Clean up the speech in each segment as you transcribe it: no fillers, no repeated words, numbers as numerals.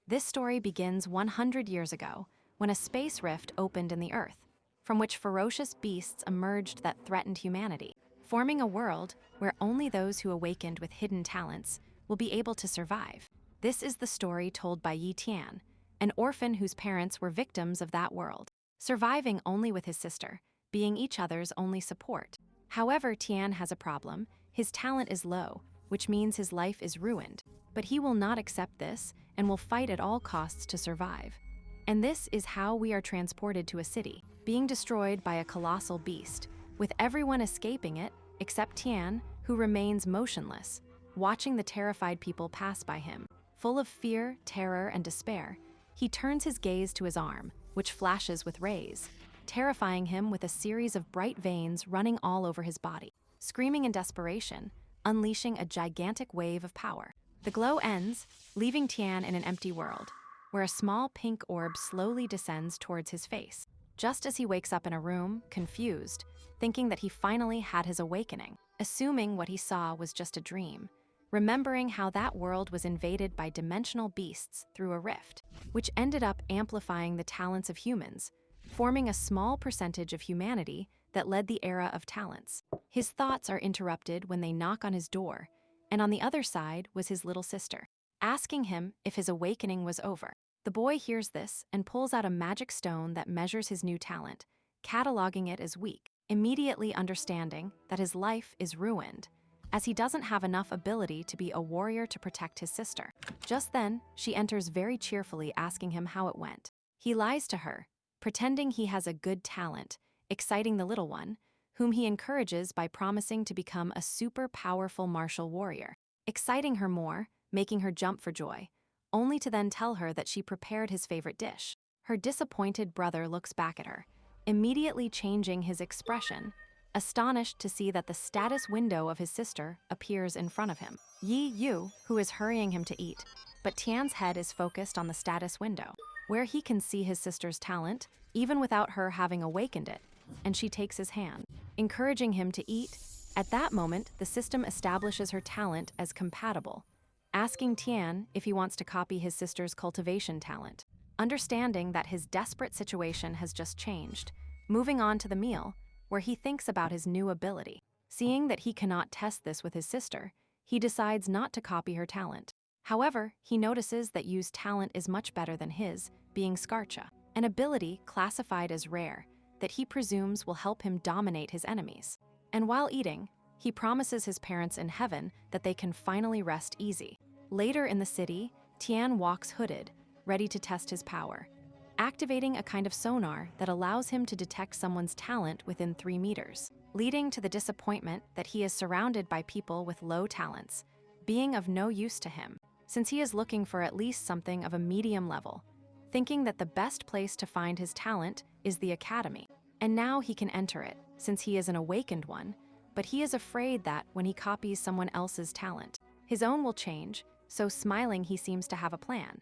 This story begins 100 years ago, when a space rift opened in the Earth, from which ferocious beasts emerged that threatened humanity, forming a world where only those who awakened with hidden talents will be able to survive. This is the story told by Ye Tian, an orphan whose parents were victims of that world, surviving only with his sister, being each other's only support. However, Tian has a problem. His talent is low, which means his life is ruined. But he will not accept this and will fight at all costs to survive. And this is how we are transported to a city, being destroyed by a colossal beast, with everyone escaping it except Tian, who remains motionless, watching the terrified people pass by him. Full of fear, terror, and despair, he turns his gaze to his arm, which flashes with rays, terrifying him with a series of bright veins running all over his body. Screaming in desperation, unleashing a gigantic wave of power. The glow ends, leaving Tian in an empty world, where a small pink orb slowly descends towards his face, just as he wakes up in a room, confused, thinking that he finally had his awakening, assuming what he saw was just a dream, remembering how that world was invaded by dimensional beasts through a rift, which ended up amplifying the talents of humans, forming a small percentage of humanity that led the era of talents. His thoughts are interrupted when they knock on his door, and on the other side was his little sister, asking him if his awakening was over. The boy hears this and pulls out a magic stone that measures his new talent, cataloging it as weak, immediately understanding that his life is ruined, as he doesn't have enough ability to be a warrior to protect his sister. Just then, she enters very cheerfully, asking him how it went. He lies to her, pretending he has a good talent, exciting the little one, whom he encourages by promising to become a super powerful martial warrior, exciting her more, making her jump for joy, only to then tell her that she prepared his favorite dish. Her disappointed brother looks back at her, immediately changing his expression, astonished to see that the status window of his sister appears in front of him. Yi Yu, who is hurrying him to eat, but Tian's head is focused on the status window, where he can see his sister's talent, even without her having awakened it, and she takes his hand, encouraging him to eat. At that moment, the system establishes her talent as compatible, asking Tian if he wants to copy his sister's cultivation talent. Understanding that his desperate situation has just changed, moving on to the meal, where he thinks about his new ability. Seeing that he cannot test this with his sister, he decides not to copy her talent. However, he notices that Yu's talent is much better than his, being Skarcha, an ability classified as rare that he presumes will help him dominate his enemies. And while eating, he promises his parents in heaven that they can finally rest easy. Later in the city, Tian walks hooded, ready to test his power, activating a kind of sonar that allows him to detect someone's talent within 3 meters, leading to the disappointment that he is surrounded by people with low talents, being of no use to him, since he is looking for at least something of a medium level, thinking that the best place to find his talent is the academy. And now he can enter it, since he is an awakened one, but he is afraid that when he copies someone else's talent, his own will change, so smiling he seems to have a plan.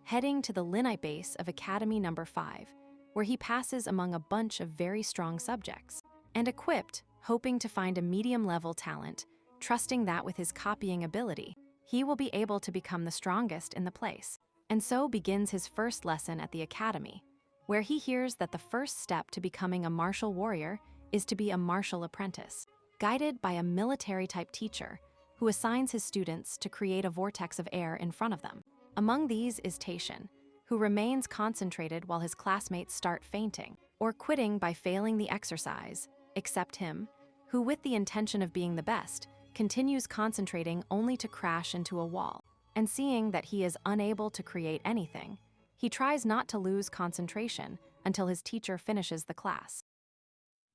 Heading to the Linite base of Academy number 5, where he passes among a bunch of very strong subjects, and equipped, hoping to find a medium-level talent, trusting that with his copying ability, he will be able to become the strongest in the place. And so begins his first lesson at the academy, where he hears that the first step to becoming a martial warrior is to be a martial apprentice, guided by a military-type teacher who assigns his students to create a vortex of air in front of them. Among these is Taishan, who remains concentrated while his classmates start fainting or quitting by failing the exercise, except him, who with the intention of being the best, continues concentrating only to crash into a wall. And seeing that he is unable to create anything, he tries not to lose concentration until his teacher finishes the class,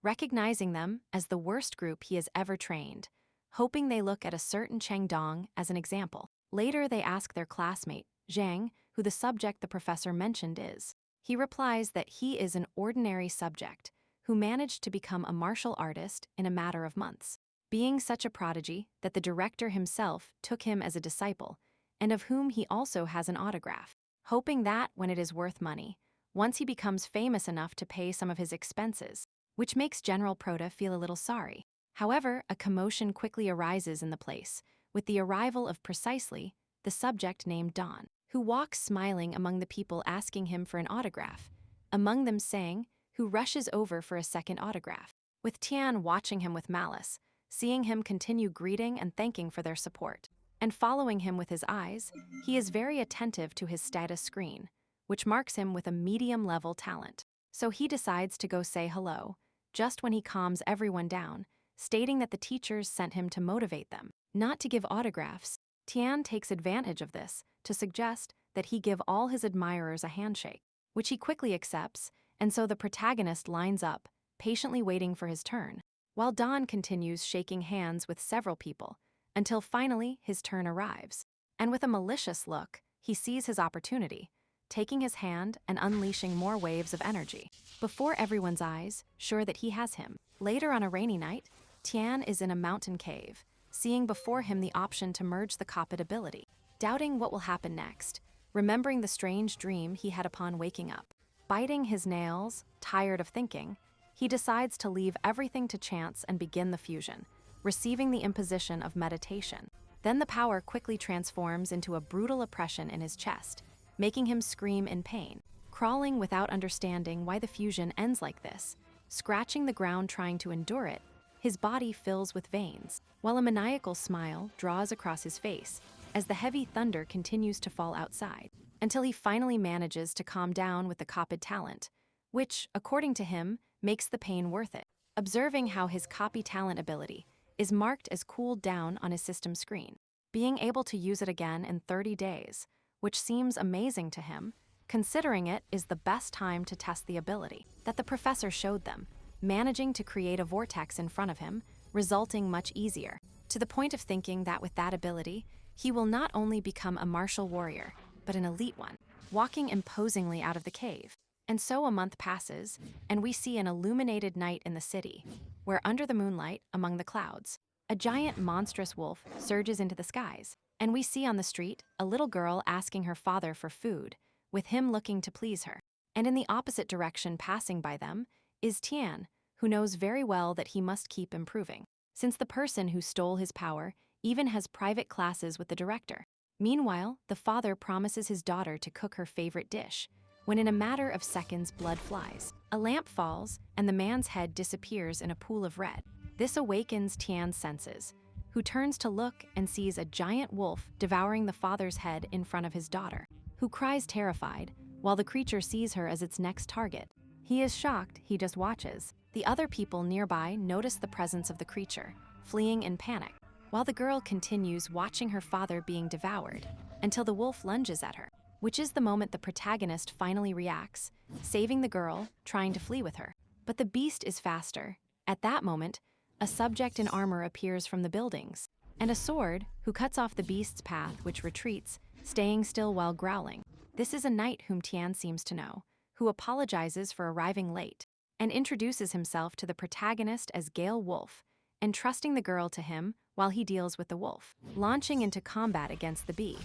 recognizing them as the worst group he has ever trained, hoping they look at a certain Cheng Dong as an example. Later, they ask their classmate, Zhang, who the subject the professor mentioned is. He replies that he is an ordinary subject who managed to become a martial artist in a matter of months, being such a prodigy that the director himself took him as a disciple, and of whom he also has an autograph, hoping that, when it is worth money, once he becomes famous enough to pay some of his expenses, which makes General Prota feel a little sorry. However, a commotion quickly arises in the place, with the arrival of precisely the subject named Dawn. who walks smiling among the people asking him for an autograph, among them Sang, who rushes over for a second autograph, with Tian watching him with malice, seeing him continue greeting and thanking for their support. And following him with his eyes, he is very attentive to his status screen, which marks him with a medium-level talent. So he decides to go say hello, just when he calms everyone down, stating that the teachers sent him to motivate them, not to give autographs. Tian takes advantage of this to suggest that he give all his admirers a handshake, which he quickly accepts, and so the protagonist lines up, patiently waiting for his turn, while Don continues shaking hands with several people, until finally his turn arrives. And with a malicious look, he sees his opportunity, taking his hand and unleashing more waves of energy, before everyone's eyes, sure that he has him. Later on a rainy night, Tian is in a mountain cave, seeing before him the option to merge the Kapit ability, doubting what will happen next, remembering the strange dream he had upon waking up. Biting his nails, tired of thinking, he decides to leave everything to chance and begin the fusion, receiving the imposition of meditation. Then the power quickly transforms into a brutal oppression in his chest, making him scream in pain, crawling without understanding why the fusion ends like this, scratching the ground trying to endure it. His body fills with veins, while a maniacal smile draws across his face as the heavy thunder continues to fall outside, until he finally manages to calm down with the Kapid talent, which, according to him, makes the pain worth it. Observing how his copy talent ability is marked as cooled down on his system screen, being able to use it again in 30 days, which seems amazing to him, considering it is the best time to test the ability that the professor showed them, managing to create a vortex in front of him, resulting much easier, to the point of thinking that with that ability, he will not only become a martial warrior, but an elite one, walking imposingly out of the cave. And so a month passes, and we see an illuminated night in the city, where under the moonlight, among the clouds, a giant monstrous wolf surges into the skies, and we see on the street a little girl asking her father for food, with him looking to please her. And in the opposite direction passing by them is Tian, who knows very well that he must keep improving, since the person who stole his power even has private classes with the director. Meanwhile, the father promises his daughter to cook her favorite dish, when in a matter of seconds blood flies. A lamp falls, and the man's head disappears in a pool of red. This awakens Tian's senses, who turns to look and sees a giant wolf devouring the father's head in front of his daughter, who cries terrified, while the creature sees her as its next target. He is shocked, he just watches. The other people nearby notice the presence of the creature, fleeing in panic, while the girl continues watching her father being devoured, until the wolf lunges at her, which is the moment the protagonist finally reacts, saving the girl, trying to flee with her. But the beast is faster. At that moment, a subject in armor appears from the buildings, and a sword, who cuts off the beast's path, which retreats, staying still while growling. This is a knight whom Tian seems to know, who apologizes for arriving late, and introduces himself to the protagonist as Gale Wolf, entrusting the girl to him while he deals with the wolf, launching into combat against the bee,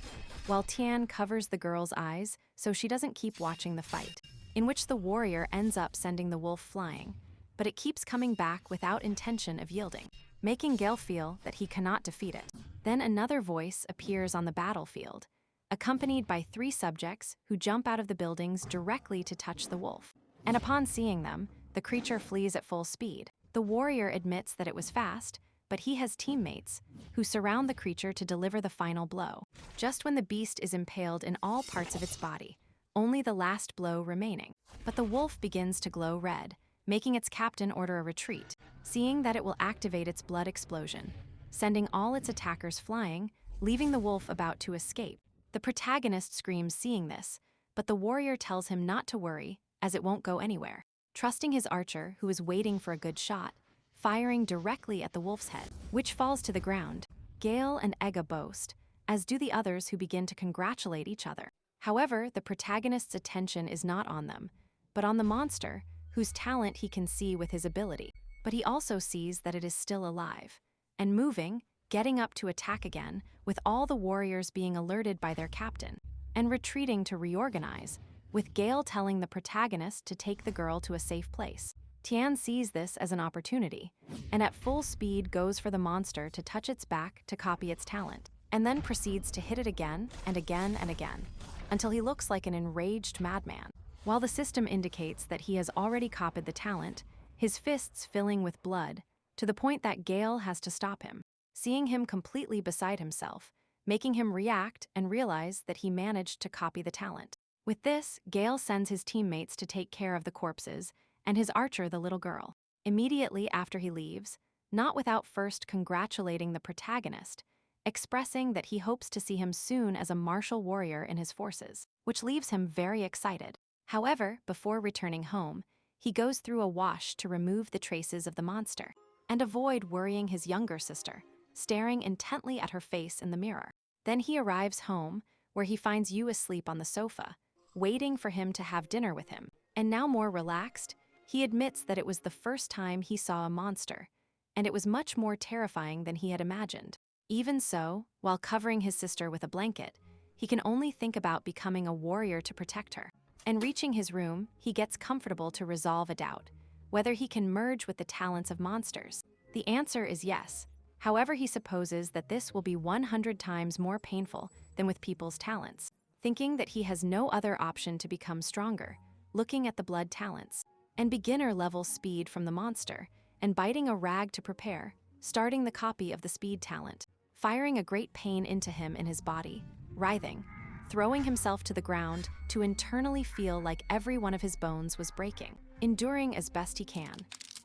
while Tian covers the girl's eyes so she doesn't keep watching the fight, in which the warrior ends up sending the wolf flying, but it keeps coming back without intention of yielding, making Gale feel that he cannot defeat it. Then another voice appears on the battlefield, accompanied by 3 subjects who jump out of the buildings directly to touch the wolf. And upon seeing them, the creature flees at full speed. The warrior admits that it was fast, but he has teammates who surround the creature to deliver the final blow. Just when the beast is impaled in all parts of its body, only the last blow remaining. But the wolf begins to glow red, making its captain order a retreat, seeing that it will activate its blood explosion, sending all its attackers flying, leaving the wolf about to escape. The protagonist screams seeing this, but the warrior tells him not to worry, as it won't go anywhere, trusting his archer, who is waiting for a good shot, firing directly at the wolf's head, which falls to the ground. Gale and Ega boast, as do the others, who begin to congratulate each other. However, the protagonist's attention is not on them, but on the monster, whose talent he can see with his ability. But he also sees that it is still alive, and moving, getting up to attack again, with all the warriors being alerted by their captain, and retreating to reorganize, with Gale telling the protagonist to take the girl to a safe place. Tian sees this as an opportunity, and at full speed goes for the monster to touch its back to copy its talent. and then proceeds to hit it again and again and again, until he looks like an enraged madman. While the system indicates that he has already copied the talent, his fists filling with blood, to the point that Gale has to stop him, seeing him completely beside himself, making him react and realize that he managed to copy the talent. With this, Gale sends his teammates to take care of the corpses and his archer, the little girl. Immediately after he leaves, not without first congratulating the protagonist, expressing that he hopes to see him soon as a martial warrior in his forces, which leaves him very excited. However, before returning home, he goes through a wash to remove the traces of the monster and avoid worrying his younger sister, staring intently at her face in the mirror. Then he arrives home, where he finds Yu asleep on the sofa, waiting for him to have dinner with him. And now more relaxed, he admits that it was the first time he saw a monster, and it was much more terrifying than he had imagined. Even so, while covering his sister with a blanket, he can only think about becoming a warrior to protect her. And reaching his room, he gets comfortable to resolve a doubt, whether he can merge with the talents of monsters. The answer is yes. However, he supposes that this will be 100 times more painful than with people's talents. Thinking that he has no other option to become stronger, looking at the blood talents, and beginner-level speed from the monster, and biting a rag to prepare, starting the copy of the speed talent, firing a great pain into him in his body, writhing, throwing himself to the ground to internally feel like every one of his bones was breaking, enduring as best he can,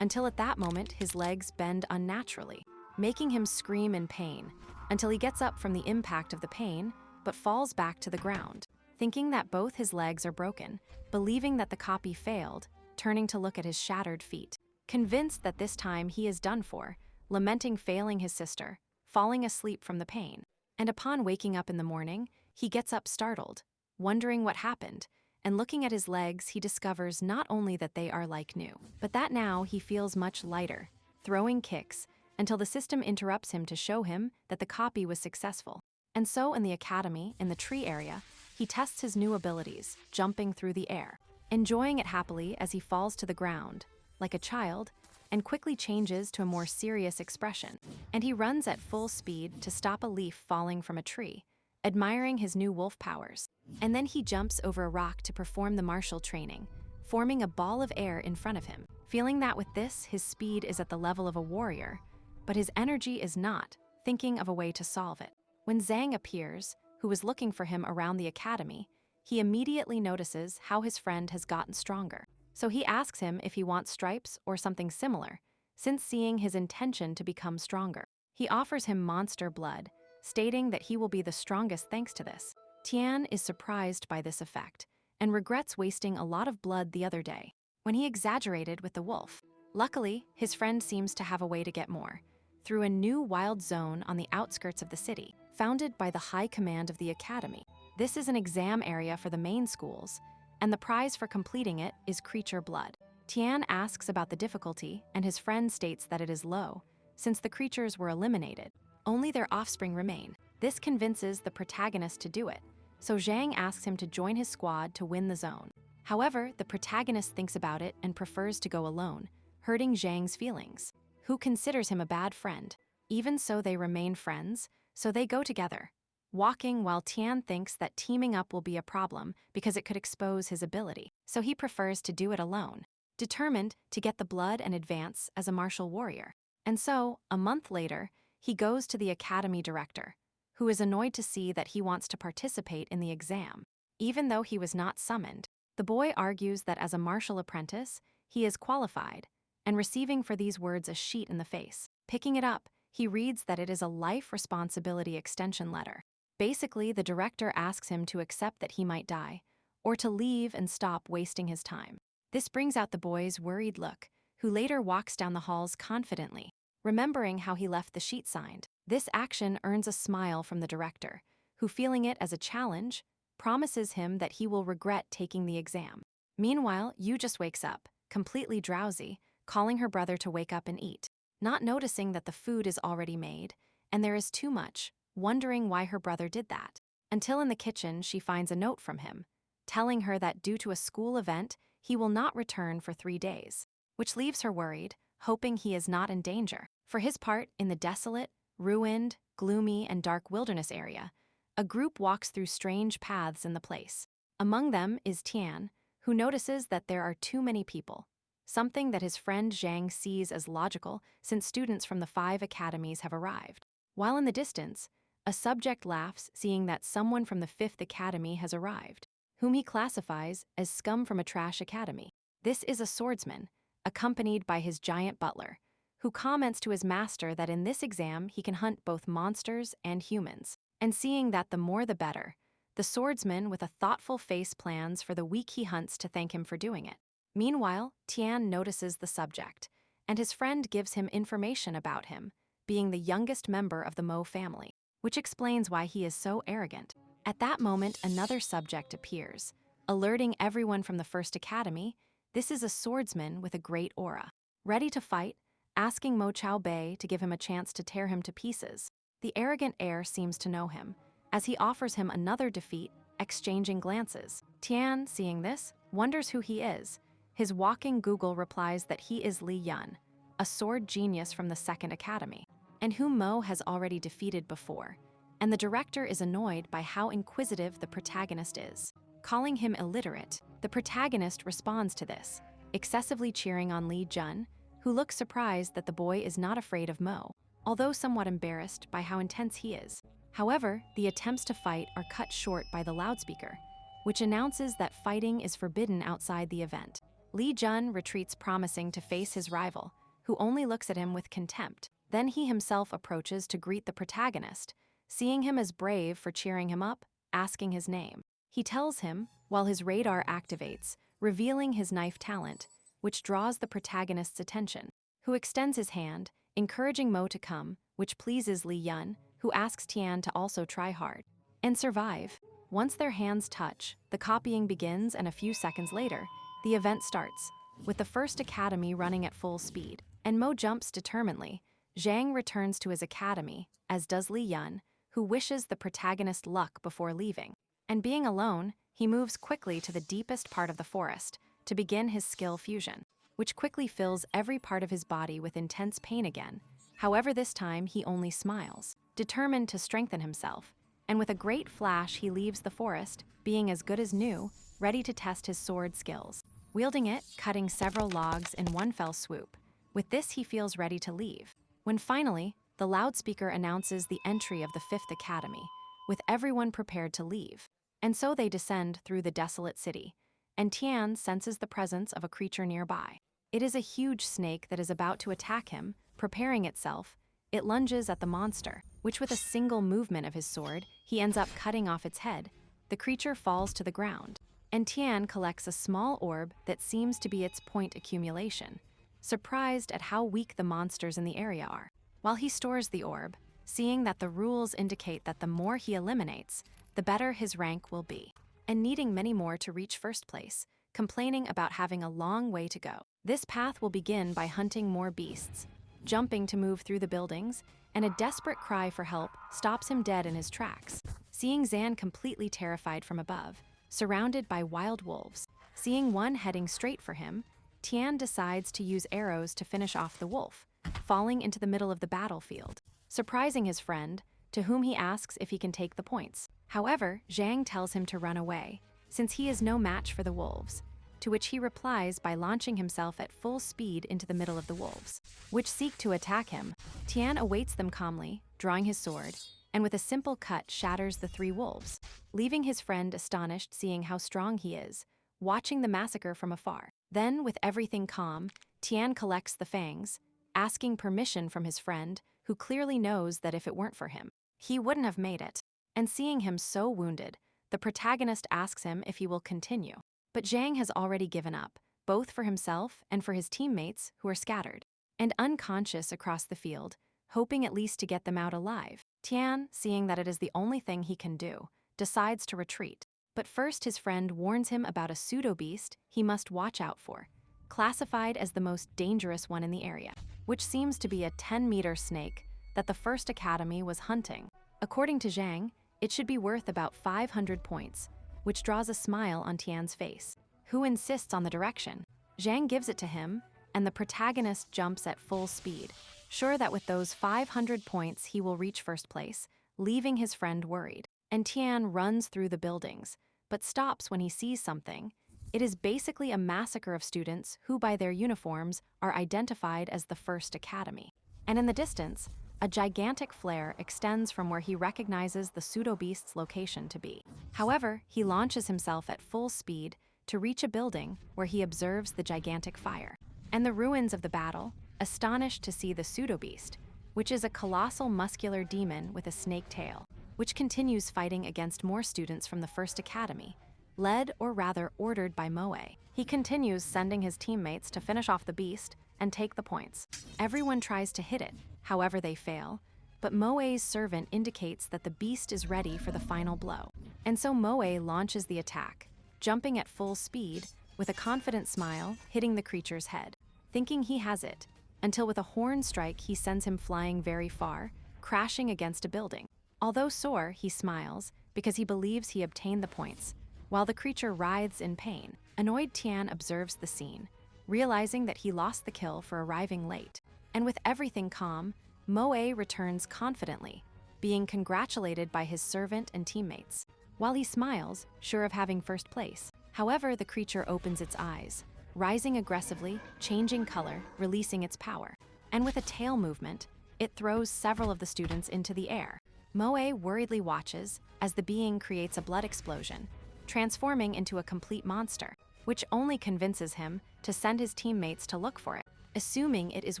until at that moment his legs bend unnaturally, making him scream in pain, until he gets up from the impact of the pain, but falls back to the ground, thinking that both his legs are broken, believing that the copy failed, turning to look at his shattered feet, convinced that this time he is done for, lamenting failing his sister, falling asleep from the pain. And upon waking up in the morning, he gets up startled, wondering what happened, and looking at his legs, he discovers not only that they are like new, but that now he feels much lighter, throwing kicks, until the system interrupts him to show him that the copy was successful. And so in the academy, in the tree area, he tests his new abilities, jumping through the air, enjoying it happily as he falls to the ground, like a child, and quickly changes to a more serious expression. And he runs at full speed to stop a leaf falling from a tree, admiring his new wolf powers. And then he jumps over a rock to perform the martial training, forming a ball of air in front of him, feeling that with this, his speed is at the level of a warrior, but his energy is not, thinking of a way to solve it. When Zhang appears, who was looking for him around the academy, he immediately notices how his friend has gotten stronger. So he asks him if he wants stripes or something similar, since seeing his intention to become stronger. He offers him monster blood, stating that he will be the strongest thanks to this. Tian is surprised by this effect, and regrets wasting a lot of blood the other day, when he exaggerated with the wolf. Luckily, his friend seems to have a way to get more, through a new wild zone on the outskirts of the city, founded by the High Command of the Academy. This is an exam area for the main schools, and the prize for completing it is creature blood. Tian asks about the difficulty, and his friend states that it is low, since the creatures were eliminated. Only their offspring remain. This convinces the protagonist to do it, so Zhang asks him to join his squad to win the zone. However, the protagonist thinks about it and prefers to go alone, hurting Zhang's feelings, who considers him a bad friend. Even so, they remain friends, so they go together, walking while Tian thinks that teaming up will be a problem because it could expose his ability, so he prefers to do it alone, determined to get the blood and advance as a martial warrior. And so, a month later, he goes to the academy director, who is annoyed to see that he wants to participate in the exam, even though he was not summoned. The boy argues that as a martial apprentice, he is qualified, and receiving for these words a sheet in the face. Picking it up, he reads that it is a life responsibility extension letter. Basically, the director asks him to accept that he might die, or to leave and stop wasting his time. This brings out the boy's worried look, who later walks down the halls confidently, remembering how he left the sheet signed. This action earns a smile from the director, who, feeling it as a challenge, promises him that he will regret taking the exam. Meanwhile, Yu just wakes up, completely drowsy, calling her brother to wake up and eat, not noticing that the food is already made, and there is too much, wondering why her brother did that. Until in the kitchen, she finds a note from him, telling her that due to a school event, he will not return for 3 days, which leaves her worried, hoping he is not in danger. For his part, in the desolate, ruined, gloomy, and dark wilderness area, a group walks through strange paths in the place. Among them is Tian, who notices that there are too many people, something that his friend Zhang sees as logical since students from the 5 academies have arrived. While in the distance, a subject laughs seeing that someone from the 5th academy has arrived, whom he classifies as scum from a trash academy. This is a swordsman, accompanied by his giant butler, who comments to his master that in this exam he can hunt both monsters and humans. And seeing that the more the better, the swordsman with a thoughtful face plans for the week he hunts to thank him for doing it. Meanwhile, Tian notices the subject, and his friend gives him information about him, being the youngest member of the Mo family, which explains why he is so arrogant. At that moment, another subject appears, alerting everyone from the 1st academy. This is a swordsman with a great aura, ready to fight, asking Mo Chao Bei to give him a chance to tear him to pieces. The arrogant heir seems to know him, as he offers him another defeat, exchanging glances. Tian, seeing this, wonders who he is. His walking Google replies that he is Ye Tian, a sword genius from the 2nd academy, and whom Mo has already defeated before. And the director is annoyed by how inquisitive the protagonist is. Calling him illiterate, the protagonist responds to this, excessively cheering on Ye Tian, who looks surprised that the boy is not afraid of Mo, although somewhat embarrassed by how intense he is. However, the attempts to fight are cut short by the loudspeaker, which announces that fighting is forbidden outside the event. Ye Tian retreats, promising to face his rival, who only looks at him with contempt. Then he himself approaches to greet the protagonist, seeing him as brave for cheering him up, asking his name. He tells him, while his radar activates, revealing his knife talent, which draws the protagonist's attention, who extends his hand, encouraging Mo to come, which pleases Ye Tian, who asks Tian to also try hard and survive. Once their hands touch, the copying begins, and a few seconds later, the event starts, with the 1st academy running at full speed, and Mo jumps determinedly. Zhang returns to his academy, as does Ye Tian, who wishes the protagonist luck before leaving. And being alone, he moves quickly to the deepest part of the forest to begin his skill fusion, which quickly fills every part of his body with intense pain again. However, this time he only smiles, determined to strengthen himself, and with a great flash he leaves the forest, being as good as new, ready to test his sword skills, wielding it, cutting several logs in one fell swoop. With this he feels ready to leave, when finally, the loudspeaker announces the entry of the 5th academy, with everyone prepared to leave. And so they descend through the desolate city, and Tian senses the presence of a creature nearby. It is a huge snake that is about to attack him. Preparing itself, it lunges at the monster, which with a single movement of his sword, he ends up cutting off its head. The creature falls to the ground, and Tian collects a small orb that seems to be its point accumulation, surprised at how weak the monsters in the area are. While he stores the orb, seeing that the rules indicate that the more he eliminates, the better his rank will be, and needing many more to reach 1st place, complaining about having a long way to go. This path will begin by hunting more beasts, jumping to move through the buildings, and a desperate cry for help stops him dead in his tracks. Seeing Zan completely terrified from above, surrounded by wild wolves, seeing one heading straight for him, Tian decides to use arrows to finish off the wolf, falling into the middle of the battlefield, surprising his friend, to whom he asks if he can take the points. However, Zhang tells him to run away, since he is no match for the wolves, to which he replies by launching himself at full speed into the middle of the wolves, which seek to attack him. Tian awaits them calmly, drawing his sword, and with a simple cut shatters the 3 wolves, leaving his friend astonished, seeing how strong he is, watching the massacre from afar. Then, with everything calm, Tian collects the fangs, asking permission from his friend, who clearly knows that if it weren't for him, he wouldn't have made it. And seeing him so wounded, the protagonist asks him if he will continue. But Zhang has already given up, both for himself and for his teammates who are scattered and unconscious across the field, hoping at least to get them out alive. Tian, seeing that it is the only thing he can do, decides to retreat. But first his friend warns him about a pseudo-beast he must watch out for, classified as the most dangerous one in the area, which seems to be a 10-meter snake that the 1st academy was hunting. According to Zhang, it should be worth about 500 points, which draws a smile on Tian's face, who insists on the direction. Zhang gives it to him, and the protagonist jumps at full speed, sure that with those 500 points he will reach first place, leaving his friend worried. And Tian runs through the buildings, but stops when he sees something. It is basically a massacre of students who, by their uniforms, are identified as the First Academy. And in the distance, a gigantic flare extends from where he recognizes the pseudo-beast's location to be. However, he launches himself at full speed to reach a building where he observes the gigantic fire. And the ruins of the battle, astonished to see the pseudo-beast, which is a colossal muscular demon with a snake tail, which continues fighting against more students from the First Academy, led or rather ordered by Moe. He continues sending his teammates to finish off the beast and take the points. Everyone tries to hit it, however they fail, but Moe's servant indicates that the beast is ready for the final blow. And so Moe launches the attack, jumping at full speed, with a confident smile, hitting the creature's head, thinking he has it, until with a horn strike he sends him flying very far, crashing against a building. Although sore, he smiles, because he believes he obtained the points, while the creature writhes in pain. Annoyed Tian observes the scene, realizing that he lost the kill for arriving late. And with everything calm, Moe returns confidently, being congratulated by his servant and teammates, while he smiles, sure of having first place. However, the creature opens its eyes, rising aggressively, changing color, releasing its power. And with a tail movement, it throws several of the students into the air. Moe worriedly watches as the being creates a blood explosion, transforming into a complete monster, which only convinces him to send his teammates to look for it, assuming it is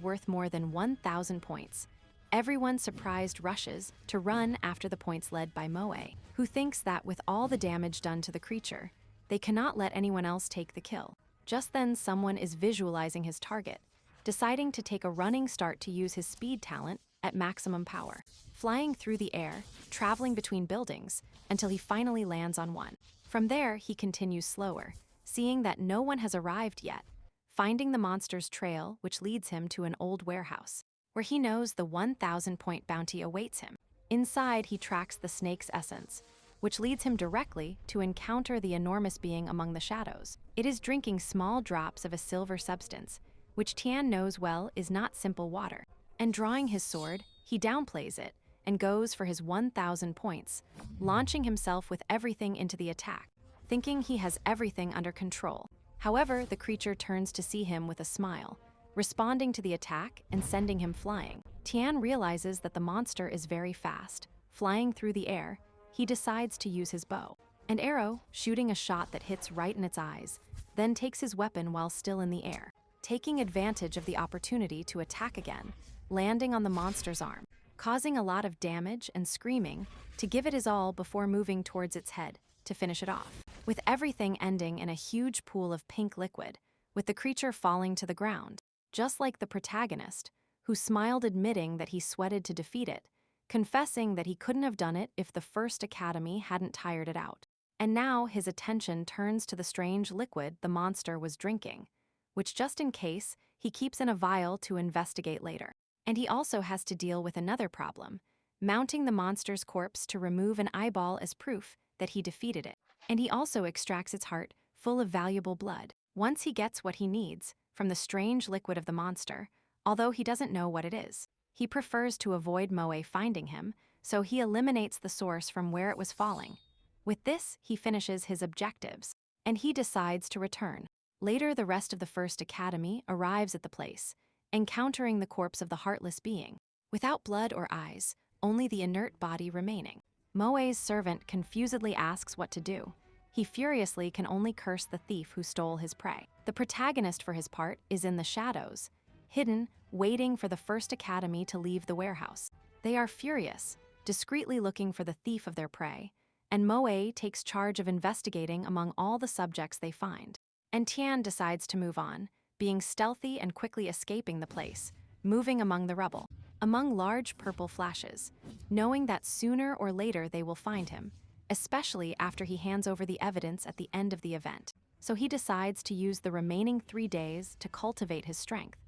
worth more than 1,000 points. Everyone surprised rushes to run after the points led by Moe, who thinks that with all the damage done to the creature, they cannot let anyone else take the kill. Just then, someone is visualizing his target, deciding to take a running start to use his speed talent at maximum power, flying through the air, traveling between buildings, until he finally lands on one. From there, he continues slower, seeing that no one has arrived yet, finding the monster's trail, which leads him to an old warehouse, where he knows the 1,000-point bounty awaits him. Inside, he tracks the snake's essence, which leads him directly to encounter the enormous being among the shadows. It is drinking small drops of a silver substance, which Tian knows well is not simple water. And drawing his sword, he downplays it and goes for his 1,000 points, launching himself with everything into the attack, thinking he has everything under control. However, the creature turns to see him with a smile, responding to the attack and sending him flying. Tian realizes that the monster is very fast. Flying through the air, he decides to use his bow and arrow, shooting a shot that hits right in its eyes, then takes his weapon while still in the air, taking advantage of the opportunity to attack again, landing on the monster's arm, causing a lot of damage and screaming to give it his all before moving towards its head to finish it off, with everything ending in a huge pool of pink liquid, with the creature falling to the ground, just like the protagonist, who smiled admitting that he sweated to defeat it, confessing that he couldn't have done it if the First Academy hadn't tired it out. And now his attention turns to the strange liquid the monster was drinking, which just in case, he keeps in a vial to investigate later. And he also has to deal with another problem, mounting the monster's corpse to remove an eyeball as proof that he defeated it. And he also extracts its heart, full of valuable blood. Once he gets what he needs from the strange liquid of the monster, although he doesn't know what it is, he prefers to avoid Moe finding him, so he eliminates the source from where it was falling. With this, he finishes his objectives, and he decides to return. Later, the rest of the First Academy arrives at the place, encountering the corpse of the heartless being, without blood or eyes, only the inert body remaining. Moe's servant confusedly asks what to do. He furiously can only curse the thief who stole his prey. The protagonist, for his part, is in the shadows, hidden, waiting for the First Academy to leave the warehouse. They are furious, discreetly looking for the thief of their prey, and Moe takes charge of investigating among all the subjects they find. And Tian decides to move on, being stealthy and quickly escaping the place, moving among the rubble, among large purple flashes, knowing that sooner or later they will find him, especially after he hands over the evidence at the end of the event. So he decides to use the remaining 3 days to cultivate his strength,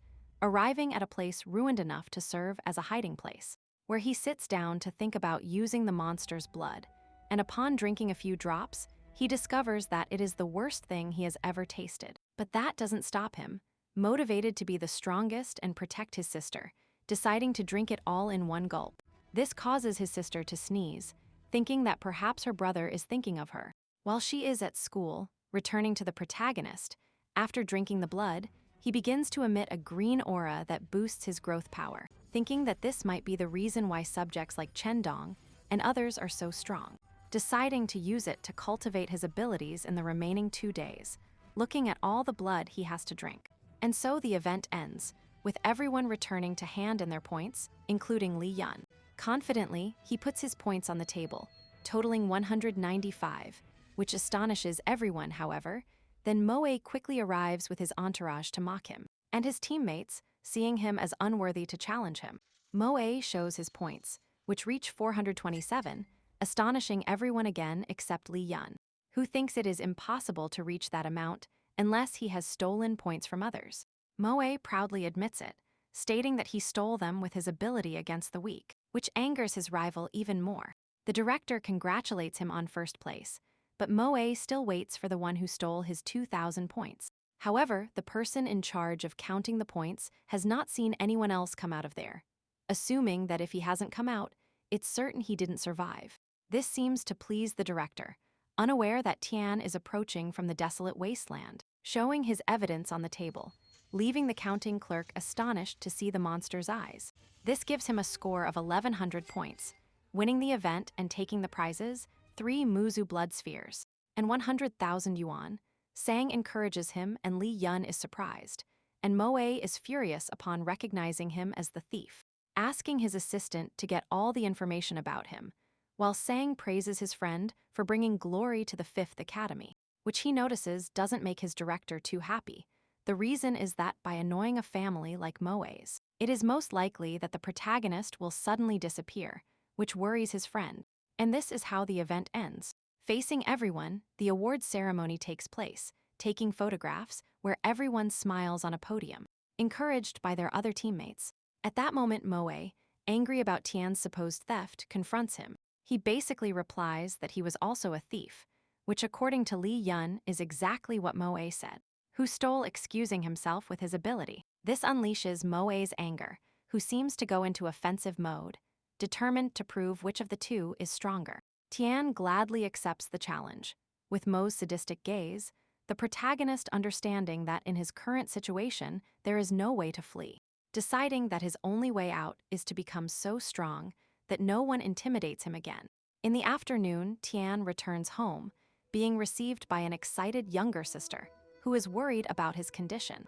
arriving at a place ruined enough to serve as a hiding place, where he sits down to think about using the monster's blood, and upon drinking a few drops, he discovers that it is the worst thing he has ever tasted. But that doesn't stop him. Motivated to be the strongest and protect his sister, deciding to drink it all in one gulp. This causes his sister to sneeze, thinking that perhaps her brother is thinking of her. While she is at school, returning to the protagonist, after drinking the blood, he begins to emit a green aura that boosts his growth power, thinking that this might be the reason why subjects like Chendong and others are so strong. Deciding to use it to cultivate his abilities in the remaining 2 days, looking at all the blood he has to drink. And so the event ends, with everyone returning to hand in their points, including Li Yun. Confidently, he puts his points on the table, totaling 195, which astonishes everyone, however. Then Moe quickly arrives with his entourage to mock him, and his teammates, seeing him as unworthy to challenge him. Moe shows his points, which reach 427, astonishing everyone again except Li Yun, who thinks it is impossible to reach that amount unless he has stolen points from others. Moe proudly admits it, stating that he stole them with his ability against the weak, which angers his rival even more. The director congratulates him on first place, but Moe still waits for the one who stole his 2,000 points. However, the person in charge of counting the points has not seen anyone else come out of there, assuming that if he hasn't come out, it's certain he didn't survive. This seems to please the director, unaware that Tian is approaching from the desolate wasteland, showing his evidence on the table, leaving the counting clerk astonished to see the monster's eyes. This gives him a score of 1,100 points, winning the event and taking the prizes, 3 Muzu blood spheres, and 100,000 yuan. Sang encourages him and Li Yun is surprised, and Moe is furious upon recognizing him as the thief, asking his assistant to get all the information about him, while Sang praises his friend for bringing glory to the 5th Academy, which he notices doesn't make his director too happy. The reason is that by annoying a family like Moe's, it is most likely that the protagonist will suddenly disappear, which worries his friend. And this is how the event ends. Facing everyone, the awards ceremony takes place, taking photographs where everyone smiles on a podium, encouraged by their other teammates. At that moment, Moe, angry about Tian's supposed theft, confronts him. He basically replies that he was also a thief, which according to Li Yun is exactly what Moe said, who stole, excusing himself with his ability. This unleashes Moe's anger, who seems to go into offensive mode, determined to prove which of the two is stronger. Tian gladly accepts the challenge, with Mo's sadistic gaze, the protagonist understanding that in his current situation there is no way to flee, deciding that his only way out is to become so strong that no one intimidates him again. In the afternoon, Tian returns home, being received by an excited younger sister, who is worried about his condition.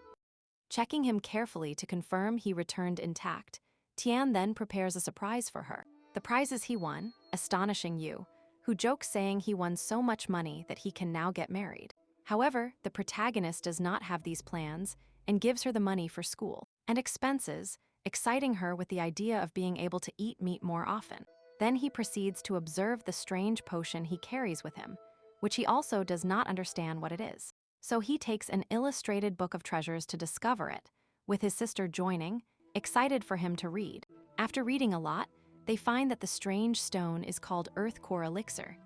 Checking him carefully to confirm he returned intact, Tian then prepares a surprise for her. The prizes he won, astonishing Yu, who jokes saying he won so much money that he can now get married. However, the protagonist does not have these plans and gives her the money for school and expenses, exciting her with the idea of being able to eat meat more often. Then he proceeds to observe the strange potion he carries with him, which he also does not understand what it is. So he takes an illustrated book of treasures to discover it, with his sister joining, excited for him to read. After reading a lot, they find that the strange stone is called Earth Core Elixir.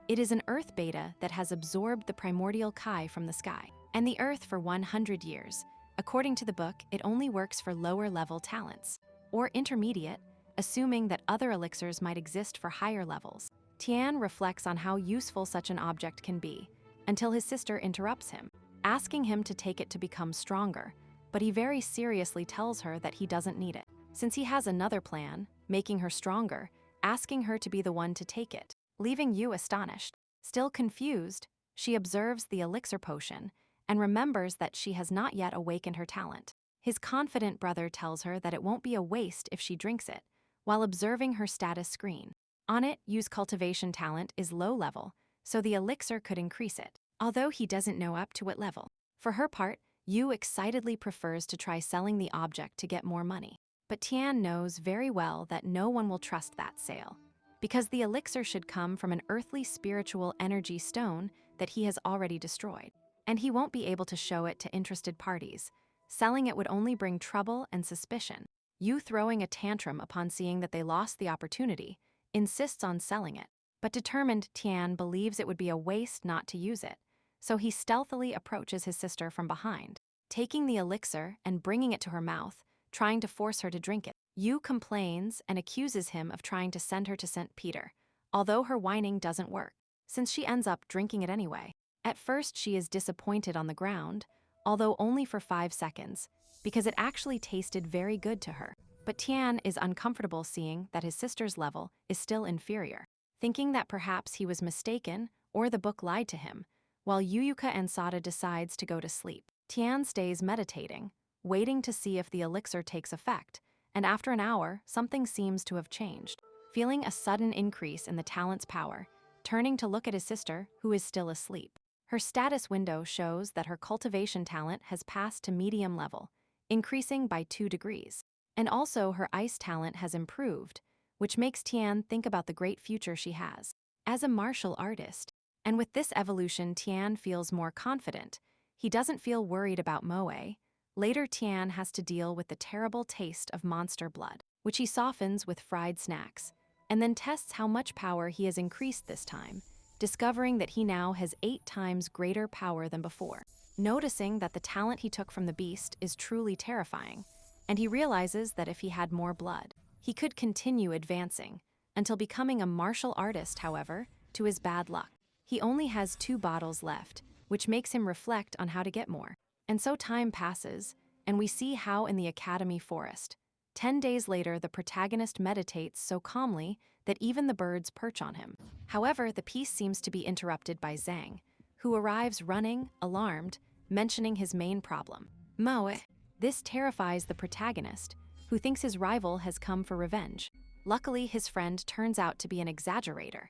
It is an earth beta that has absorbed the primordial Kai from the sky and the earth for 100 years. According to the book, it only works for lower-level talents, or intermediate, assuming that other elixirs might exist for higher levels. Tian reflects on how useful such an object can be, until his sister interrupts him, asking him to take it to become stronger, but he very seriously tells her that he doesn't need it, since he has another plan, making her stronger, asking her to be the one to take it, leaving Yu astonished. Still confused, she observes the elixir potion and remembers that she has not yet awakened her talent. His confident brother tells her that it won't be a waste if she drinks it, while observing her status screen. On it, Yu's cultivation talent is low level, so the elixir could increase it, although he doesn't know up to what level. For her part, Yu excitedly prefers to try selling the object to get more money. But Tian knows very well that no one will trust that sale, because the elixir should come from an earthly spiritual energy stone that he has already destroyed, and he won't be able to show it to interested parties. Selling it would only bring trouble and suspicion. Yu, throwing a tantrum upon seeing that they lost the opportunity, insists on selling it, but determined Tian believes it would be a waste not to use it, so he stealthily approaches his sister from behind, taking the elixir and bringing it to her mouth, trying to force her to drink it. Yu complains and accuses him of trying to send her to St. Peter, although her whining doesn't work, since she ends up drinking it anyway. At first, she is disappointed on the ground, although only for 5 seconds, because it actually tasted very good to her. But Tian is uncomfortable seeing that his sister's level is still inferior, thinking that perhaps he was mistaken or the book lied to him, while Yuyuka and Sada decides to go to sleep. Tian stays meditating, waiting to see if the elixir takes effect, and after an hour, something seems to have changed. Feeling a sudden increase in the talent's power, turning to look at his sister, who is still asleep. Her status window shows that her cultivation talent has passed to medium level, increasing by 2 degrees. And also her ice talent has improved, which makes Tian think about the great future she has as a martial artist. And with this evolution, Tian feels more confident. He doesn't feel worried about Moe. Later, Tian has to deal with the terrible taste of monster blood, which he softens with fried snacks, and then tests how much power he has increased this time, discovering that he now has 8 times greater power than before. Noticing that the talent he took from the beast is truly terrifying, and he realizes that if he had more blood, he could continue advancing, until becoming a martial artist, however, to his bad luck. He only has 2 bottles left, which makes him reflect on how to get more. And so time passes, and we see how in the Academy Forest, 10 days later, the protagonist meditates so calmly that even the birds perch on him. However, the piece seems to be interrupted by Zhang, who arrives running, alarmed, mentioning his main problem, Moe. This terrifies the protagonist, who thinks his rival has come for revenge. Luckily, his friend turns out to be an exaggerator,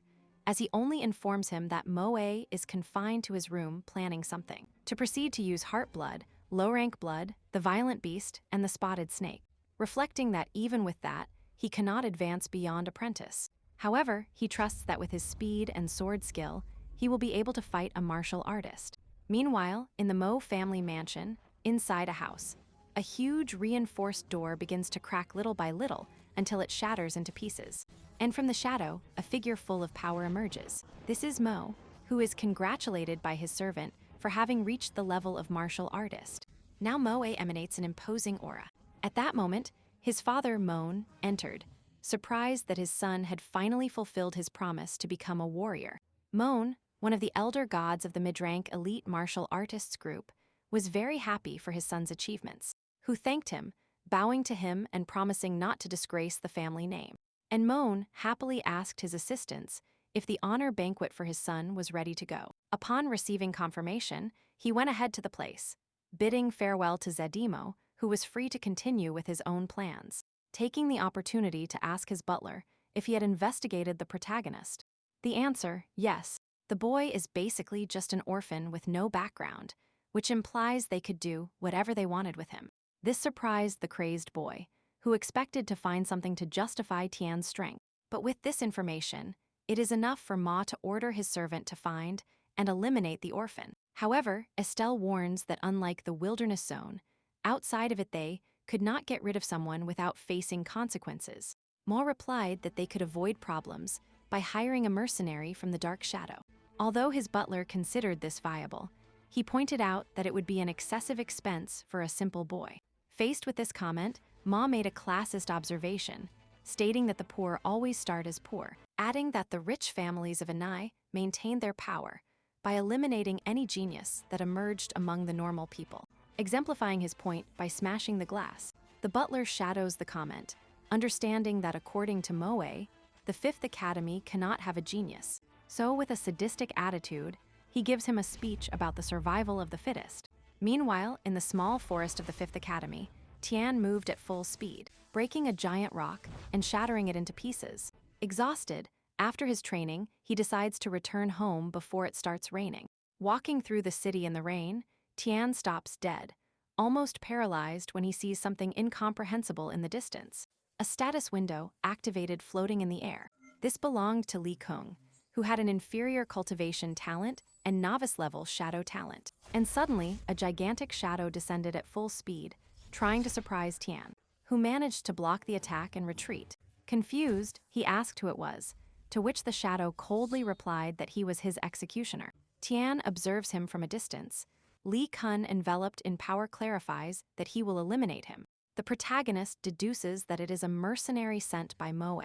as he only informs him that Moe is confined to his room planning something, to proceed to use heart blood, low-rank blood, the violent beast, and the spotted snake, reflecting that even with that, he cannot advance beyond apprentice. However, he trusts that with his speed and sword skill, he will be able to fight a martial artist. Meanwhile, in the Mo family mansion, inside a house, a huge reinforced door begins to crack little by little until it shatters into pieces. And from the shadow, a figure full of power emerges. This is Mo, who is congratulated by his servant for having reached the level of martial artist. Now Moe emanates an imposing aura. At that moment, his father, Moan, entered, surprised that his son had finally fulfilled his promise to become a warrior. Moan, one of the elder gods of the mid-rank elite martial artists group, was very happy for his son's achievements, who thanked him, bowing to him and promising not to disgrace the family name. And Moan happily asked his assistants if the honor banquet for his son was ready to go. Upon receiving confirmation, he went ahead to the place, bidding farewell to Zedimo, who was free to continue with his own plans, taking the opportunity to ask his butler if he had investigated the protagonist. The answer, yes. The boy is basically just an orphan with no background, which implies they could do whatever they wanted with him. This surprised the crazed boy, who expected to find something to justify Tian's strength. But with this information, it is enough for Ma to order his servant to find and eliminate the orphan. However, Estelle warns that unlike the wilderness zone, outside of it they could not get rid of someone without facing consequences. Ma replied that they could avoid problems by hiring a mercenary from the Dark Shadow. Although his butler considered this viable, he pointed out that it would be an excessive expense for a simple boy. Faced with this comment, Ma made a classist observation, stating that the poor always start as poor, adding that the rich families of Anai maintained their power by eliminating any genius that emerged among the normal people, exemplifying his point by smashing the glass. The butler shadows the comment, understanding that according to Moe, the Fifth Academy cannot have a genius. So with a sadistic attitude, he gives him a speech about the survival of the fittest. Meanwhile, in the small forest of the Fifth Academy, Tian moved at full speed, breaking a giant rock and shattering it into pieces. Exhausted, after his training, he decides to return home before it starts raining. Walking through the city in the rain, Tian stops dead, almost paralyzed when he sees something incomprehensible in the distance. A status window activated floating in the air. This belonged to Li Kung, who had an inferior cultivation talent and novice-level shadow talent. And suddenly, a gigantic shadow descended at full speed, trying to surprise Tian, who managed to block the attack and retreat. Confused, he asked who it was, to which the shadow coldly replied that he was his executioner. Tian observes him from a distance. Li Kun, enveloped in power, clarifies that he will eliminate him. The protagonist deduces that it is a mercenary sent by Moe,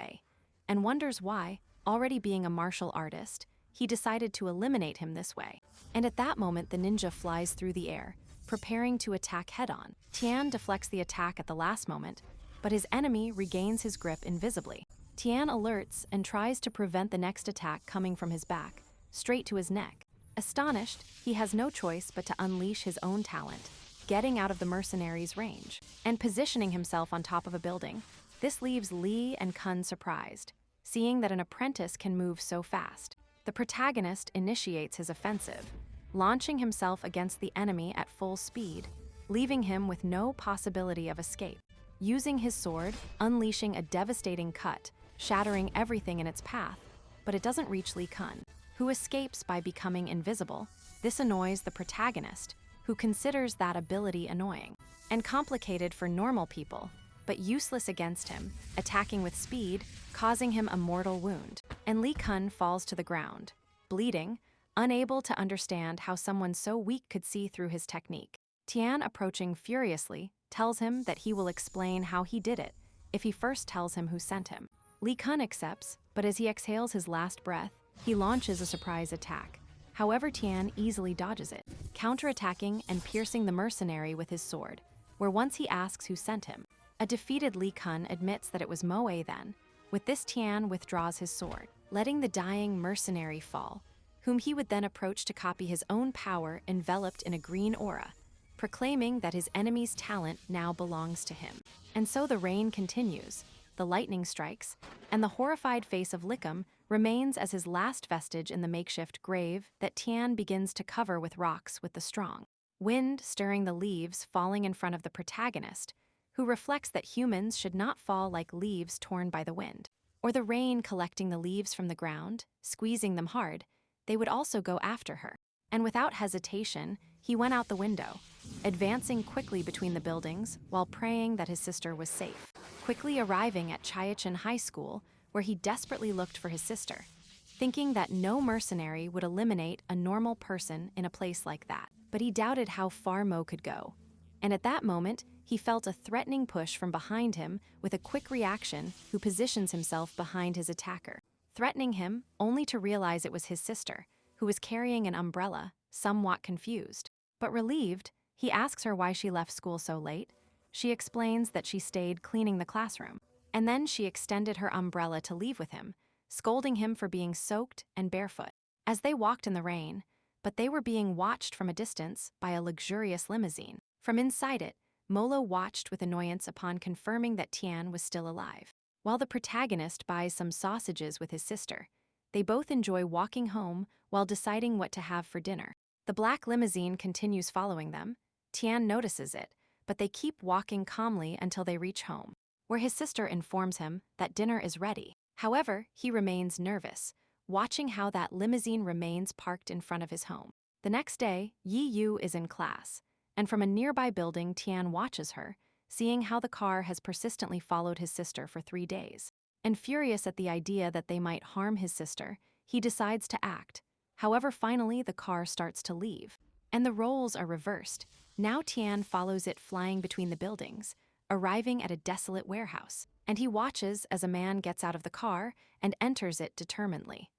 and wonders why, already being a martial artist, he decided to eliminate him this way. And at that moment, the ninja flies through the air, preparing to attack head-on. Tian deflects the attack at the last moment, but his enemy regains his grip invisibly. Tian alerts and tries to prevent the next attack coming from his back, straight to his neck. Astonished, he has no choice but to unleash his own talent, getting out of the mercenary's range and positioning himself on top of a building. This leaves Li and Kun surprised, seeing that an apprentice can move so fast. The protagonist initiates his offensive, launching himself against the enemy at full speed, leaving him with no possibility of escape. Using his sword, unleashing a devastating cut, shattering everything in its path, but it doesn't reach Li Kun, who escapes by becoming invisible. This annoys the protagonist, who considers that ability annoying and complicated for normal people, but useless against him, attacking with speed, causing him a mortal wound. And Li Kun falls to the ground, bleeding, unable to understand how someone so weak could see through his technique. Tian, approaching furiously, tells him that he will explain how he did it if he first tells him who sent him. Li Kun accepts, but as he exhales his last breath, he launches a surprise attack. However, Tian easily dodges it, counterattacking and piercing the mercenary with his sword, where once he asks who sent him. A defeated Li Kun admits that it was Moe then. With this, Tian withdraws his sword, letting the dying mercenary fall, whom he would then approach to copy his own power enveloped in a green aura, proclaiming that his enemy's talent now belongs to him. And so the rain continues, the lightning strikes, and the horrified face of Lickum remains as his last vestige in the makeshift grave that Tian begins to cover with rocks with the strong wind stirring the leaves falling in front of the protagonist, who reflects that humans should not fall like leaves torn by the wind, or the rain collecting the leaves from the ground, squeezing them hard. They would also go after her. And without hesitation, he went out the window, advancing quickly between the buildings while praying that his sister was safe. Quickly arriving at Chiachin High School, where he desperately looked for his sister, thinking that no mercenary would eliminate a normal person in a place like that. But he doubted how far Mo could go. And at that moment, he felt a threatening push from behind him with a quick reaction, who positions himself behind his attacker, threatening him only to realize it was his sister, who was carrying an umbrella, somewhat confused. But relieved, he asks her why she left school so late. She explains that she stayed cleaning the classroom, and then she extended her umbrella to leave with him, scolding him for being soaked and barefoot. As they walked in the rain, but they were being watched from a distance by a luxurious limousine. From inside it, Molo watched with annoyance upon confirming that Tian was still alive. While the protagonist buys some sausages with his sister, they both enjoy walking home while deciding what to have for dinner. The black limousine continues following them. Tian notices it, but they keep walking calmly until they reach home, where his sister informs him that dinner is ready. However, he remains nervous, watching how that limousine remains parked in front of his home. The next day, Yi Yu is in class, and from a nearby building, Tian watches her, seeing how the car has persistently followed his sister for 3 days. And furious at the idea that they might harm his sister, he decides to act. However, finally, the car starts to leave, and the roles are reversed. Now Tian follows it flying between the buildings, arriving at a desolate warehouse, and he watches as a man gets out of the car and enters it determinedly.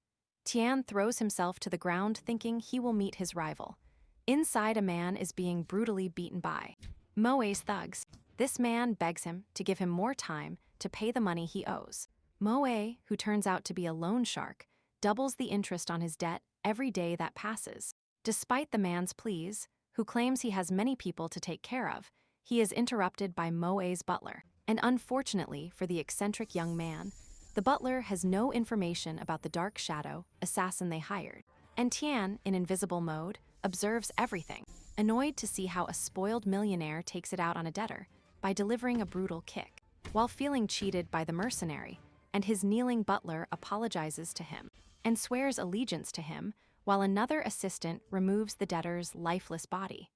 Tian throws himself to the ground thinking he will meet his rival. Inside, a man is being brutally beaten by Moe's thugs. This man begs him to give him more time to pay the money he owes. Moe, who turns out to be a loan shark, doubles the interest on his debt every day that passes. Despite the man's pleas, who claims he has many people to take care of, he is interrupted by Moe's butler. And unfortunately for the eccentric young man, the butler has no information about the dark shadow assassin they hired. And Tian, in invisible mode, observes everything, annoyed to see how a spoiled millionaire takes it out on a debtor by delivering a brutal kick, while feeling cheated by the mercenary, and his kneeling butler apologizes to him and swears allegiance to him, while another assistant removes the debtor's lifeless body.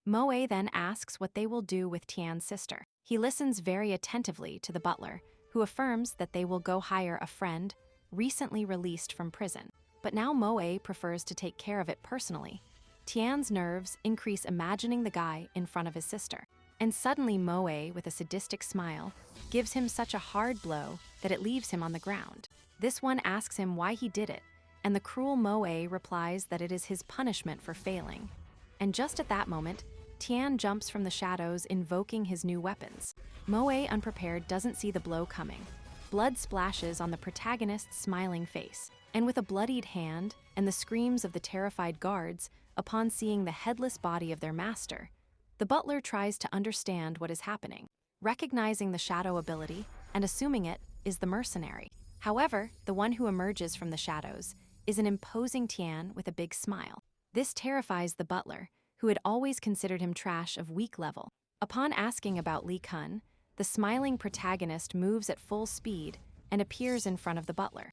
Moe then asks what they will do with Tian's sister. He listens very attentively to the butler, who affirms that they will go hire a friend recently released from prison. But now Moe prefers to take care of it personally, Tian's nerves increase imagining the guy in front of his sister. And suddenly Moe, with a sadistic smile, gives him such a hard blow that it leaves him on the ground. This one asks him why he did it, and the cruel Moe replies that it is his punishment for failing. And just at that moment, Tian jumps from the shadows, invoking his new weapons. Moe, unprepared, doesn't see the blow coming. Blood splashes on the protagonist's smiling face, and with a bloodied hand and the screams of the terrified guards upon seeing the headless body of their master, the butler tries to understand what is happening, recognizing the shadow ability and assuming it is the mercenary. However, the one who emerges from the shadows is an imposing Tian with a big smile. This terrifies the butler, who had always considered him trash of weak level. Upon asking about Li Kun, the smiling protagonist moves at full speed and appears in front of the butler,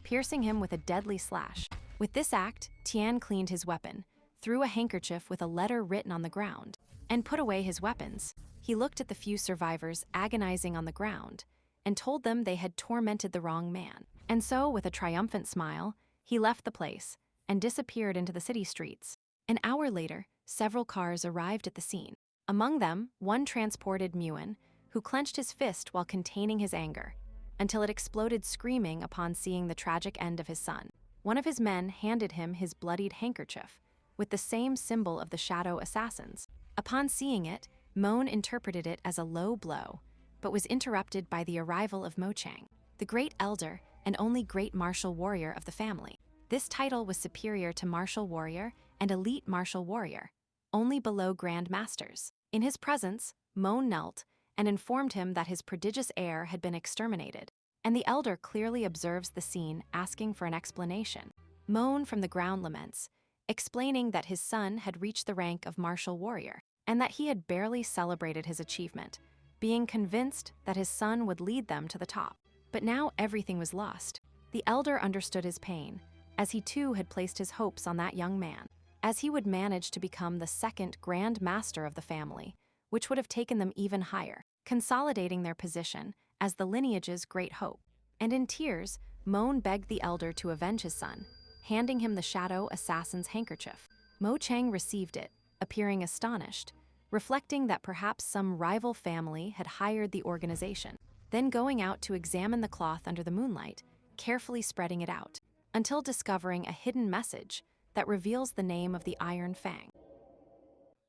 piercing him with a deadly slash. With this act, Tian cleaned his weapon, threw a handkerchief with a letter written on the ground, and put away his weapons. He looked at the few survivors agonizing on the ground and told them they had tormented the wrong man. And so, with a triumphant smile, he left the place and disappeared into the city streets. An hour later, several cars arrived at the scene. Among them, one transported Muin, who clenched his fist while containing his anger, until it exploded screaming upon seeing the tragic end of his son. One of his men handed him his bloodied handkerchief, with the same symbol of the shadow assassins. Upon seeing it, Moan interpreted it as a low blow, but was interrupted by the arrival of Mo Chang, the great elder and only great martial warrior of the family. This title was superior to martial warrior and elite martial warrior, only below grand masters. In his presence, Moan knelt and informed him that his prodigious heir had been exterminated, and the elder clearly observes the scene, asking for an explanation. Moan from the ground laments, explaining that his son had reached the rank of martial warrior, and that he had barely celebrated his achievement, being convinced that his son would lead them to the top. But now everything was lost. The elder understood his pain, as he too had placed his hopes on that young man, as he would manage to become the second Grand Master of the family, which would have taken them even higher, consolidating their position as the lineage's great hope. And in tears, Moan begged the elder to avenge his son, handing him the shadow assassin's handkerchief. Mo Chang received it, appearing astonished, reflecting that perhaps some rival family had hired the organization, then going out to examine the cloth under the moonlight, carefully spreading it out, until discovering a hidden message that reveals the name of the Iron Fang.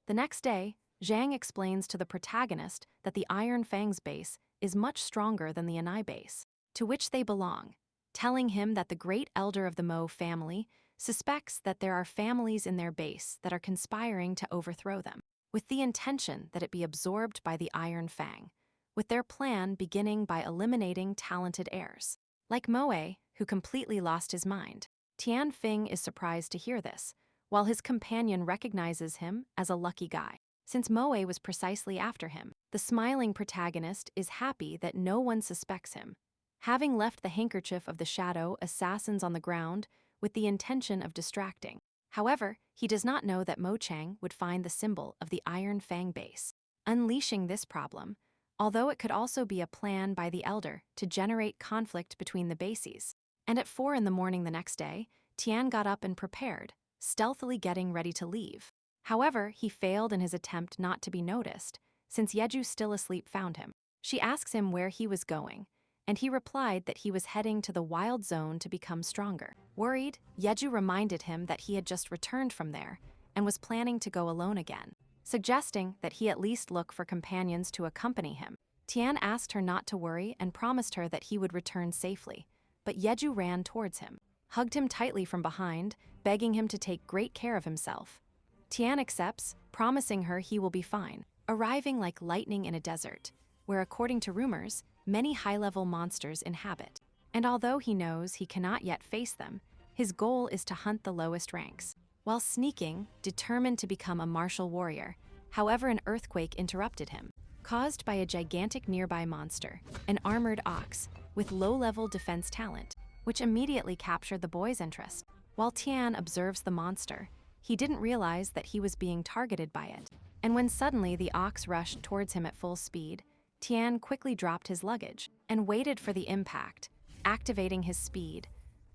The next day, Zhang explains to the protagonist that the Iron Fang's base is much stronger than the Anai base, to which they belong, telling him that the great elder of the Mo family suspects that there are families in their base that are conspiring to overthrow them, with the intention that it be absorbed by the Iron Fang, with their plan beginning by eliminating talented heirs. Like Moe, who completely lost his mind, Tian Fing is surprised to hear this, while his companion recognizes him as a lucky guy. Since Moe was precisely after him, the smiling protagonist is happy that no one suspects him, having left the handkerchief of the shadow assassins on the ground with the intention of distracting. However, he does not know that Mo Chang would find the symbol of the Iron Fang base, unleashing this problem, although it could also be a plan by the elder to generate conflict between the bases. And at 4 in the morning the next day, Tian got up and prepared, stealthily getting ready to leave. However, he failed in his attempt not to be noticed, since Yeju, still asleep, found him. She asks him where he was going, and he replied that he was heading to the wild zone to become stronger. Worried, Yeju reminded him that he had just returned from there and was planning to go alone again, suggesting that he at least look for companions to accompany him. Tian asked her not to worry and promised her that he would return safely, but Yeju ran towards him, hugged him tightly from behind, begging him to take great care of himself. Tian accepts, promising her he will be fine, arriving like lightning in a desert, where, according to rumors, many high-level monsters inhabit. And although he knows he cannot yet face them, his goal is to hunt the lowest ranks. While sneaking, determined to become a martial warrior, however, an earthquake interrupted him, caused by a gigantic nearby monster, an armored ox, with low-level defense talent, which immediately captured the boy's interest. While Tian observes the monster, he didn't realize that he was being targeted by it, and when suddenly the ox rushed towards him at full speed, Tian quickly dropped his luggage and waited for the impact, activating his speed,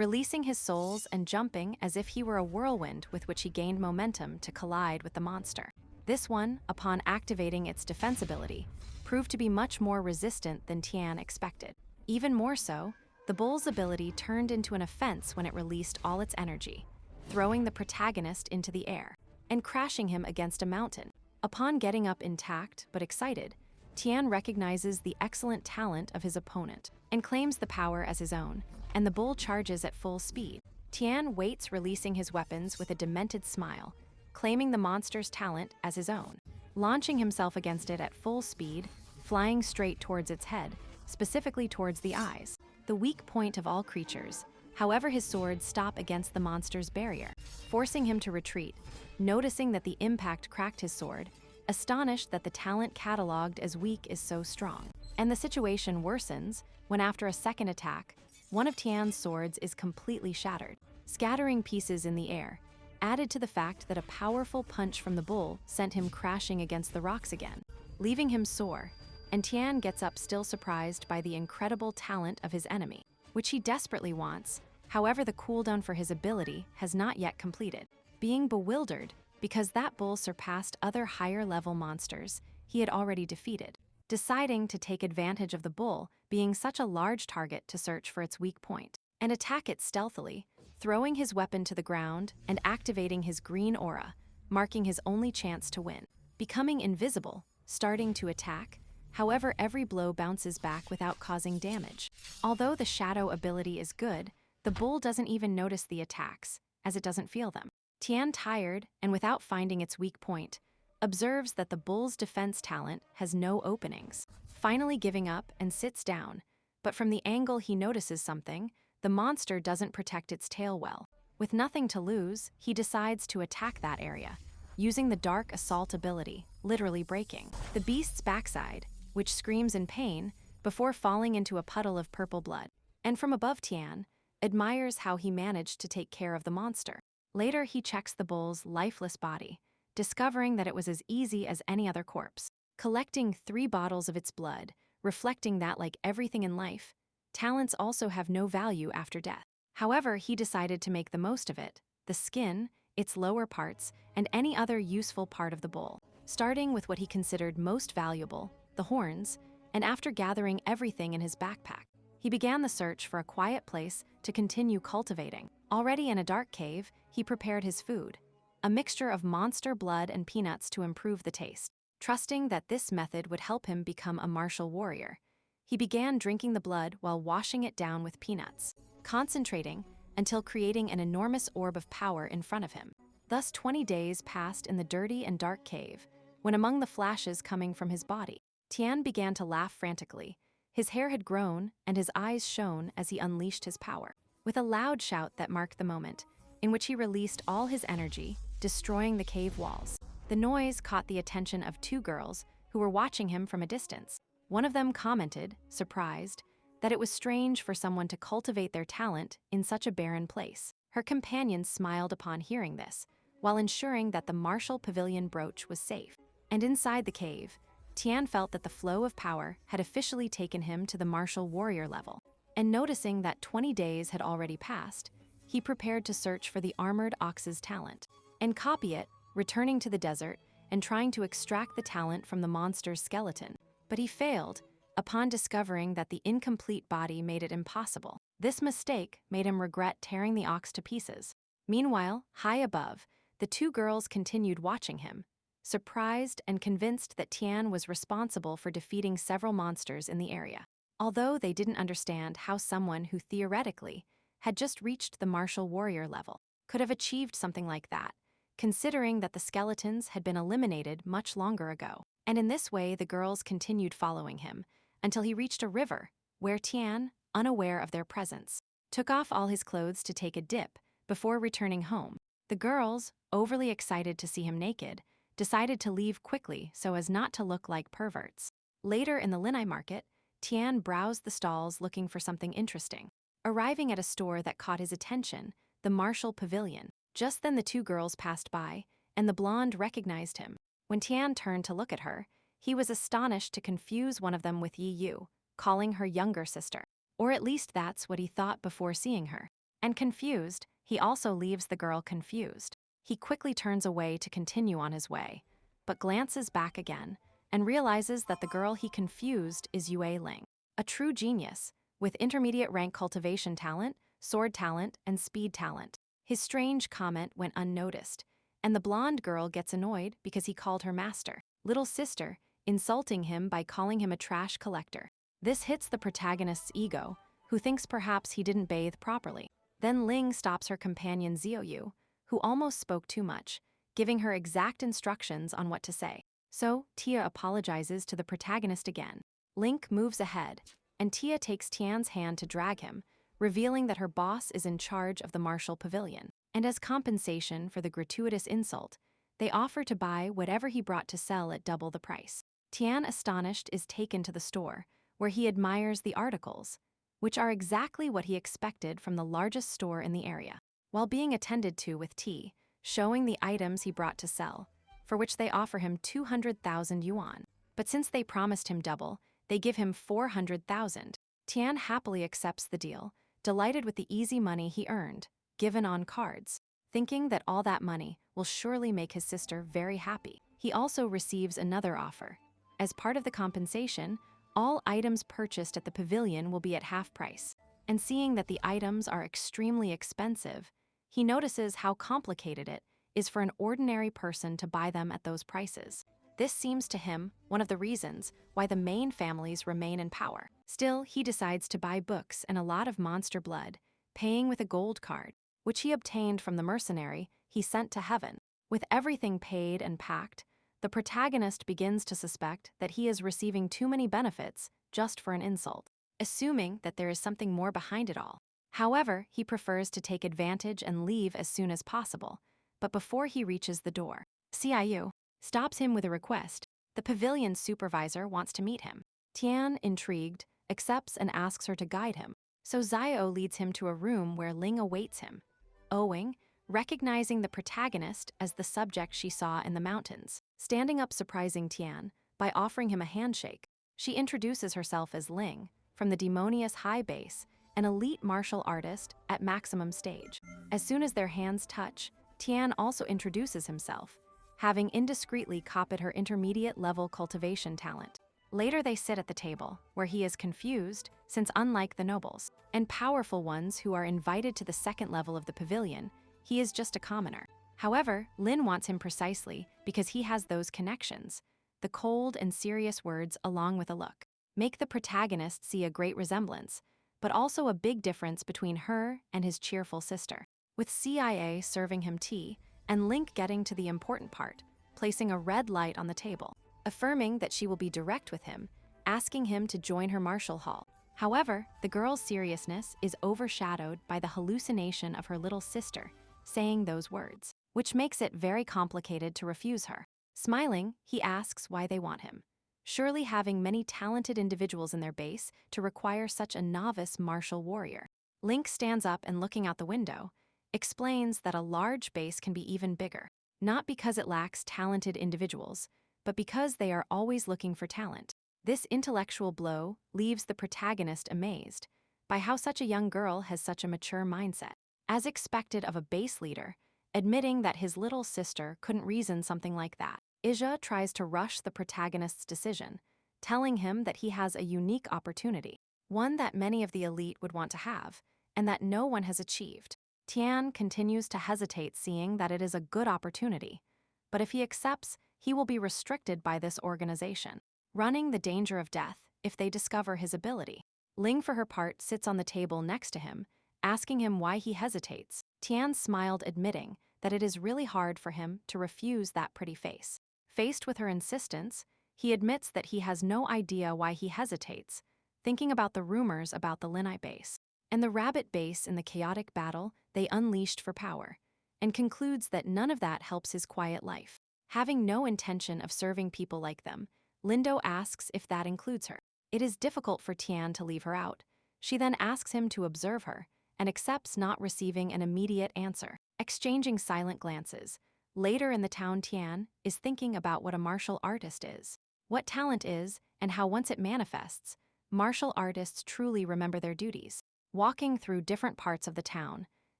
releasing his souls and jumping as if he were a whirlwind with which he gained momentum to collide with the monster. This one, upon activating its defense ability, proved to be much more resistant than Tian expected. Even more so, the bull's ability turned into an offense when it released all its energy, throwing the protagonist into the air and crashing him against a mountain. Upon getting up intact but excited, Tian recognizes the excellent talent of his opponent and claims the power as his own, and the bull charges at full speed. Tian waits, releasing his weapons with a demented smile, claiming the monster's talent as his own, launching himself against it at full speed, flying straight towards its head, specifically towards the eyes, the weak point of all creatures. However, his swords stop against the monster's barrier, forcing him to retreat. Noticing that the impact cracked his sword, astonished that the talent catalogued as weak is so strong. And the situation worsens when, after a second attack, one of Tian's swords is completely shattered, scattering pieces in the air, added to the fact that a powerful punch from the bull sent him crashing against the rocks again, leaving him sore, and Tian gets up, still surprised by the incredible talent of his enemy, which he desperately wants. However, the cooldown for his ability has not yet completed. Being bewildered because that bull surpassed other higher-level monsters he had already defeated, deciding to take advantage of the bull being such a large target to search for its weak point and attack it stealthily, throwing his weapon to the ground and activating his green aura, marking his only chance to win. Becoming invisible, starting to attack. However, every blow bounces back without causing damage. Although the shadow ability is good, the bull doesn't even notice the attacks, as it doesn't feel them. Tian, tired and without finding its weak point, observes that the bull's defense talent has no openings, finally giving up and sits down. But from the angle he notices something, the monster doesn't protect its tail well. With nothing to lose, he decides to attack that area, using the dark assault ability, literally breaking the beast's backside, which screams in pain before falling into a puddle of purple blood. And from above, Tian admires how he managed to take care of the monster. Later, he checks the bull's lifeless body, discovering that it was as easy as any other corpse. Collecting 3 bottles of its blood, reflecting that, like everything in life, talents also have no value after death. However, he decided to make the most of it: the skin, its lower parts, and any other useful part of the bull, starting with what he considered most valuable, the horns, and after gathering everything in his backpack, he began the search for a quiet place to continue cultivating. Already in a dark cave, he prepared his food, a mixture of monster blood and peanuts to improve the taste. Trusting that this method would help him become a martial warrior, he began drinking the blood while washing it down with peanuts, concentrating until creating an enormous orb of power in front of him. Thus 20 days passed in the dirty and dark cave, when among the flashes coming from his body, Tian began to laugh frantically. His hair had grown and his eyes shone as he unleashed his power, with a loud shout that marked the moment in which he released all his energy, destroying the cave walls. The noise caught the attention of 2 girls who were watching him from a distance. One of them commented, surprised, that it was strange for someone to cultivate their talent in such a barren place. Her companions smiled upon hearing this, while ensuring that the martial pavilion brooch was safe. And inside the cave, Tian felt that the flow of power had officially taken him to the martial warrior level. And noticing that 20 days had already passed, he prepared to search for the armored ox's talent and copy it, returning to the desert and trying to extract the talent from the monster's skeleton. But he failed, upon discovering that the incomplete body made it impossible. This mistake made him regret tearing the ox to pieces. Meanwhile, high above, the 2 girls continued watching him, surprised and convinced that Tian was responsible for defeating several monsters in the area. Although they didn't understand how someone who theoretically had just reached the martial warrior level could have achieved something like that, considering that the skeletons had been eliminated much longer ago. And in this way, the girls continued following him until he reached a river, where Tian, unaware of their presence, took off all his clothes to take a dip before returning home. The girls, overly excited to see him naked, decided to leave quickly so as not to look like perverts. Later in the Linai market, Tian browsed the stalls looking for something interesting, arriving at a store that caught his attention, the martial pavilion. Just then the 2 girls passed by, and the blonde recognized him. When Tian turned to look at her, he was astonished to confuse one of them with Ye Yu, calling her younger sister. Or at least that's what he thought before seeing her. And confused, he also leaves the girl confused. He quickly turns away to continue on his way, but glances back again and realizes that the girl he confused is Yue Ling, a true genius, with intermediate rank cultivation talent, sword talent, and speed talent. His strange comment went unnoticed, and the blonde girl gets annoyed because he called her master, little sister, insulting him by calling him a trash collector. This hits the protagonist's ego, who thinks perhaps he didn't bathe properly. Then Ling stops her companion Xiaoyu, who almost spoke too much, giving her exact instructions on what to say. So, Tia apologizes to the protagonist again. Link moves ahead, and Tia takes Tian's hand to drag him, revealing that her boss is in charge of the martial pavilion. And as compensation for the gratuitous insult, they offer to buy whatever he brought to sell at double the price. Tian, astonished, is taken to the store, where he admires the articles, which are exactly what he expected from the largest store in the area. While being attended to with tea, showing the items he brought to sell, for which they offer him 200,000 yuan. But since they promised him double, they give him 400,000. Tian happily accepts the deal, delighted with the easy money he earned, given on cards, thinking that all that money will surely make his sister very happy. He also receives another offer. As part of the compensation, all items purchased at the pavilion will be at half price. And seeing that the items are extremely expensive, he notices how complicated it is for an ordinary person to buy them at those prices. This seems to him one of the reasons why the main families remain in power. Still, he decides to buy books and a lot of monster blood, paying with a gold card, which he obtained from the mercenary he sent to heaven. With everything paid and packed, the protagonist begins to suspect that he is receiving too many benefits just for an insult, assuming that there is something more behind it all. However, he prefers to take advantage and leave as soon as possible, but before he reaches the door, Xiaoyu stops him with a request. The pavilion supervisor wants to meet him. Tian, intrigued, accepts and asks her to guide him, so Xiao leads him to a room where Ling awaits him, Owing, recognizing the protagonist as the subject she saw in the mountains, standing up surprising Tian by offering him a handshake. She introduces herself as Ling, from the demonious high base, an elite martial artist at maximum stage. As soon as their hands touch, Tian also introduces himself, having indiscreetly copied her intermediate-level cultivation talent. Later they sit at the table, where he is confused, since unlike the nobles and powerful ones who are invited to the second level of the pavilion, he is just a commoner. However, Lin wants him precisely because he has those connections. The cold and serious words, along with a look, make the protagonist see a great resemblance, but also a big difference between her and his cheerful sister. With CIA serving him tea, and Link getting to the important part, placing a red light on the table, affirming that she will be direct with him, asking him to join her martial hall. However, the girl's seriousness is overshadowed by the hallucination of her little sister saying those words, which makes it very complicated to refuse her. Smiling, he asks why they want him, surely having many talented individuals in their base to require such a novice martial warrior. Link stands up and, looking out the window, explains that a large base can be even bigger, not because it lacks talented individuals, but because they are always looking for talent. This intellectual blow leaves the protagonist amazed by how such a young girl has such a mature mindset. As expected of a base leader, admitting that his little sister couldn't reason something like that, Ija tries to rush the protagonist's decision, telling him that he has a unique opportunity, one that many of the elite would want to have, and that no one has achieved. Tian continues to hesitate, seeing that it is a good opportunity, but if he accepts, he will be restricted by this organization, running the danger of death if they discover his ability. Ling, for her part, sits on the table next to him, asking him why he hesitates. Tian smiled, admitting that it is really hard for him to refuse that pretty face. Faced with her insistence, he admits that he has no idea why he hesitates, thinking about the rumors about the Linite base and the rabbit base in the chaotic battle they unleashed for power, and concludes that none of that helps his quiet life. Having no intention of serving people like them, Lindo asks if that includes her. It is difficult for Tian to leave her out. She then asks him to observe her, and accepts, not receiving an immediate answer. Exchanging silent glances, later in the town, Tian is thinking about what a martial artist is, what talent is, and how once it manifests, martial artists truly remember their duties. walking through different parts of the town,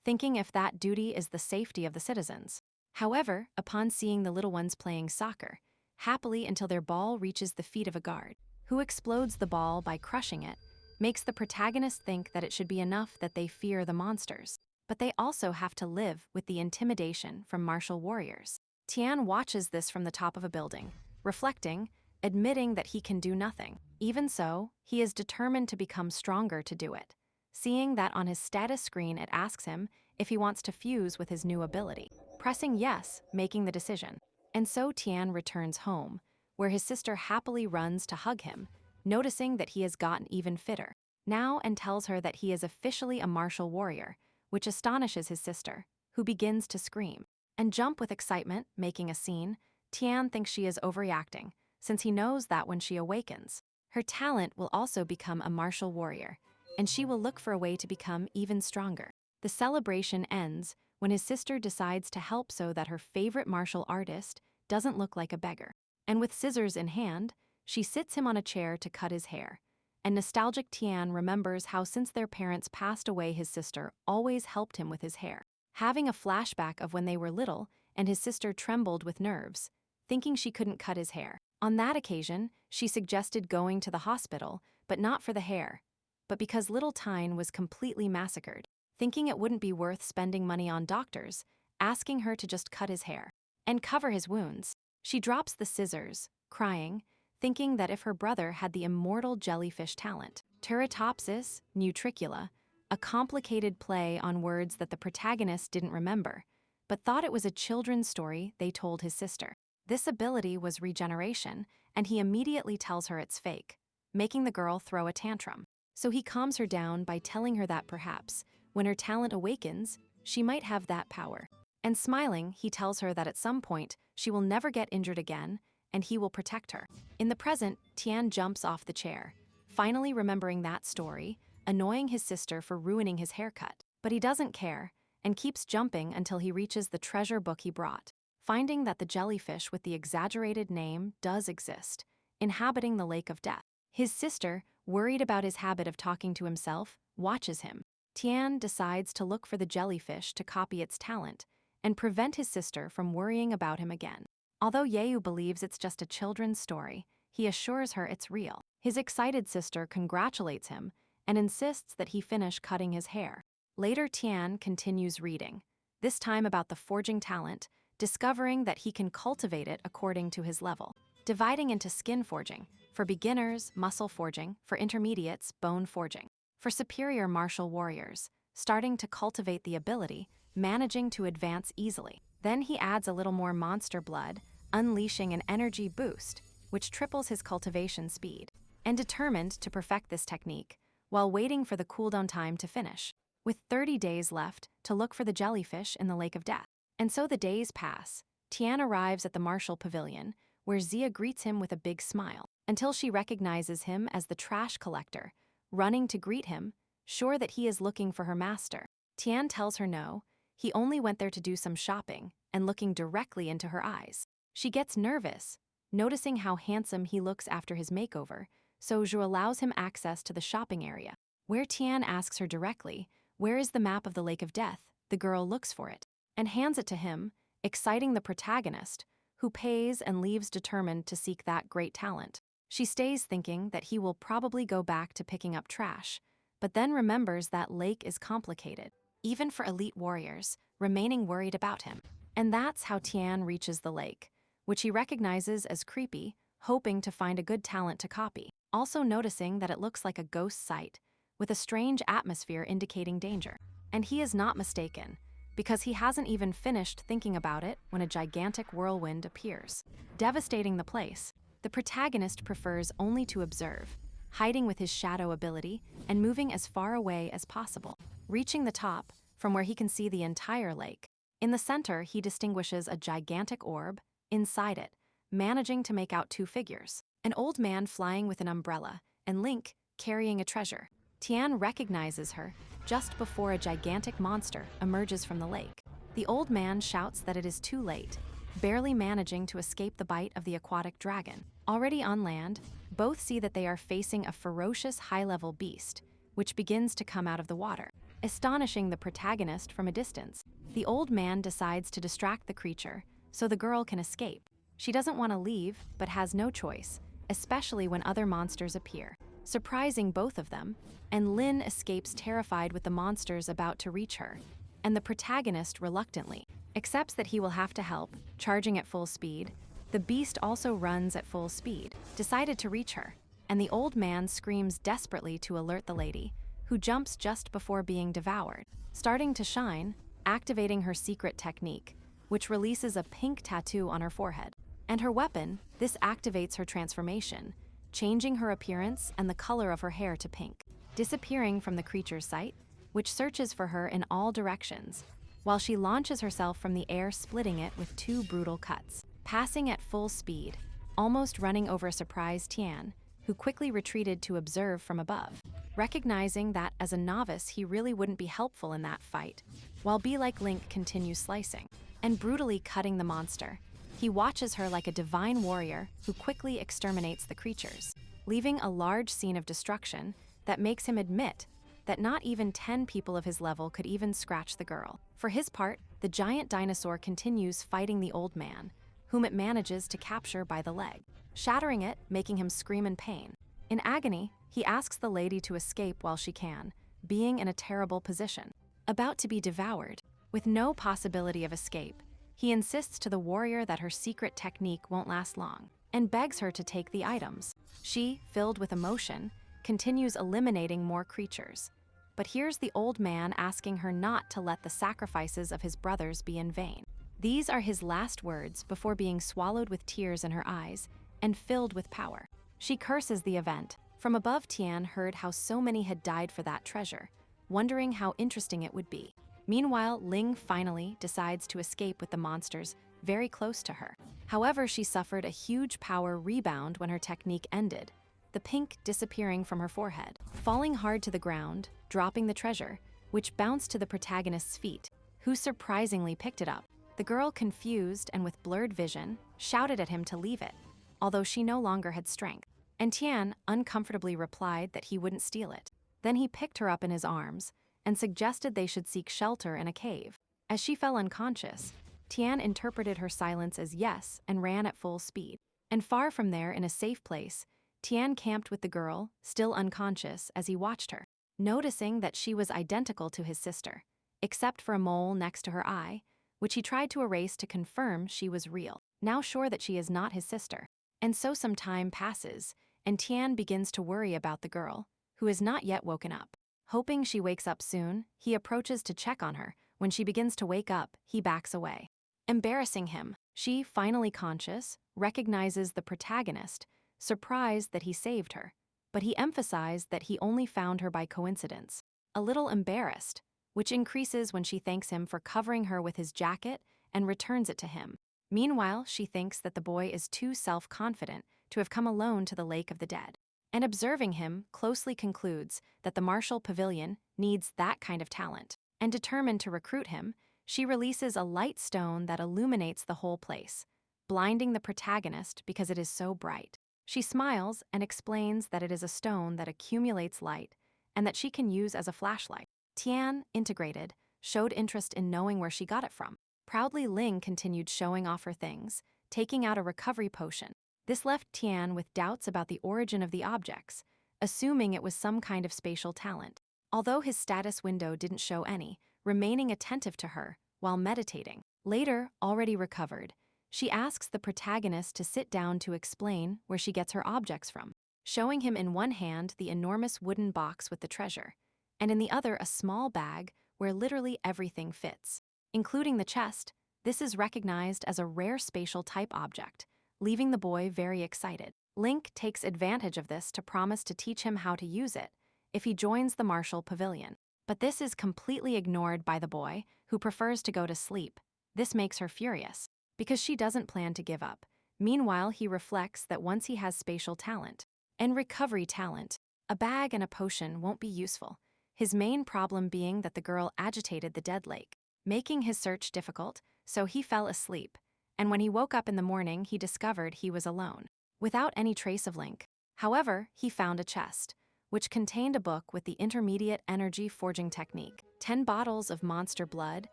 thinking if that duty is the safety of the citizens. However, upon seeing the little ones playing soccer, happily until their ball reaches the feet of a guard, who explodes the ball by crushing it, makes the protagonist think that it should be enough that they fear the monsters. But they also have to live with the intimidation from martial warriors. Tian watches this from the top of a building, reflecting, admitting that he can do nothing. Even so, he is determined to become stronger to do it, seeing that on his status screen it asks him if he wants to fuse with his new ability. Pressing yes, making the decision. And so Tian returns home, where his sister happily runs to hug him, noticing that he has gotten even fitter now, and tells her that he is officially a martial warrior, which astonishes his sister, who begins to scream and jump with excitement, making a scene. Tian thinks she is overreacting, since he knows that when she awakens, her talent will also become a martial warrior, and she will look for a way to become even stronger. The celebration ends when his sister decides to help so that her favorite martial artist doesn't look like a beggar. And with scissors in hand, she sits him on a chair to cut his hair. And nostalgic Tian remembers how since their parents passed away, his sister always helped him with his hair. Having a flashback of when they were little and his sister trembled with nerves, thinking she couldn't cut his hair. On that occasion, she suggested going to the hospital, but not for the hair, but because little Tine was completely massacred, thinking it wouldn't be worth spending money on doctors, asking her to just cut his hair and cover his wounds. She drops the scissors, crying, thinking that if her brother had the immortal jellyfish talent. Teratopsis nutricula, a complicated play on words that the protagonist didn't remember, but thought it was a children's story they told his sister. This ability was regeneration, and he immediately tells her it's fake, making the girl throw a tantrum. So he calms her down by telling her that perhaps, when her talent awakens, she might have that power. And smiling, he tells her that at some point, she will never get injured again, and he will protect her. In the present, Tian jumps off the chair, finally remembering that story, annoying his sister for ruining his haircut. But he doesn't care, and keeps jumping until he reaches the treasure book he brought, finding that the jellyfish with the exaggerated name does exist, inhabiting the lake of death. His sister, worried about his habit of talking to himself, watches him. Tian decides to look for the jellyfish to copy its talent and prevent his sister from worrying about him again. Although Yeu believes it's just a children's story, he assures her it's real. His excited sister congratulates him and insists that he finish cutting his hair. Later, Tian continues reading, this time about the forging talent, discovering that he can cultivate it according to his level, dividing into skin forging, for beginners, muscle forging, for intermediates, bone forging, for superior martial warriors, starting to cultivate the ability, managing to advance easily. Then he adds a little more monster blood, unleashing an energy boost, which triples his cultivation speed, and determined to perfect this technique while waiting for the cooldown time to finish, with 30 days left to look for the jellyfish in the lake of death. And so the days pass. Tian arrives at the martial pavilion, where Zia greets him with a big smile, until she recognizes him as the trash collector, running to greet him, sure that he is looking for her master. Tian tells her no, he only went there to do some shopping, and looking directly into her eyes. She gets nervous, noticing how handsome he looks after his makeover, so Zhu allows him access to the shopping area, where Tian asks her directly, where is the map of the Lake of Death? The girl looks for it, and hands it to him, exciting the protagonist, who pays and leaves determined to seek that great talent. She stays thinking that he will probably go back to picking up trash, but then remembers that lake is complicated, even for elite warriors, remaining worried about him. And that's how Tian reaches the lake, which he recognizes as creepy, hoping to find a good talent to copy, also noticing that it looks like a ghost site, with a strange atmosphere indicating danger. And he is not mistaken, because he hasn't even finished thinking about it when a gigantic whirlwind appears, devastating the place. The protagonist prefers only to observe, hiding with his shadow ability and moving as far away as possible, reaching the top, from where he can see the entire lake. In the center, he distinguishes a gigantic orb, inside it, managing to make out two figures, an old man flying with an umbrella, and Link carrying a treasure. Tian recognizes her just before a gigantic monster emerges from the lake. The old man shouts that it is too late, barely managing to escape the bite of the aquatic dragon. Already on land, both see that they are facing a ferocious high-level beast, which begins to come out of the water, astonishing the protagonist from a distance. The old man decides to distract the creature so the girl can escape. She doesn't want to leave, but has no choice, especially when other monsters appear, surprising both of them, and Lin escapes terrified with the monsters about to reach her, and the protagonist reluctantly accepts that he will have to help, charging at full speed. The beast also runs at full speed, decided to reach her, and the old man screams desperately to alert the lady, who jumps just before being devoured, starting to shine, activating her secret technique, which releases a pink tattoo on her forehead. And her weapon, this activates her transformation, changing her appearance and the color of her hair to pink, disappearing from the creature's sight, which searches for her in all directions, while she launches herself from the air, splitting it with two brutal cuts, passing at full speed, almost running over a surprised Tian, who quickly retreated to observe from above, recognizing that as a novice he really wouldn't be helpful in that fight, while Be-like Link continues slicing and brutally cutting the monster. He watches her like a divine warrior who quickly exterminates the creatures, leaving a large scene of destruction that makes him admit that not even 10 people of his level could even scratch the girl. For his part, the giant dinosaur continues fighting the old man, whom it manages to capture by the leg, shattering it, making him scream in pain. In agony, he asks the lady to escape while she can, being in a terrible position, about to be devoured. With no possibility of escape, he insists to the warrior that her secret technique won't last long, and begs her to take the items. She, filled with emotion, continues eliminating more creatures. But here's the old man asking her not to let the sacrifices of his brothers be in vain. These are his last words before being swallowed with tears in her eyes and filled with power. She curses the event. From above, Tian heard how so many had died for that treasure, wondering how interesting it would be. Meanwhile, Ling finally decides to escape with the monsters very close to her. However, she suffered a huge power rebound when her technique ended, the pink disappearing from her forehead, falling hard to the ground, dropping the treasure, which bounced to the protagonist's feet, who surprisingly picked it up. The girl, confused and with blurred vision, shouted at him to leave it, although she no longer had strength. And Tian uncomfortably replied that he wouldn't steal it. Then he picked her up in his arms and suggested they should seek shelter in a cave. As she fell unconscious, Tian interpreted her silence as yes and ran at full speed. And far from there, in a safe place, Tian camped with the girl, still unconscious, as he watched her, noticing that she was identical to his sister, except for a mole next to her eye, which he tried to erase to confirm she was real, now sure that she is not his sister. And so some time passes, and Tian begins to worry about the girl, who is not yet woken up. Hoping she wakes up soon, he approaches to check on her. When she begins to wake up, he backs away, embarrassing him. She, finally conscious, recognizes the protagonist, surprised that he saved her, but he emphasized that he only found her by coincidence, a little embarrassed, which increases when she thanks him for covering her with his jacket and returns it to him. Meanwhile, she thinks that the boy is too self-confident to have come alone to the Lake of the Dead, and observing him closely concludes that the Martial Pavilion needs that kind of talent. And determined to recruit him, she releases a light stone that illuminates the whole place, blinding the protagonist because it is so bright. She smiles and explains that it is a stone that accumulates light and that she can use as a flashlight. Tian, integrated, showed interest in knowing where she got it from. Proudly, Ling continued showing off her things, taking out a recovery potion. This left Tian with doubts about the origin of the objects, assuming it was some kind of spatial talent, although his status window didn't show any, remaining attentive to her while meditating. Later, already recovered, she asks the protagonist to sit down to explain where she gets her objects from, showing him in one hand the enormous wooden box with the treasure, and in the other a small bag where literally everything fits, including the chest. This is recognized as a rare spatial type object, leaving the boy very excited. Link takes advantage of this to promise to teach him how to use it if he joins the Martial Pavilion. But this is completely ignored by the boy, who prefers to go to sleep. This makes her furious, because she doesn't plan to give up. Meanwhile, he reflects that once he has spatial talent and recovery talent, a bag and a potion won't be useful, his main problem being that the girl agitated the dead lake, making his search difficult, so he fell asleep. And when he woke up in the morning, he discovered he was alone, without any trace of Link. However, he found a chest, which contained a book with the intermediate energy forging technique, 10 bottles of monster blood,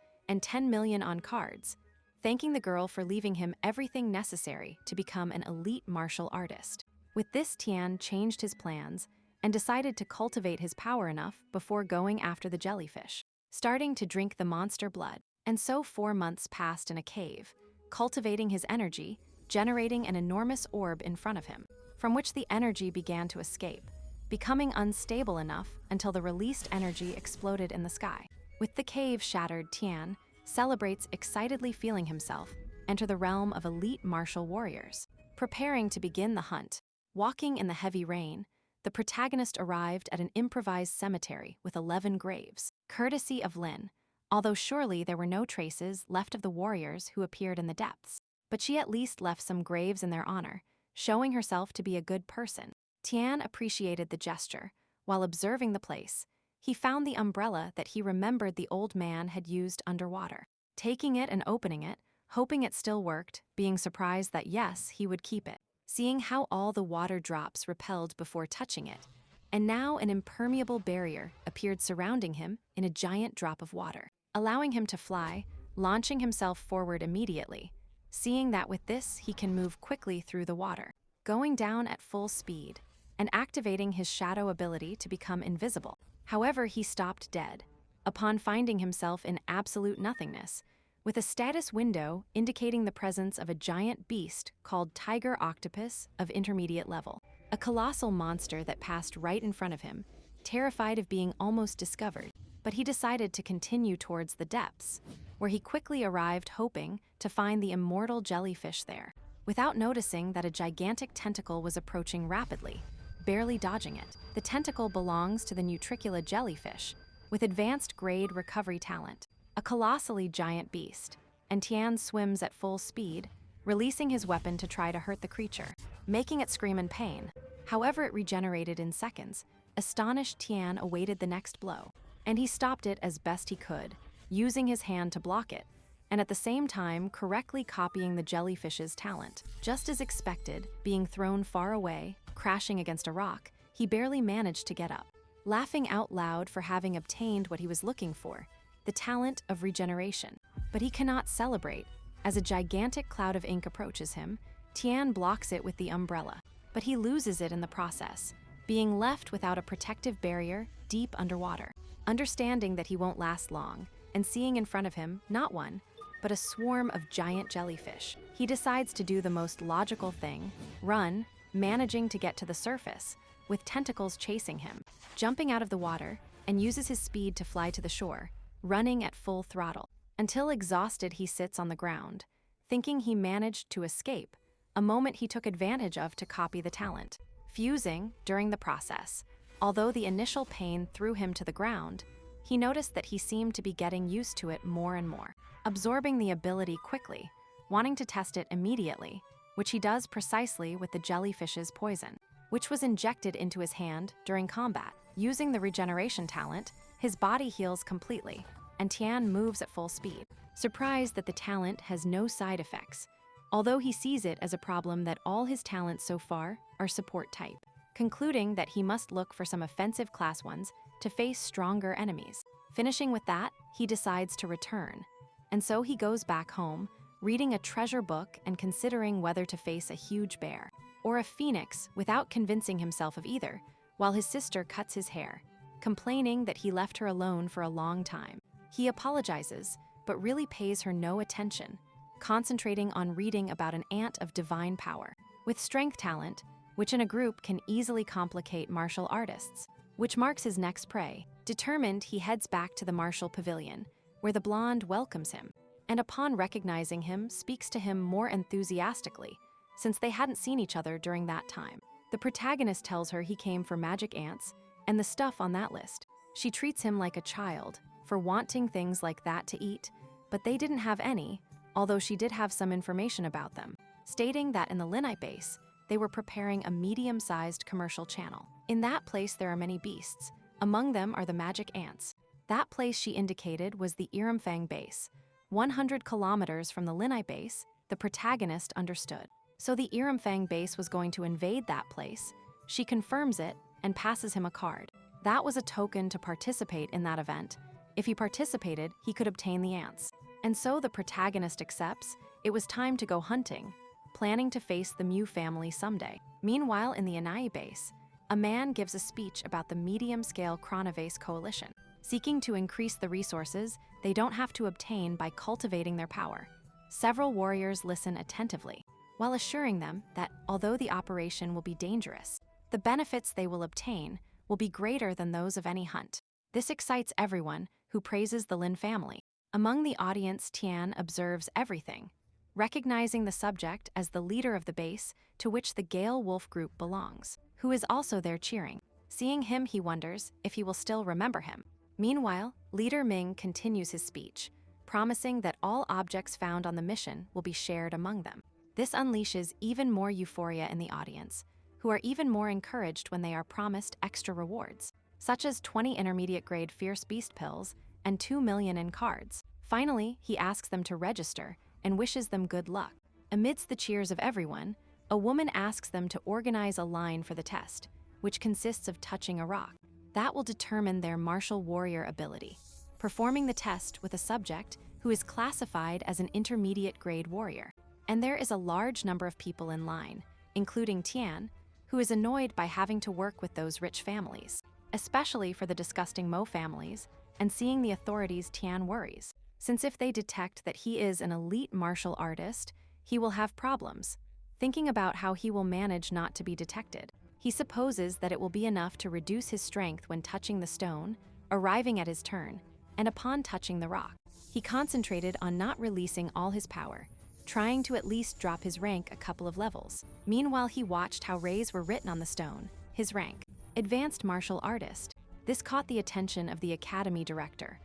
and 10 million on cards, thanking the girl for leaving him everything necessary to become an elite martial artist. With this, Tian changed his plans and decided to cultivate his power enough before going after the jellyfish, starting to drink the monster blood. And so 4 months passed in a cave, cultivating his energy, generating an enormous orb in front of him, from which the energy began to escape, becoming unstable enough until the released energy exploded in the sky. With the cave shattered, Tian celebrates, excitedly feeling himself enter the realm of elite martial warriors. Preparing to begin the hunt, walking in the heavy rain, the protagonist arrived at an improvised cemetery with 11 graves, courtesy of Lin, although surely there were no traces left of the warriors who appeared in the depths. But she at least left some graves in their honor, showing herself to be a good person. Tian appreciated the gesture. While observing the place, he found the umbrella that he remembered the old man had used underwater. Taking it and opening it, hoping it still worked, being surprised that yes, he would keep it. Seeing how all the water drops repelled before touching it, and now an impermeable barrier appeared surrounding him in a giant drop of water, allowing him to fly, launching himself forward immediately. Seeing that with this, he can move quickly through the water, going down at full speed, and activating his shadow ability to become invisible. However, he stopped dead, upon finding himself in absolute nothingness, with a status window indicating the presence of a giant beast called Tiger Octopus of intermediate level, a colossal monster that passed right in front of him, terrified of being almost discovered. But he decided to continue towards the depths, where he quickly arrived hoping to find the immortal jellyfish there, without noticing that a gigantic tentacle was approaching rapidly, barely dodging it. The tentacle belongs to the Nutricula jellyfish, with advanced grade recovery talent, a colossally giant beast, and Tian swims at full speed, releasing his weapon to try to hurt the creature, making it scream in pain. However, it regenerated in seconds. Astonished, Tian awaited the next blow, and he stopped it as best he could, using his hand to block it, and at the same time correctly copying the jellyfish's talent. Just as expected, being thrown far away, crashing against a rock, he barely managed to get up, laughing out loud for having obtained what he was looking for, the talent of regeneration. But he cannot celebrate. As a gigantic cloud of ink approaches him, Tian blocks it with the umbrella, but he loses it in the process, being left without a protective barrier deep underwater. Understanding that he won't last long, and seeing in front of him not one, but a swarm of giant jellyfish, he decides to do the most logical thing: run, managing to get to the surface, with tentacles chasing him, jumping out of the water, and uses his speed to fly to the shore, running at full throttle. Until exhausted, he sits on the ground, thinking he managed to escape, a moment he took advantage of to copy the talent, fusing during the process. Although the initial pain threw him to the ground, he noticed that he seemed to be getting used to it more and more, absorbing the ability quickly, wanting to test it immediately, which he does precisely with the jellyfish's poison, which was injected into his hand during combat. Using the regeneration talent, his body heals completely, and Tian moves at full speed, surprised that the talent has no side effects, although he sees it as a problem that all his talents so far are support type, concluding that he must look for some offensive class ones to face stronger enemies. Finishing with that, he decides to return, and so he goes back home, reading a treasure book and considering whether to face a huge bear or a phoenix without convincing himself of either, while his sister cuts his hair, complaining that he left her alone for a long time. He apologizes, but really pays her no attention, concentrating on reading about an ant of divine power, with strength talent, which in a group can easily complicate martial artists, which marks his next prey. Determined, he heads back to the martial pavilion, where the blonde welcomes him, and upon recognizing him, speaks to him more enthusiastically, since they hadn't seen each other during that time. The protagonist tells her he came for magic ants and the stuff on that list. She treats him like a child for wanting things like that to eat, but they didn't have any, although she did have some information about them, stating that in the Linite base, they were preparing a medium-sized commercial channel. In that place, there are many beasts. Among them are the magic ants. That place she indicated was the Iramfang base. 100 kilometers from the Linite base, the protagonist understood. So the Iramfang base was going to invade that place. She confirms it, and passes him a card. That was a token to participate in that event. If he participated, he could obtain the ants. And so the protagonist accepts it was time to go hunting, planning to face the Mew family someday. Meanwhile, in the Anai base, a man gives a speech about the medium-scale Chronovase coalition, seeking to increase the resources they don't have to obtain by cultivating their power. Several warriors listen attentively, while assuring them that although the operation will be dangerous, the benefits they will obtain will be greater than those of any hunt. This excites everyone who praises the Lin family. Among the audience, Tian observes everything, recognizing the subject as the leader of the base to which the Gale Wolf group belongs, who is also there cheering. Seeing him, he wonders if he will still remember him. Meanwhile, Leader Ming continues his speech, promising that all objects found on the mission will be shared among them. This unleashes even more euphoria in the audience, who are even more encouraged when they are promised extra rewards, such as 20 intermediate-grade Fierce Beast pills and 2 million in cards. Finally, he asks them to register and wishes them good luck. Amidst the cheers of everyone, a woman asks them to organize a line for the test, which consists of touching a rock. That will determine their martial warrior ability, performing the test with a subject who is classified as an intermediate-grade warrior. And there is a large number of people in line, including Tian, who is annoyed by having to work with those rich families, especially for the disgusting Mo families, and seeing the authorities, Tian worries, since if they detect that he is an elite martial artist, he will have problems. Thinking about how he will manage not to be detected, he supposes that it will be enough to reduce his strength when touching the stone, arriving at his turn, and upon touching the rock. He concentrated on not releasing all his power, trying to at least drop his rank a couple of levels. Meanwhile, he watched how rays were written on the stone, his rank, Advanced Martial Artist. This caught the attention of the academy director,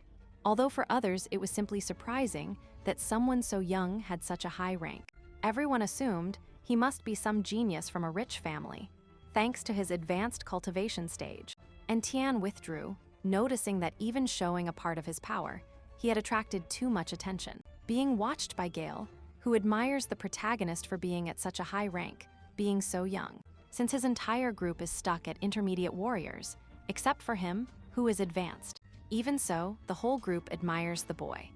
although for others it was simply surprising that someone so young had such a high rank. Everyone assumed he must be some genius from a rich family, thanks to his advanced cultivation stage. And Tian withdrew, noticing that even showing a part of his power, he had attracted too much attention. Being watched by Gale, who admires the protagonist for being at such a high rank, being so young, since his entire group is stuck at intermediate warriors, except for him, who is advanced. Even so, the whole group admires the boy,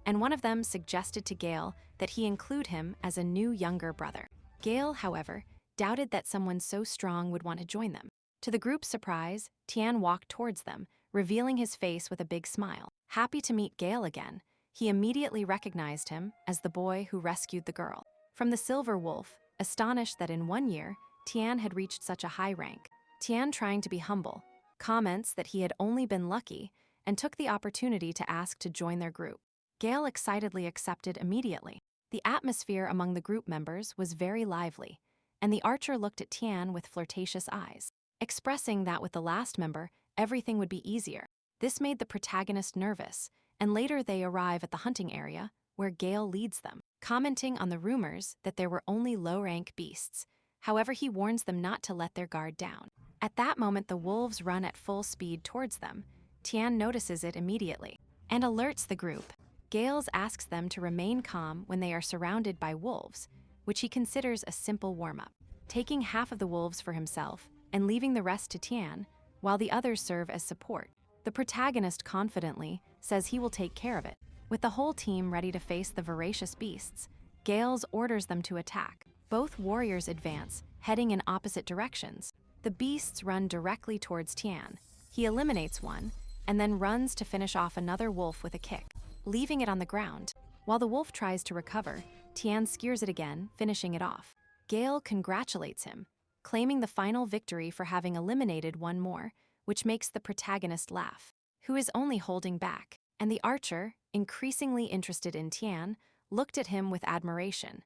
and one of them suggested to Gale that he include him as a new younger brother. Gale, however, doubted that someone so strong would want to join them. To the group's surprise, Tian walked towards them, revealing his face with a big smile. Happy to meet Gale again, he immediately recognized him as the boy who rescued the girl from the Silver Wolf, astonished that in 1 year, Tian had reached such a high rank. Tian, trying to be humble, comments that he had only been lucky and took the opportunity to ask to join their group. Gale excitedly accepted immediately. The atmosphere among the group members was very lively, and the archer looked at Tian with flirtatious eyes, expressing that with the last member, everything would be easier. This made the protagonist nervous, and later they arrive at the hunting area, where Gale leads them, commenting on the rumors that there were only low-rank beasts. However, he warns them not to let their guard down. At that moment, the wolves run at full speed towards them. Tian notices it immediately and alerts the group. Gale asks them to remain calm when they are surrounded by wolves, which he considers a simple warm-up, taking half of the wolves for himself and leaving the rest to Tian, while the others serve as support. The protagonist confidently says he will take care of it. With the whole team ready to face the voracious beasts, Gale orders them to attack. Both warriors advance, heading in opposite directions. The beasts run directly towards Tian. He eliminates one, and then runs to finish off another wolf with a kick, leaving it on the ground. While the wolf tries to recover, Tian skewers it again, finishing it off. Gale congratulates him, claiming the final victory for having eliminated one more, which makes the protagonist laugh, who is only holding back. And the archer, increasingly interested in Tian, looked at him with admiration.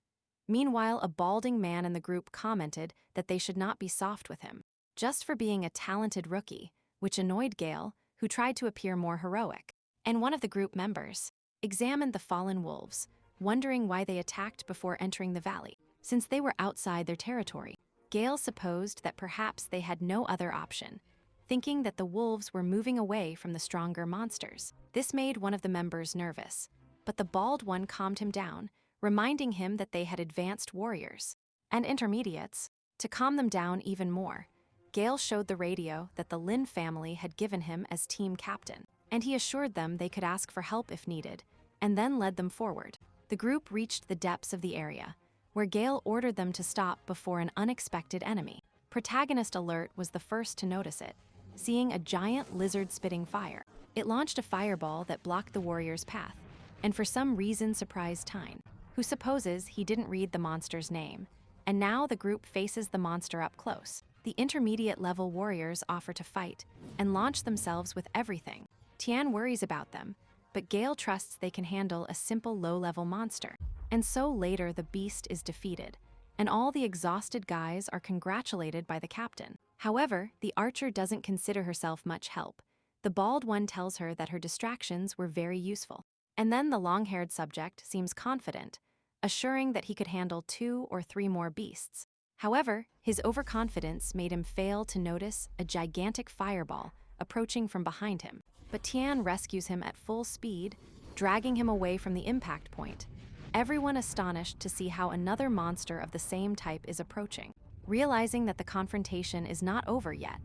Meanwhile, a balding man in the group commented that they should not be soft with him, just for being a talented rookie, which annoyed Gale, who tried to appear more heroic. And one of the group members examined the fallen wolves, wondering why they attacked before entering the valley, since they were outside their territory. Gale supposed that perhaps they had no other option, thinking that the wolves were moving away from the stronger monsters. This made one of the members nervous, but the bald one calmed him down, reminding him that they had advanced warriors and intermediates. To calm them down even more, Gale showed the radio that the Lin family had given him as team captain, and he assured them they could ask for help if needed, and then led them forward. The group reached the depths of the area, where Gale ordered them to stop before an unexpected enemy. Protagonist Alert was the first to notice it, seeing a giant lizard spitting fire. It launched a fireball that blocked the warrior's path, and for some reason surprised Tyne, who supposes he didn't read the monster's name, and now the group faces the monster up close. The intermediate-level warriors offer to fight and launch themselves with everything. Tian worries about them, but Gale trusts they can handle a simple low-level monster. And so later the beast is defeated, and all the exhausted guys are congratulated by the captain. However, the archer doesn't consider herself much help. The bald one tells her that her distractions were very useful. And then the long-haired subject seems confident, assuring that he could handle 2 or 3 more beasts. However, his overconfidence made him fail to notice a gigantic fireball approaching from behind him. But Tian rescues him at full speed, dragging him away from the impact point. Everyone astonished to see how another monster of the same type is approaching. Realizing that the confrontation is not over yet,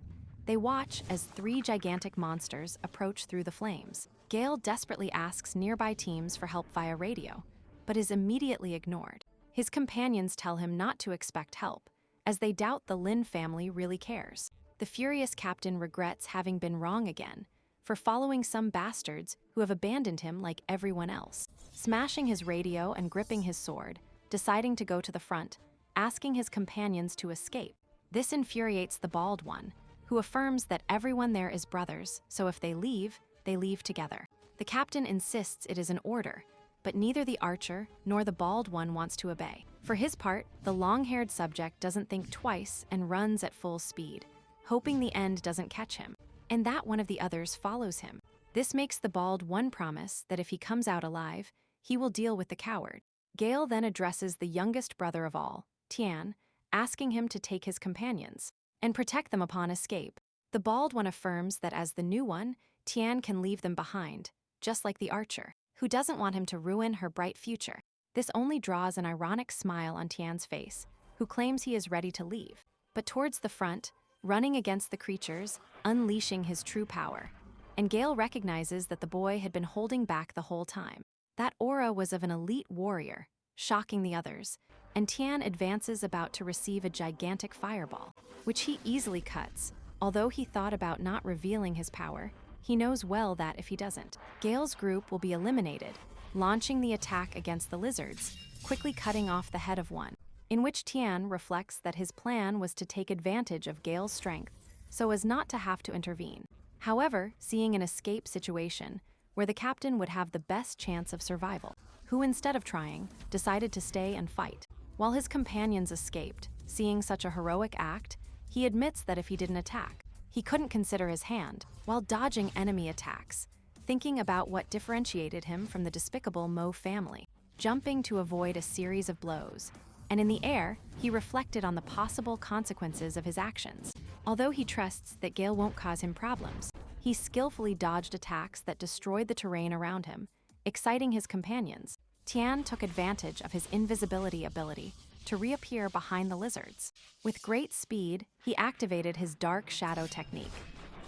they watch as 3 gigantic monsters approach through the flames. Gale desperately asks nearby teams for help via radio, but is immediately ignored. His companions tell him not to expect help, as they doubt the Lin family really cares. The furious captain regrets having been wrong again, for following some bastards who have abandoned him like everyone else. Smashing his radio and gripping his sword, deciding to go to the front, asking his companions to escape. This infuriates the bald one, who affirms that everyone there is brothers, so if they leave together. The captain insists it is an order, but neither the archer nor the bald one wants to obey. For his part, the long-haired subject doesn't think twice and runs at full speed, hoping the end doesn't catch him, and that one of the others follows him. This makes the bald one promise that if he comes out alive, he will deal with the coward. Gale then addresses the youngest brother of all, Tian, asking him to take his companions and protect them upon escape. The bald one affirms that as the new one, Tian can leave them behind, just like the archer, who doesn't want him to ruin her bright future. This only draws an ironic smile on Tian's face, who claims he is ready to leave. But towards the front, running against the creatures, unleashing his true power. And Gale recognizes that the boy had been holding back the whole time. That aura was of an elite warrior, shocking the others, and Tian advances about to receive a gigantic fireball, which he easily cuts. Although he thought about not revealing his power, he knows well that if he doesn't, Gale's group will be eliminated, launching the attack against the lizards, quickly cutting off the head of one, in which Tian reflects that his plan was to take advantage of Gale's strength so as not to have to intervene. However, seeing an escape situation where the captain would have the best chance of survival, who instead of trying, decided to stay and fight. While his companions escaped, seeing such a heroic act, he admits that if he didn't attack, he couldn't consider his hand while dodging enemy attacks, thinking about what differentiated him from the despicable Mo family, jumping to avoid a series of blows. And in the air, he reflected on the possible consequences of his actions. Although he trusts that Gale won't cause him problems, he skillfully dodged attacks that destroyed the terrain around him, exciting his companions. Tian took advantage of his invisibility ability to reappear behind the lizards. With great speed, he activated his dark shadow technique,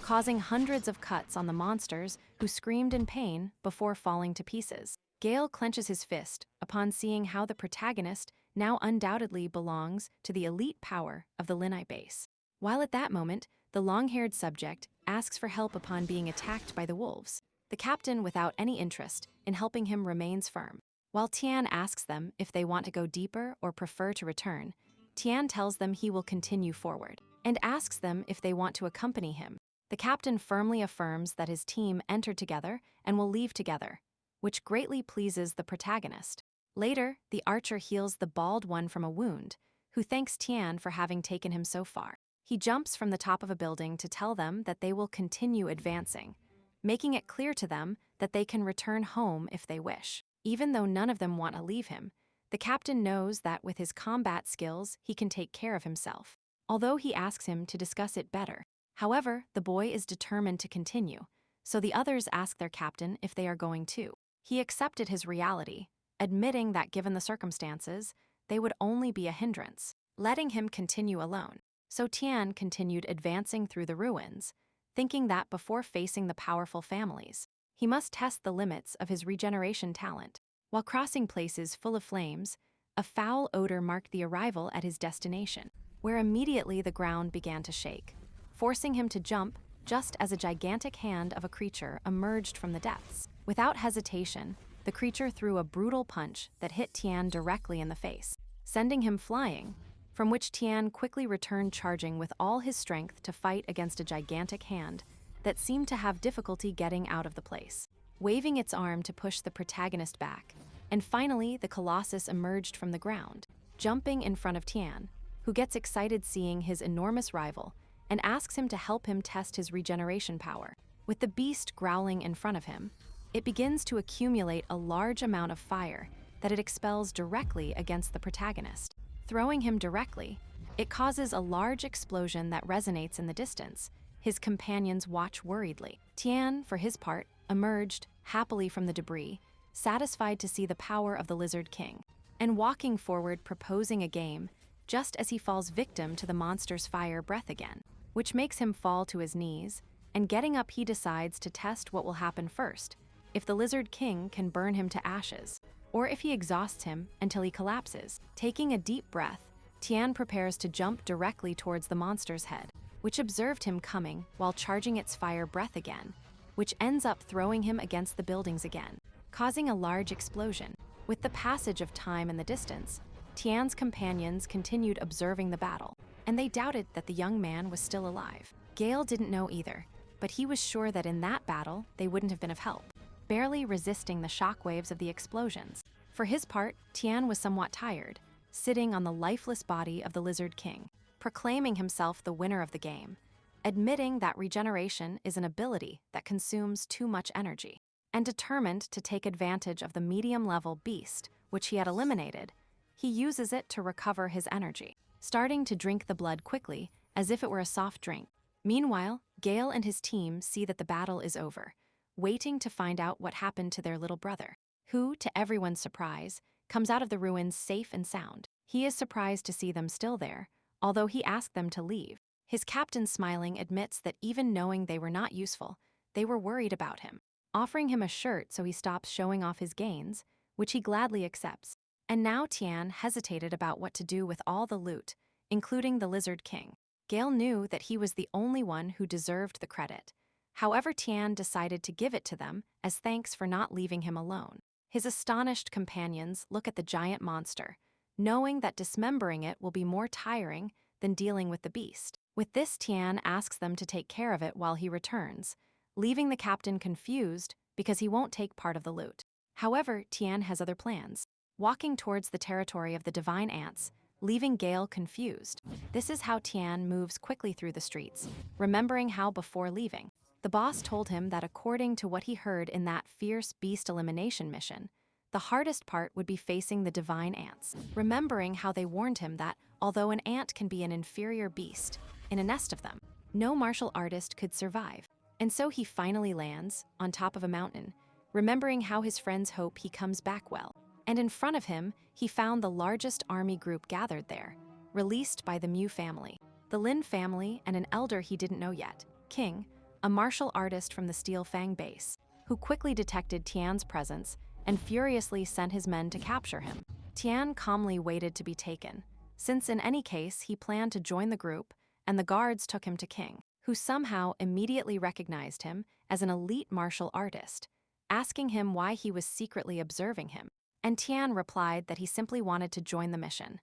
causing hundreds of cuts on the monsters who screamed in pain before falling to pieces. Gale clenches his fist upon seeing how the protagonist now undoubtedly belongs to the elite power of the Linite base. While at that moment, the long-haired subject asks for help upon being attacked by the wolves. The captain, without any interest in helping him, remains firm. While Tian asks them if they want to go deeper or prefer to return, Tian tells them he will continue forward, and asks them if they want to accompany him. The captain firmly affirms that his team entered together and will leave together, which greatly pleases the protagonist. Later, the archer heals the bald one from a wound, who thanks Tian for having taken him so far. He jumps from the top of a building to tell them that they will continue advancing, making it clear to them that they can return home if they wish. Even though none of them want to leave him, the captain knows that with his combat skills, he can take care of himself, although he asks him to discuss it better. However, the boy is determined to continue, so the others ask their captain if they are going too. He accepted his reality, admitting that given the circumstances, they would only be a hindrance, letting him continue alone. So Tian continued advancing through the ruins, thinking that before facing the powerful families, he must test the limits of his regeneration talent. While crossing places full of flames, a foul odor marked the arrival at his destination, where immediately the ground began to shake, forcing him to jump just as a gigantic hand of a creature emerged from the depths. Without hesitation, the creature threw a brutal punch that hit Tian directly in the face, sending him flying, from which Tian quickly returned charging with all his strength to fight against a gigantic hand that seemed to have difficulty getting out of the place, waving its arm to push the protagonist back. And finally, the Colossus emerged from the ground, jumping in front of Tian, who gets excited seeing his enormous rival and asks him to help him test his regeneration power. With the beast growling in front of him, it begins to accumulate a large amount of fire that it expels directly against the protagonist. Throwing him directly, it causes a large explosion that resonates in the distance. His companions watch worriedly. Tian, for his part, emerged happily from the debris, satisfied to see the power of the Lizard King, and walking forward proposing a game just as he falls victim to the monster's fire breath again, which makes him fall to his knees, and getting up he decides to test what will happen first, if the Lizard King can burn him to ashes, or if he exhausts him until he collapses. Taking a deep breath, Tian prepares to jump directly towards the monster's head, which observed him coming while charging its fire breath again, which ends up throwing him against the buildings again, causing a large explosion. With the passage of time and the distance, Tian's companions continued observing the battle, and they doubted that the young man was still alive. Gale didn't know either, but he was sure that in that battle they wouldn't have been of help, barely resisting the shockwaves of the explosions. For his part, Tian was somewhat tired, sitting on the lifeless body of the Lizard King, proclaiming himself the winner of the game, admitting that regeneration is an ability that consumes too much energy, and determined to take advantage of the medium-level beast, which he had eliminated. He uses it to recover his energy, starting to drink the blood quickly, as if it were a soft drink. Meanwhile, Gale and his team see that the battle is over, waiting to find out what happened to their little brother, who, to everyone's surprise, comes out of the ruins safe and sound. He is surprised to see them still there, although he asked them to leave. His captain, smiling, admits that even knowing they were not useful, they were worried about him, offering him a shirt so he stops showing off his gains, which he gladly accepts. And now Tian hesitated about what to do with all the loot, including the Lizard King. Gale knew that he was the only one who deserved the credit. However, Tian decided to give it to them as thanks for not leaving him alone. His astonished companions look at the giant monster, knowing that dismembering it will be more tiring than dealing with the beast. With this, Tian asks them to take care of it while he returns, leaving the captain confused because he won't take part of the loot. However, Tian has other plans, walking towards the territory of the divine ants, leaving Gale confused. This is how Tian moves quickly through the streets, remembering how before leaving, the boss told him that according to what he heard in that fierce beast elimination mission, the hardest part would be facing the divine ants, remembering how they warned him that although an ant can be an inferior beast, in a nest of them, no martial artist could survive. And so he finally lands on top of a mountain, remembering how his friends hope he comes back well. And in front of him, he found the largest army group gathered there, released by the Mew family, the Lin family, and an elder he didn't know yet, King, a martial artist from the Steel Fang base, who quickly detected Tian's presence and furiously sent his men to capture him. Tian calmly waited to be taken, since in any case he planned to join the group, and the guards took him to King, who somehow immediately recognized him as an elite martial artist, asking him why he was secretly observing him. And Tian replied that he simply wanted to join the mission.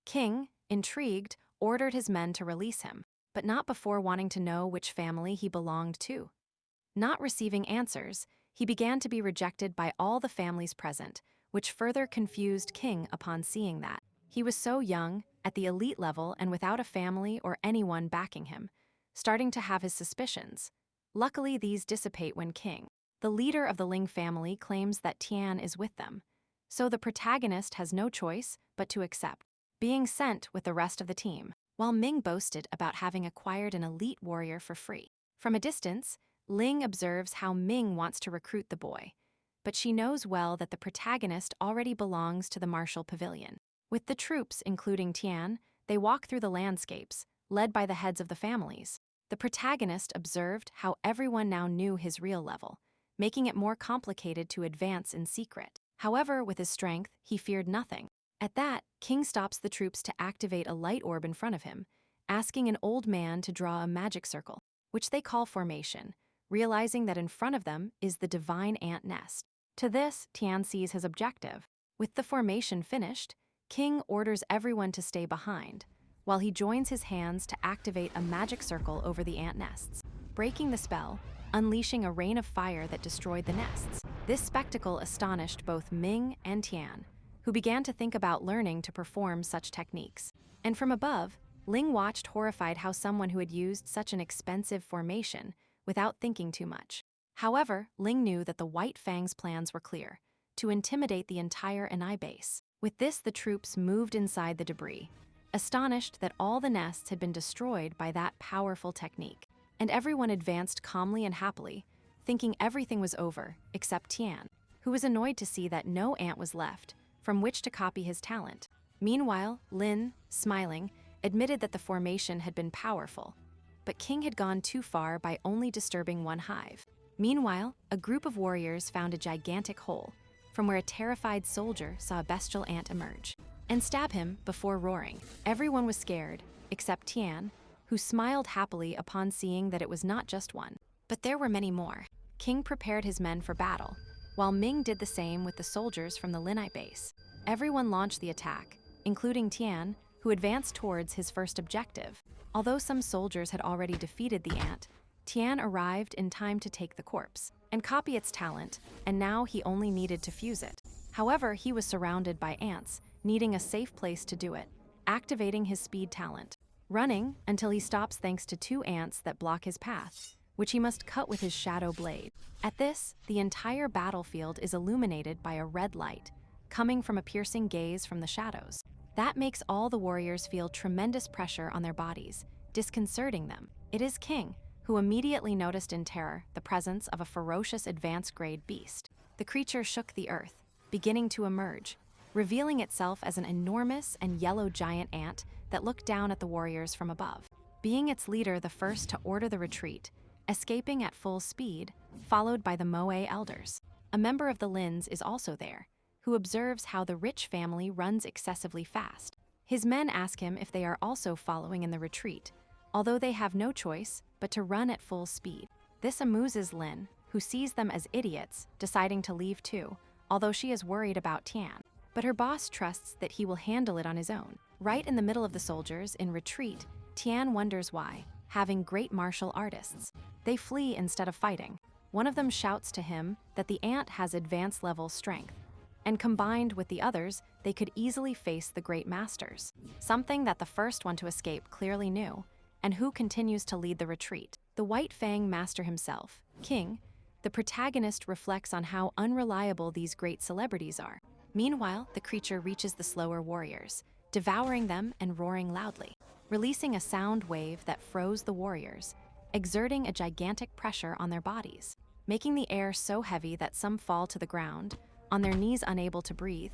King, intrigued, ordered his men to release him, but not before wanting to know which family he belonged to. Not receiving answers, he began to be rejected by all the families present, which further confused King upon seeing that. He was so young, at the elite level, and without a family or anyone backing him, starting to have his suspicions. Luckily, these dissipate when King, the leader of the Ling family, claims that Tian is with them. So the protagonist has no choice but to accept, being sent with the rest of the team, while Ming boasted about having acquired an elite warrior for free. From a distance, Ling observes how Ming wants to recruit the boy, but she knows well that the protagonist already belongs to the martial pavilion. With the troops, including Tian, they walk through the landscapes, led by the heads of the families. The protagonist observed how everyone now knew his real level, making it more complicated to advance in secret. However, with his strength, he feared nothing. At that, King stops the troops to activate a light orb in front of him, asking an old man to draw a magic circle, which they call formation, realizing that in front of them is the divine ant nest. To this, Tian sees his objective. With the formation finished, King orders everyone to stay behind, while he joins his hands to activate a magic circle over the ant nests, breaking the spell, unleashing a rain of fire that destroyed the nests. This spectacle astonished both Ming and Tian, who began to think about learning to perform such techniques. And from above, Ling watched horrified how someone who had used such an expensive formation without thinking too much. However, Ling knew that the White Fang's plans were clear, to intimidate the entire Anai base. With this, the troops moved inside the debris, astonished that all the nests had been destroyed by that powerful technique. And everyone advanced calmly and happily, thinking everything was over, except Tian, who was annoyed to see that no ant was left from which to copy his talent. Meanwhile, Lin, smiling, admitted that the formation had been powerful, but King had gone too far by only disturbing one hive. Meanwhile, a group of warriors found a gigantic hole, from where a terrified soldier saw a bestial ant emerge and stab him before roaring. Everyone was scared, except Tian, who smiled happily upon seeing that it was not just one, but there were many more. King prepared his men for battle, while Ming did the same with the soldiers from the Linite base. Everyone launched the attack, including Tian, who advanced towards his first objective. Although some soldiers had already defeated the ant, Tian arrived in time to take the corpse and copy its talent, and now he only needed to fuse it. However, he was surrounded by ants, needing a safe place to do it, activating his speed talent, running until he stops thanks to two ants that block his path, which he must cut with his shadow blade. At this, the entire battlefield is illuminated by a red light, coming from a piercing gaze from the shadows. That makes all the warriors feel tremendous pressure on their bodies, disconcerting them. It is King, who immediately noticed in terror the presence of a ferocious advanced-grade beast. The creature shook the earth, beginning to emerge, revealing itself as an enormous and yellow giant ant that looked down at the warriors from above. Being its leader the first to order the retreat, escaping at full speed, followed by the Moe elders. A member of the Lins is also there, who observes how the rich family runs excessively fast. His men ask him if they are also following in the retreat, although they have no choice but to run at full speed. This amuses Lin, who sees them as idiots, deciding to leave too, although she is worried about Tian. But her boss trusts that he will handle it on his own. Right in the middle of the soldiers, in retreat, Tian wonders why, having great martial artists. They flee instead of fighting. One of them shouts to him that the ant has advanced level strength, and combined with the others, they could easily face the great masters, something that the first one to escape clearly knew, and who continues to lead the retreat. The White Fang master himself, King, the protagonist reflects on how unreliable these great celebrities are. Meanwhile, the creature reaches the slower warriors, devouring them and roaring loudly, releasing a sound wave that froze the warriors, exerting a gigantic pressure on their bodies, making the air so heavy that some fall to the ground, on their knees unable to breathe.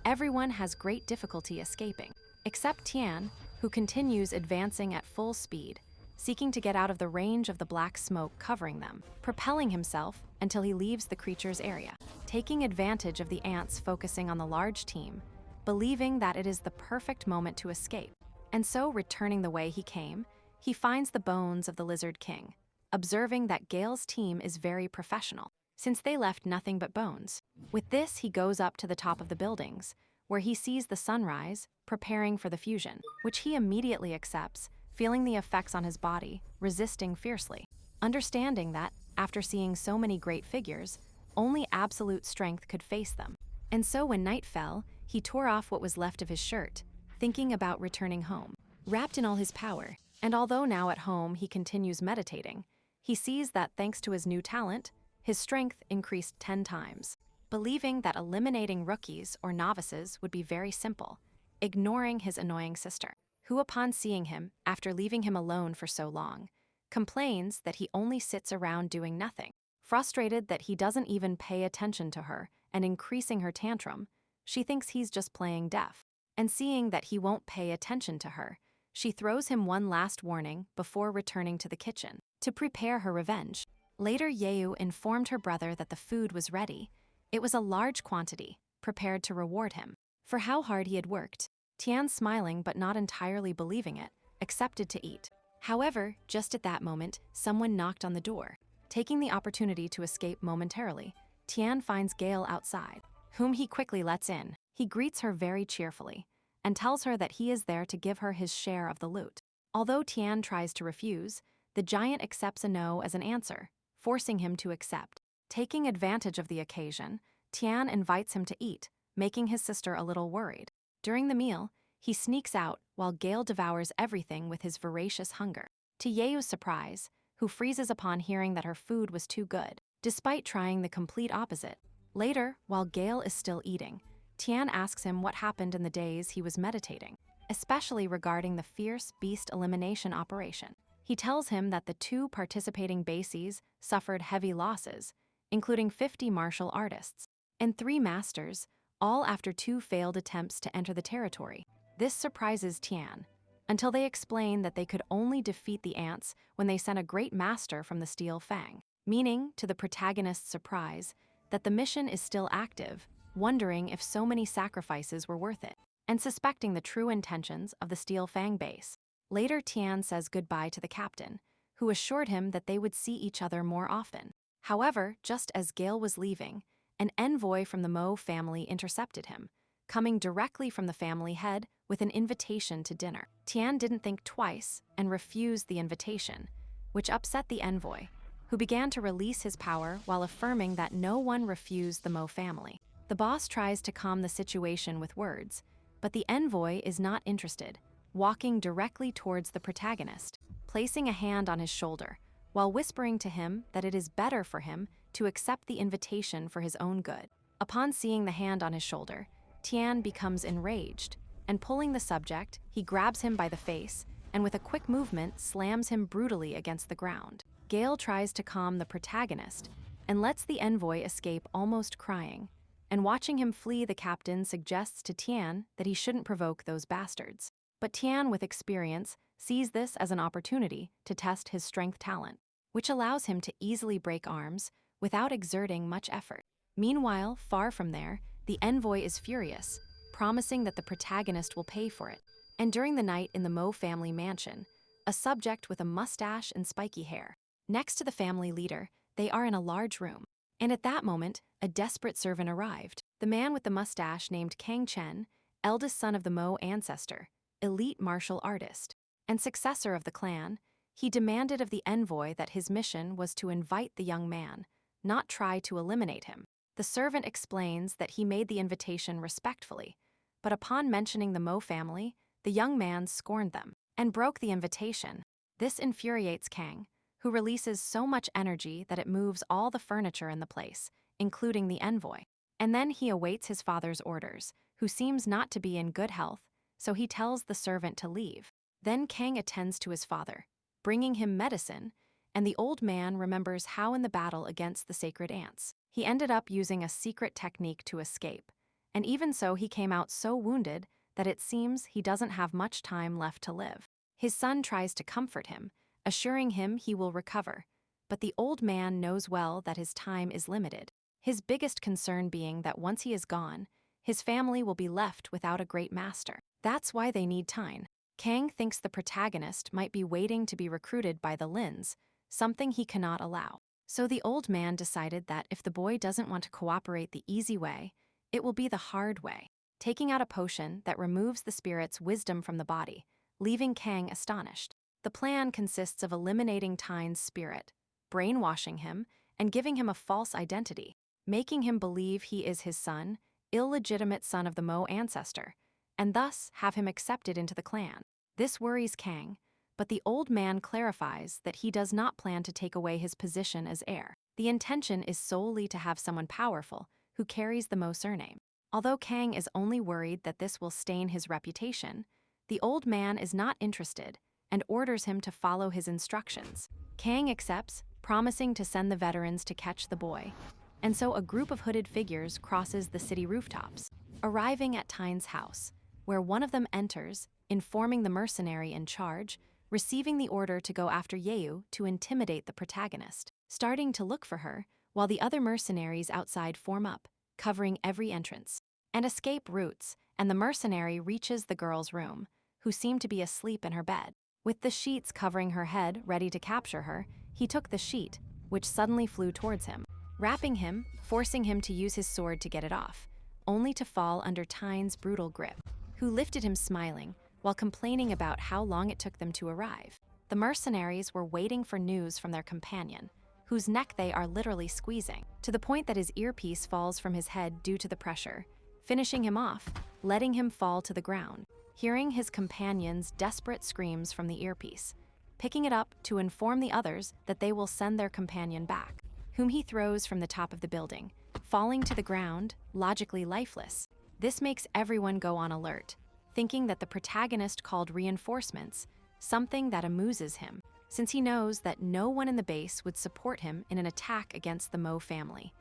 Everyone has great difficulty escaping, except Tian, who continues advancing at full speed, seeking to get out of the range of the black smoke covering them, propelling himself until he leaves the creature's area, taking advantage of the ants focusing on the large team, believing that it is the perfect moment to escape. And so, returning the way he came, he finds the bones of the Lizard King, observing that Gale's team is very professional, since they left nothing but bones. With this, he goes up to the top of the buildings, where he sees the sunrise, preparing for the fusion, which he immediately accepts, feeling the effects on his body, resisting fiercely, understanding that, after seeing so many great figures, only absolute strength could face them. And so when night fell, he tore off what was left of his shirt, thinking about returning home, wrapped in all his power. And although now at home he continues meditating, he sees that thanks to his new talent, his strength increased 10 times, believing that eliminating rookies or novices would be very simple, ignoring his annoying sister, who upon seeing him, after leaving him alone for so long, complains that he only sits around doing nothing. Frustrated that he doesn't even pay attention to her and increasing her tantrum, she thinks he's just playing deaf. And seeing that he won't pay attention to her, she throws him one last warning before returning to the kitchen to prepare her revenge. Later, Yeu informed her brother that the food was ready. It was a large quantity, prepared to reward him for how hard he had worked. Tian, smiling but not entirely believing it, accepted to eat. However, just at that moment, someone knocked on the door. Taking the opportunity to escape momentarily, Tian finds Gale outside, whom he quickly lets in. He greets her very cheerfully and tells her that he is there to give her his share of the loot. Although Tian tries to refuse, the giant accepts a no as an answer, forcing him to accept. Taking advantage of the occasion, Tian invites him to eat, making his sister a little worried. During the meal, he sneaks out while Gale devours everything with his voracious hunger. To Yeu's surprise, who freezes upon hearing that her food was too good, despite trying the complete opposite. Later, while Gale is still eating, Tian asks him what happened in the days he was meditating, especially regarding the fierce beast elimination operation. He tells him that the 2 participating bases suffered heavy losses, including 50 martial artists and 3 masters, all after 2 failed attempts to enter the territory. This surprises Tian, until they explain that they could only defeat the ants when they sent a great master from the Steel Fang, meaning, to the protagonist's surprise, that the mission is still active, wondering if so many sacrifices were worth it, and suspecting the true intentions of the Steel Fang base. Later, Tian says goodbye to the captain, who assured him that they would see each other more often. However, just as Gale was leaving, an envoy from the Mo family intercepted him, coming directly from the family head with an invitation to dinner. Tian didn't think twice and refused the invitation, which upset the envoy, who began to release his power while affirming that no one refused the Mo family. The boss tries to calm the situation with words, but the envoy is not interested, walking directly towards the protagonist, placing a hand on his shoulder, while whispering to him that it is better for him to accept the invitation for his own good. Upon seeing the hand on his shoulder, Tian becomes enraged, and pulling the subject, he grabs him by the face and with a quick movement slams him brutally against the ground. Gale tries to calm the protagonist and lets the envoy escape almost crying, and watching him flee, the captain suggests to Tian that he shouldn't provoke those bastards. But Tian, with experience, sees this as an opportunity to test his strength talent, which allows him to easily break arms without exerting much effort. Meanwhile, far from there, the envoy is furious, promising that the protagonist will pay for it. And during the night in the Mo family mansion, a subject with a mustache and spiky hair. Next to the family leader, they are in a large room. And at that moment, a desperate servant arrived. The man with the mustache, named Kang Chen, eldest son of the Mo ancestor, elite martial artist, and successor of the clan, he demanded of the envoy that his mission was to invite the young man, not try to eliminate him. The servant explains that he made the invitation respectfully, but upon mentioning the Mo family, the young man scorned them and broke the invitation. This infuriates Kang, who releases so much energy that it moves all the furniture in the place, including the envoy. And then he awaits his father's orders, who seems not to be in good health, so he tells the servant to leave. Then Kang attends to his father, bringing him medicine, and the old man remembers how in the battle against the sacred ants, he ended up using a secret technique to escape, and even so he came out so wounded that it seems he doesn't have much time left to live. His son tries to comfort him, assuring him he will recover, but the old man knows well that his time is limited, his biggest concern being that once he is gone, his family will be left without a great master. That's why they need time. Kang thinks the protagonist might be waiting to be recruited by the Lins, something he cannot allow. So the old man decided that if the boy doesn't want to cooperate the easy way, it will be the hard way, taking out a potion that removes the spirit's wisdom from the body, leaving Kang astonished. The plan consists of eliminating Tian's spirit, brainwashing him, and giving him a false identity, making him believe he is his son, illegitimate son of the Mo ancestor, and thus have him accepted into the clan. This worries Kang, but the old man clarifies that he does not plan to take away his position as heir. The intention is solely to have someone powerful who carries the Mo surname. Although Kang is only worried that this will stain his reputation, the old man is not interested and orders him to follow his instructions. Kang accepts, promising to send the veterans to catch the boy, and so a group of hooded figures crosses the city rooftops, arriving at Tian's house, where one of them enters, informing the mercenary in charge, receiving the order to go after Yeu to intimidate the protagonist, starting to look for her, while the other mercenaries outside form up, covering every entrance. And escape routes, and the mercenary reaches the girl's room, who seemed to be asleep in her bed. With the sheets covering her head ready to capture her, he took the sheet, which suddenly flew towards him, wrapping him, forcing him to use his sword to get it off, only to fall under Tian's brutal grip, who lifted him smiling, while complaining about how long it took them to arrive. The mercenaries were waiting for news from their companion, whose neck they are literally squeezing, to the point that his earpiece falls from his head due to the pressure, finishing him off, letting him fall to the ground, hearing his companion's desperate screams from the earpiece, picking it up to inform the others that they will send their companion back, whom he throws from the top of the building, falling to the ground, logically lifeless. This makes everyone go on alert, thinking that the protagonist called reinforcements, something that amuses him, since he knows that no one in the base would support him in an attack against the Mo family.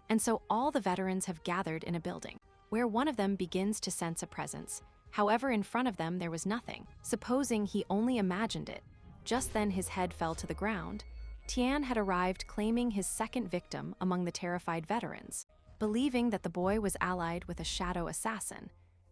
And so all the veterans have gathered in a building, where one of them begins to sense a presence. However, in front of them there was nothing, supposing he only imagined it. Just then his head fell to the ground. Tian had arrived claiming his second victim among the terrified veterans. Believing that the boy was allied with a shadow assassin,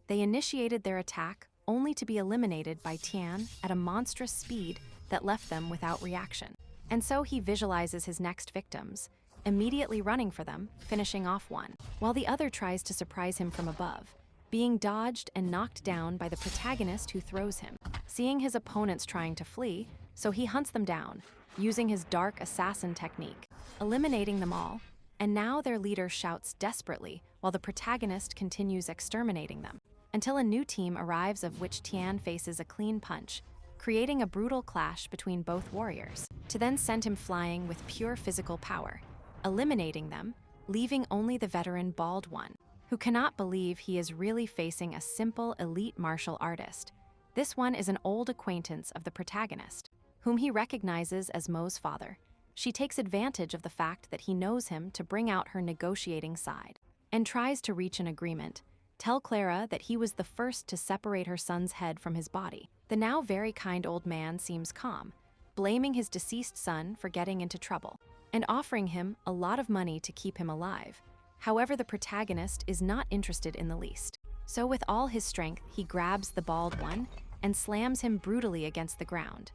they initiated their attack only to be eliminated by Tian at a monstrous speed that left them without reaction. And so he visualizes his next victims, immediately running for them, finishing off one, while the other tries to surprise him from above, being dodged and knocked down by the protagonist who throws him. Seeing his opponents trying to flee, so he hunts them down, using his dark assassin technique, eliminating them all, and now their leader shouts desperately while the protagonist continues exterminating them, until a new team arrives of which Tian faces a clean punch, creating a brutal clash between both warriors, to then send him flying with pure physical power, eliminating them, leaving only the veteran bald one, who cannot believe he is really facing a simple elite martial artist. This one is an old acquaintance of the protagonist, whom he recognizes as Mo's father. She takes advantage of the fact that he knows him to bring out her negotiating side, and tries to reach an agreement, tell Clara that he was the first to separate her son's head from his body. The now very kind old man seems calm, blaming his deceased son for getting into trouble, and offering him a lot of money to keep him alive. However, the protagonist is not interested in the least. So with all his strength, he grabs the bald one and slams him brutally against the ground,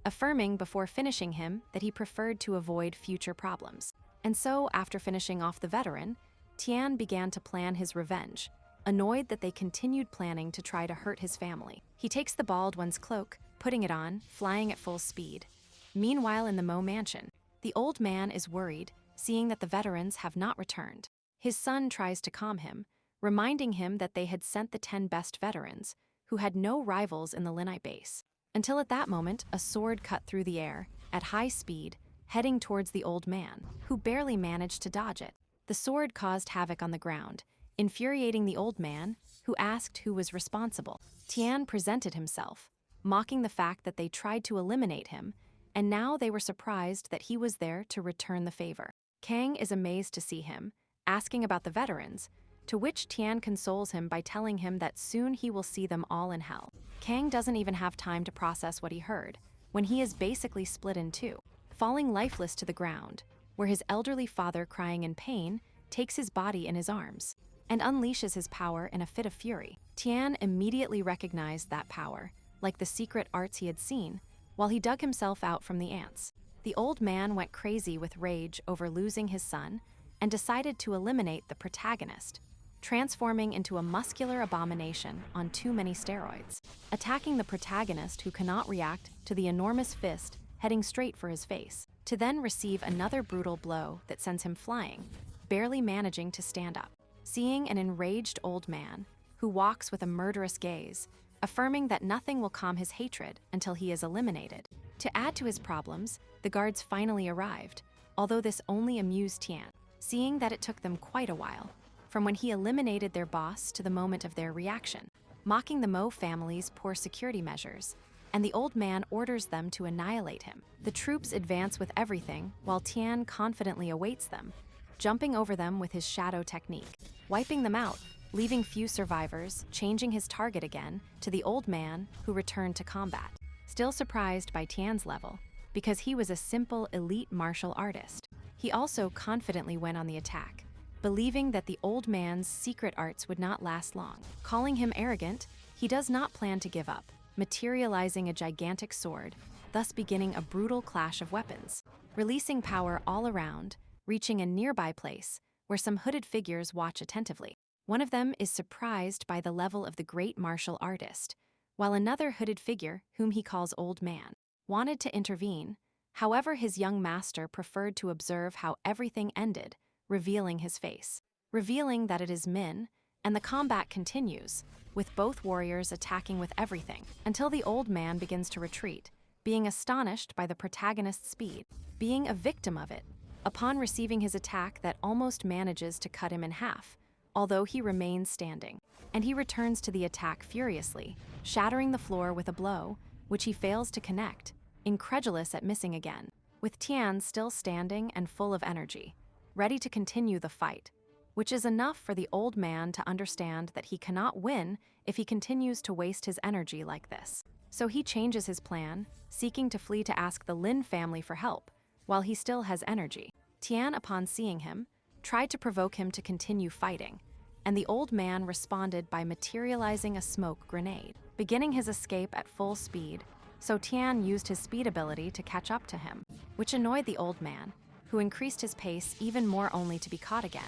affirming before finishing him that he preferred to avoid future problems. And so, after finishing off the veteran, Tian began to plan his revenge, annoyed that they continued planning to try to hurt his family. He takes the bald one's cloak, putting it on, flying at full speed. Meanwhile, in the Mo mansion, the old man is worried, seeing that the veterans have not returned. His son tries to calm him, reminding him that they had sent the 10 best veterans, who had no rivals in the Linite base. Until at that moment, a sword cut through the air, at high speed, heading towards the old man, who barely managed to dodge it. The sword caused havoc on the ground, infuriating the old man, who asked who was responsible. Tian presented himself, mocking the fact that they tried to eliminate him, and now they were surprised that he was there to return the favor. Kang is amazed to see him, asking about the veterans, to which Tian consoles him by telling him that soon he will see them all in hell. Kang doesn't even have time to process what he heard, when he is basically split in two, falling lifeless to the ground, where his elderly father, crying in pain, takes his body in his arms, and unleashes his power in a fit of fury. Tian immediately recognized that power, like the secret arts he had seen, while he dug himself out from the ants. The old man went crazy with rage over losing his son, and decided to eliminate the protagonist, transforming into a muscular abomination on too many steroids, attacking the protagonist who cannot react to the enormous fist heading straight for his face, to then receive another brutal blow that sends him flying, barely managing to stand up. Seeing an enraged old man, who walks with a murderous gaze, affirming that nothing will calm his hatred until he is eliminated. To add to his problems, the guards finally arrived, although this only amused Tian, seeing that it took them quite a while, from when he eliminated their boss to the moment of their reaction, mocking the Mo family's poor security measures, and the old man orders them to annihilate him. The troops advance with everything, while Tian confidently awaits them, jumping over them with his shadow technique, wiping them out, leaving few survivors, changing his target again to the old man who returned to combat. Still surprised by Tian's level, because he was a simple elite martial artist, he also confidently went on the attack, believing that the old man's secret arts would not last long. Calling him arrogant, he does not plan to give up, materializing a gigantic sword, thus beginning a brutal clash of weapons, releasing power all around, reaching a nearby place where some hooded figures watch attentively. One of them is surprised by the level of the great martial artist, while another hooded figure, whom he calls Old Man, wanted to intervene. However, his young master preferred to observe how everything ended, revealing his face, revealing that it is Min, and the combat continues, with both warriors attacking with everything, until the old man begins to retreat, being astonished by the protagonist's speed, being a victim of it, upon receiving his attack that almost manages to cut him in half, although he remains standing, and he returns to the attack furiously, shattering the floor with a blow, which he fails to connect, incredulous at missing again, with Tian still standing and full of energy, ready to continue the fight, which is enough for the old man to understand that he cannot win if he continues to waste his energy like this. So he changes his plan, seeking to flee to ask the Lin family for help, while he still has energy. Tian, upon seeing him, tried to provoke him to continue fighting, and the old man responded by materializing a smoke grenade, beginning his escape at full speed, so Tian used his speed ability to catch up to him, which annoyed the old man, who increased his pace even more only to be caught again,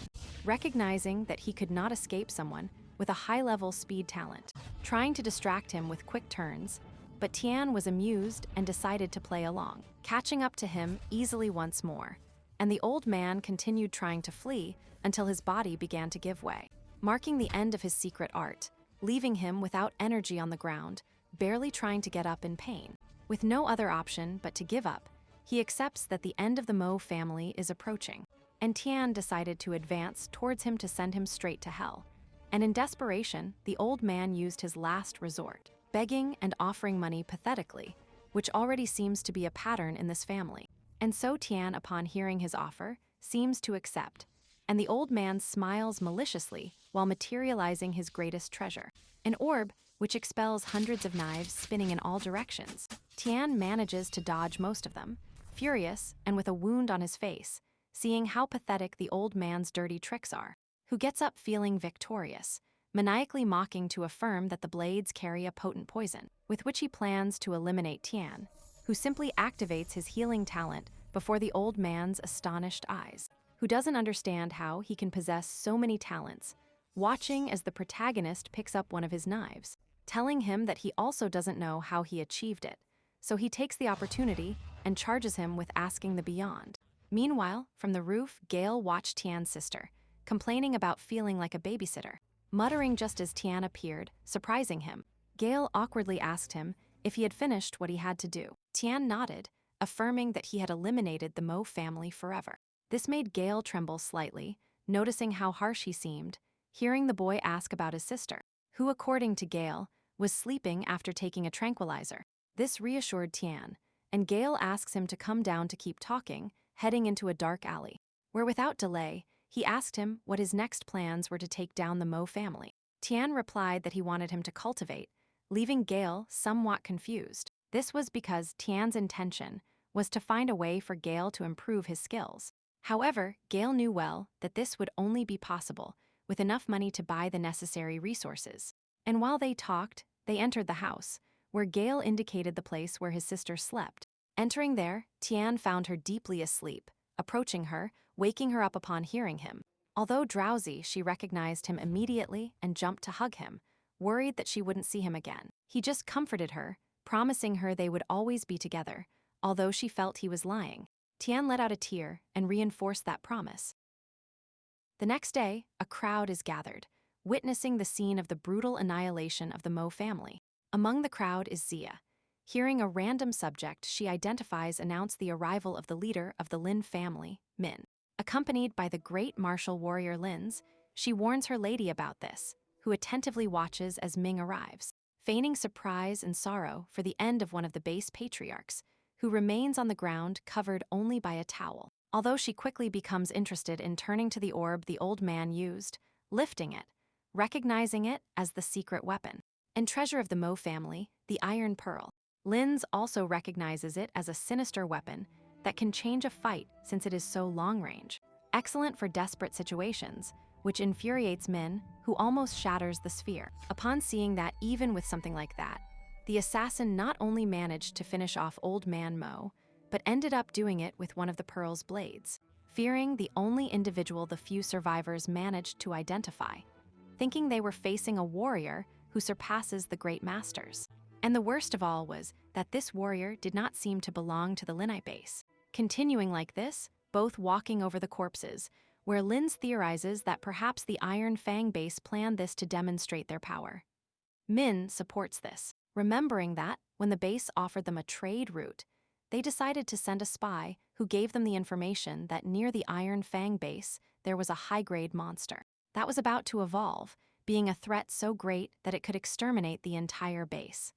recognizing that he could not escape someone with a high-level speed talent, trying to distract him with quick turns, but Tian was amused and decided to play along, catching up to him easily once more, and the old man continued trying to flee until his body began to give way, marking the end of his secret art, leaving him without energy on the ground, barely trying to get up in pain. With no other option but to give up, he accepts that the end of the Mo family is approaching, and Tian decided to advance towards him to send him straight to hell. And in desperation, the old man used his last resort, begging and offering money pathetically, which already seems to be a pattern in this family. And so Tian, upon hearing his offer, seems to accept, and the old man smiles maliciously while materializing his greatest treasure, an orb which expels hundreds of knives spinning in all directions. Tian manages to dodge most of them, furious and with a wound on his face, seeing how pathetic the old man's dirty tricks are, who gets up feeling victorious, maniacally mocking to affirm that the blades carry a potent poison, with which he plans to eliminate Tian, who simply activates his healing talent before the old man's astonished eyes, who doesn't understand how he can possess so many talents, watching as the protagonist picks up one of his knives, telling him that he also doesn't know how he achieved it, so he takes the opportunity and charges him with asking the beyond. Meanwhile, from the roof, Gale watched Tian's sister, complaining about feeling like a babysitter, muttering just as Tian appeared, surprising him. Gale awkwardly asked him if he had finished what he had to do. Tian nodded, affirming that he had eliminated the Mo family forever. This made Gale tremble slightly, noticing how harsh he seemed, hearing the boy ask about his sister, who, according to Gale, was sleeping after taking a tranquilizer. This reassured Tian, and Gale asks him to come down to keep talking, heading into a dark alley, where without delay, he asked him what his next plans were to take down the Mo family. Tian replied that he wanted him to cultivate, leaving Gale somewhat confused. This was because Tian's intention was to find a way for Gale to improve his skills. However, Gale knew well that this would only be possible with enough money to buy the necessary resources. And while they talked, they entered the house, where Gale indicated the place where his sister slept. Entering there, Tian found her deeply asleep, approaching her, waking her up upon hearing him. Although drowsy, she recognized him immediately and jumped to hug him, worried that she wouldn't see him again. He just comforted her, promising her they would always be together, although she felt he was lying. Tian let out a tear and reinforced that promise. The next day, a crowd is gathered, witnessing the scene of the brutal annihilation of the Mo family. Among the crowd is Zia. Hearing a random subject she identifies announce the arrival of the leader of the Lin family, Min. Accompanied by the great martial warrior Lins, she warns her lady about this, who attentively watches as Ming arrives, feigning surprise and sorrow for the end of one of the base patriarchs, who remains on the ground covered only by a towel. Although she quickly becomes interested in turning to the orb the old man used, lifting it, recognizing it as the secret weapon. And treasure of the Mo family, the Iron Pearl. Linz also recognizes it as a sinister weapon that can change a fight since it is so long-range. Excellent for desperate situations, which infuriates Min, who almost shatters the sphere. Upon seeing that even with something like that, the assassin not only managed to finish off Old Man Mo, but ended up doing it with one of the pearl's blades, fearing the only individual the few survivors managed to identify, thinking they were facing a warrior who surpasses the great masters. And the worst of all was that this warrior did not seem to belong to the Linite base. Continuing like this, both walking over the corpses, where Linz theorizes that perhaps the Iron Fang base planned this to demonstrate their power. Min supports this, remembering that, when the base offered them a trade route, they decided to send a spy who gave them the information that near the Iron Fang base there was a high-grade monster that was about to evolve, being a threat so great that it could exterminate the entire base.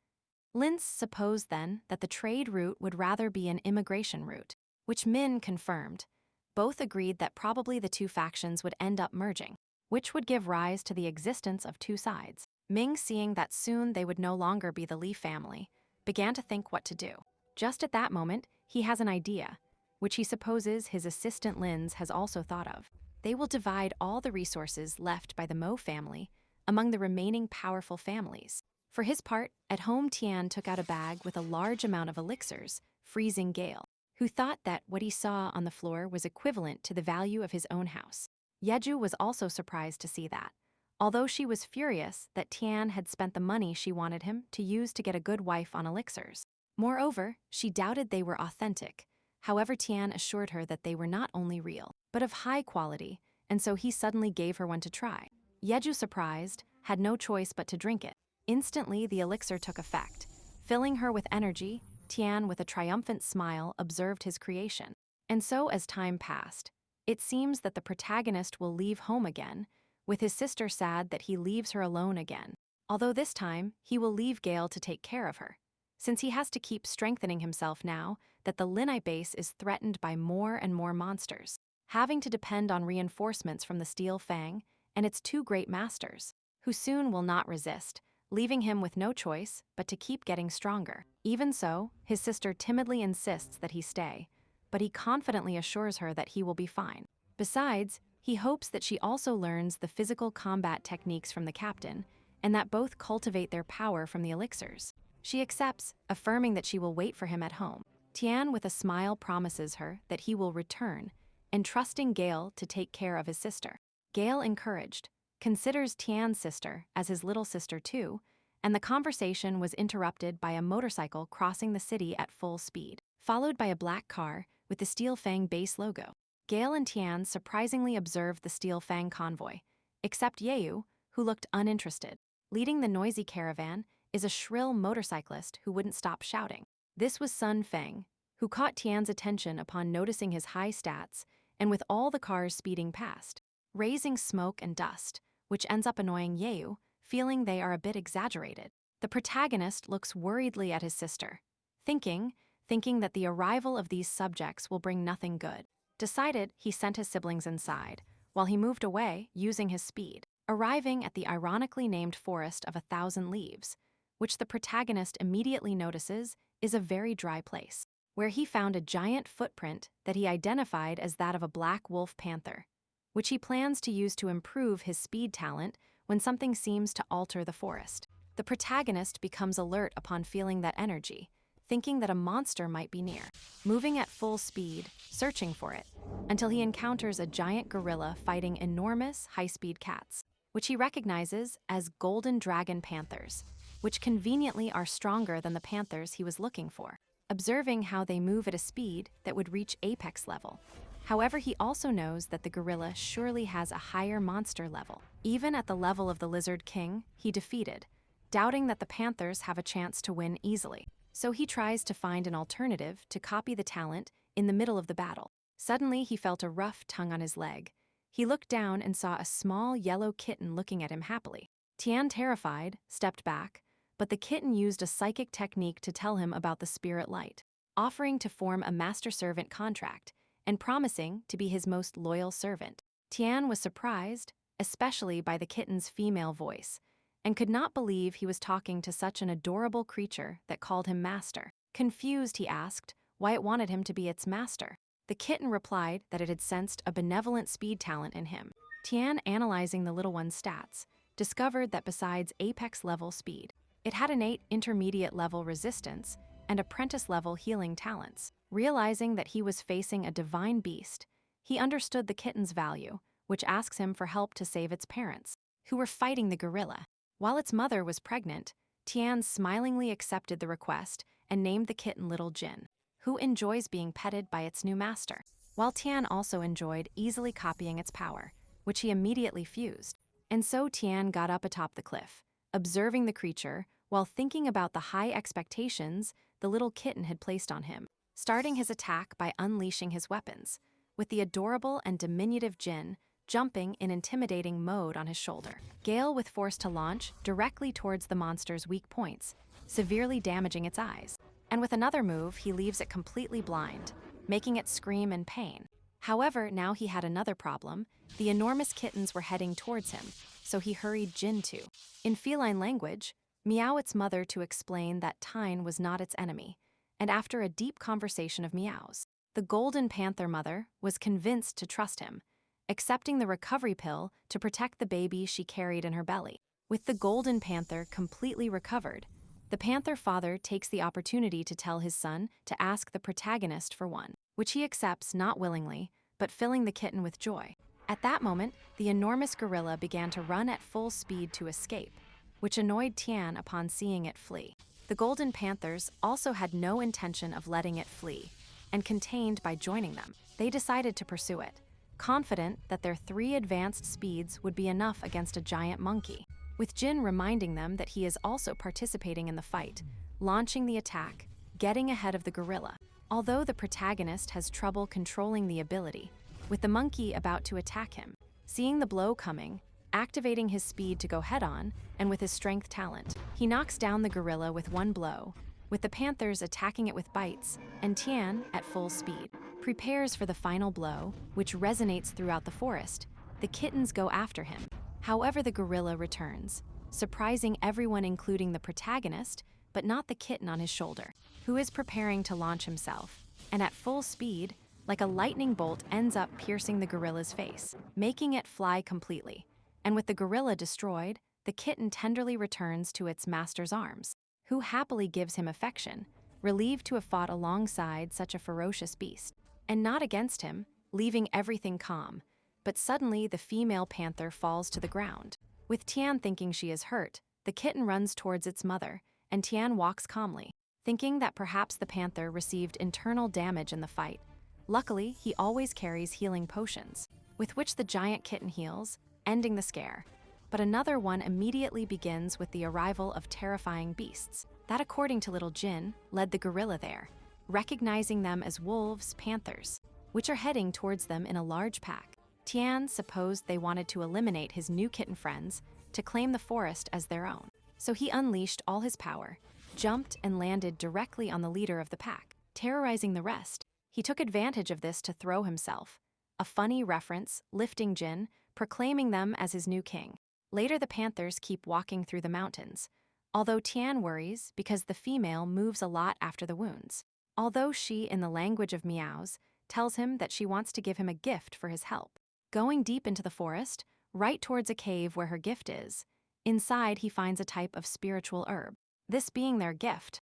Linz supposed then that the trade route would rather be an immigration route, which Min confirmed. Both agreed that probably the two factions would end up merging, which would give rise to the existence of two sides. Ming, seeing that soon they would no longer be the Li family, began to think what to do. Just at that moment, he has an idea, which he supposes his assistant Linz has also thought of. They will divide all the resources left by the Mo family among the remaining powerful families. For his part, at home Tian took out a bag with a large amount of elixirs, freezing Gale, who thought that what he saw on the floor was equivalent to the value of his own house. Yeju was also surprised to see that, although she was furious that Tian had spent the money she wanted him to use to get a good wife on elixirs. Moreover, she doubted they were authentic. However, Tian assured her that they were not only real, but of high quality, and so he suddenly gave her one to try. Yeju, surprised, had no choice but to drink it. Instantly, the elixir took effect. Filling her with energy, Tian, with a triumphant smile, observed his creation. And so, as time passed, it seems that the protagonist will leave home again, with his sister sad that he leaves her alone again. Although this time, he will leave Gale to take care of her, since he has to keep strengthening himself now that the Linite base is threatened by more and more monsters, having to depend on reinforcements from the Steel Fang and its two great masters, who soon will not resist, leaving him with no choice but to keep getting stronger. Even so, his sister timidly insists that he stay, but he confidently assures her that he will be fine. Besides, he hopes that she also learns the physical combat techniques from the captain, and that both cultivate their power from the elixirs. She accepts, affirming that she will wait for him at home. Tian, with a smile, promises her that he will return, entrusting Gale to take care of his sister. Gale, encouraged, considers Tian's sister as his little sister too, and the conversation was interrupted by a motorcycle crossing the city at full speed, followed by a black car with the Steel Fang base logo. Gale and Tian surprisingly observed the Steel Fang convoy, except Yeu, who looked uninterested. Leading the noisy caravan is a shrill motorcyclist who wouldn't stop shouting. This was Sun Feng, who caught Tian's attention upon noticing his high stats and with all the cars speeding past, raising smoke and dust, which ends up annoying Yeu, feeling they are a bit exaggerated. The protagonist looks worriedly at his sister, thinking that the arrival of these subjects will bring nothing good. Decided, he sent his siblings inside, while he moved away using his speed, arriving at the ironically named Forest of 1,000 Leaves, which the protagonist immediately notices is a very dry place, where he found a giant footprint that he identified as that of a black wolf panther, which he plans to use to improve his speed talent when something seems to alter the forest. The protagonist becomes alert upon feeling that energy, thinking that a monster might be near, moving at full speed, searching for it, until he encounters a giant gorilla fighting enormous, high-speed cats, which he recognizes as golden dragon panthers, which conveniently are stronger than the panthers he was looking for, observing how they move at a speed that would reach apex level. However, he also knows that the gorilla surely has a higher monster level. Even at the level of the Lizard King, he defeated, doubting that the panthers have a chance to win easily. So he tries to find an alternative to copy the talent in the middle of the battle. Suddenly, he felt a rough tongue on his leg. He looked down and saw a small yellow kitten looking at him happily. Tian, terrified, stepped back, but the kitten used a psychic technique to tell him about the spirit light, offering to form a master-servant contract and promising to be his most loyal servant. Tian was surprised, especially by the kitten's female voice, and could not believe he was talking to such an adorable creature that called him master. Confused, he asked why it wanted him to be its master. The kitten replied that it had sensed a benevolent speed talent in him. Tian, analyzing the little one's stats, discovered that besides apex-level speed, it had innate intermediate-level resistance and apprentice-level healing talents. Realizing that he was facing a divine beast, he understood the kitten's value, which asks him for help to save its parents, who were fighting the gorilla. While its mother was pregnant, Tian smilingly accepted the request and named the kitten Little Jin, who enjoys being petted by its new master. While Tian also enjoyed easily copying its power, which he immediately fused. And so Tian got up atop the cliff, observing the creature while thinking about the high expectations the little kitten had placed on him, starting his attack by unleashing his weapons, with the adorable and diminutive Jin jumping in intimidating mode on his shoulder. Gale with force to launch directly towards the monster's weak points, severely damaging its eyes. And with another move, he leaves it completely blind, making it scream in pain. However, now he had another problem. The enormous kittens were heading towards him, so he hurried Jin to, in feline language, meow its mother to explain that Tyne was not its enemy. And after a deep conversation of meows, the golden panther mother was convinced to trust him, accepting the recovery pill to protect the baby she carried in her belly. With the golden panther completely recovered, the panther father takes the opportunity to tell his son to ask the protagonist for one, which he accepts not willingly, but filling the kitten with joy. At that moment, the enormous gorilla began to run at full speed to escape, which annoyed Tian upon seeing it flee. The golden panthers also had no intention of letting it flee, and contained by joining them, they decided to pursue it, confident that their 3 advanced speeds would be enough against a giant monkey, with Jin reminding them that he is also participating in the fight, launching the attack, getting ahead of the gorilla. Although the protagonist has trouble controlling the ability, with the monkey about to attack him, seeing the blow coming, activating his speed to go head-on, and with his strength talent, he knocks down the gorilla with one blow, with the panthers attacking it with bites, and Tian, at full speed, prepares for the final blow, which resonates throughout the forest. The kittens go after him. However, the gorilla returns, surprising everyone including the protagonist, but not the kitten on his shoulder, who is preparing to launch himself, and at full speed, like a lightning bolt ends up piercing the gorilla's face, making it fly completely. And with the gorilla destroyed, the kitten tenderly returns to its master's arms, who happily gives him affection, relieved to have fought alongside such a ferocious beast, and not against him, leaving everything calm. But suddenly the female panther falls to the ground. With Tian thinking she is hurt, the kitten runs towards its mother, and Tian walks calmly, thinking that perhaps the panther received internal damage in the fight. Luckily, he always carries healing potions, with which the giant kitten heals, ending the scare. But another one immediately begins with the arrival of terrifying beasts that, according to Little Jin, led the gorilla there, recognizing them as wolves, panthers, which are heading towards them in a large pack. Tian supposed they wanted to eliminate his new kitten friends to claim the forest as their own. So he unleashed all his power, jumped and landed directly on the leader of the pack, terrorizing the rest. He took advantage of this to throw himself, a funny reference, lifting Jin, proclaiming them as his new king. Later, the panthers keep walking through the mountains, although Tian worries because the female moves a lot after the wounds. Although she, in the language of meows, tells him that she wants to give him a gift for his help. Going deep into the forest, right towards a cave where her gift is, inside he finds a type of spiritual herb, this being their gift.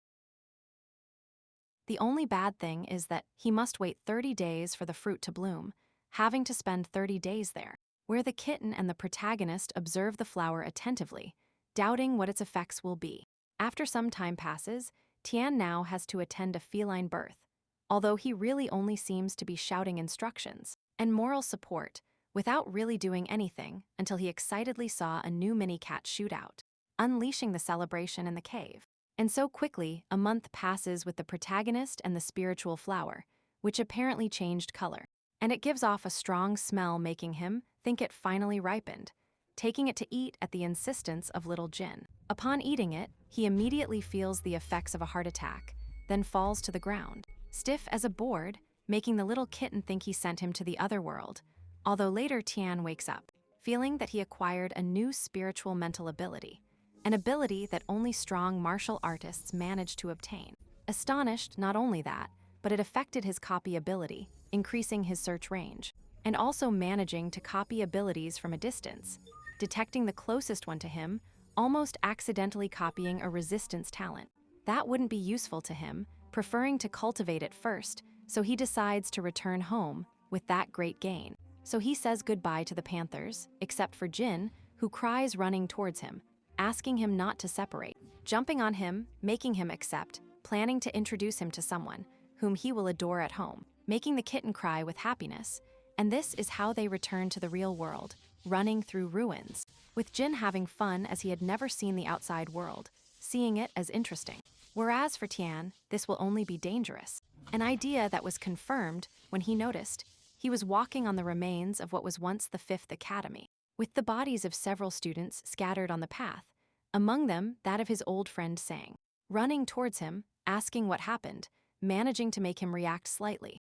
The only bad thing is that he must wait 30 days for the fruit to bloom, having to spend 30 days there, where the kitten and the protagonist observe the flower attentively, doubting what its effects will be. After some time passes, Tian now has to attend a feline birth, although he really only seems to be shouting instructions and moral support without really doing anything until he excitedly saw a new mini-cat shoot out, unleashing the celebration in the cave. And so quickly, a month passes with the protagonist and the spiritual flower, which apparently changed color, and it gives off a strong smell, making him think it finally ripened, taking it to eat at the insistence of Little Jin. Upon eating it, he immediately feels the effects of a heart attack, then falls to the ground, stiff as a board, making the little kitten think he sent him to the other world, although later Tian wakes up. feeling that he acquired a new spiritual mental ability, an ability that only strong martial artists managed to obtain. Astonished not only that, but it affected his copy ability, increasing his search range, and also managing to copy abilities from a distance, detecting the closest one to him, almost accidentally copying a resistance talent. That wouldn't be useful to him, preferring to cultivate it first, so he decides to return home with that great gain. So he says goodbye to the Panthers, except for Jin, who cries running towards him, asking him not to separate, jumping on him, making him accept, planning to introduce him to someone whom he will adore at home, making the kitten cry with happiness. And this is how they return to the real world, running through ruins, with Jin having fun as he had never seen the outside world, seeing it as interesting. Whereas for Tian, this will only be dangerous, an idea that was confirmed when he noticed he was walking on the remains of what was once the Fifth Academy, with the bodies of several students scattered on the path, among them that of his old friend Sang, running towards him, asking what happened, managing to make him react slightly.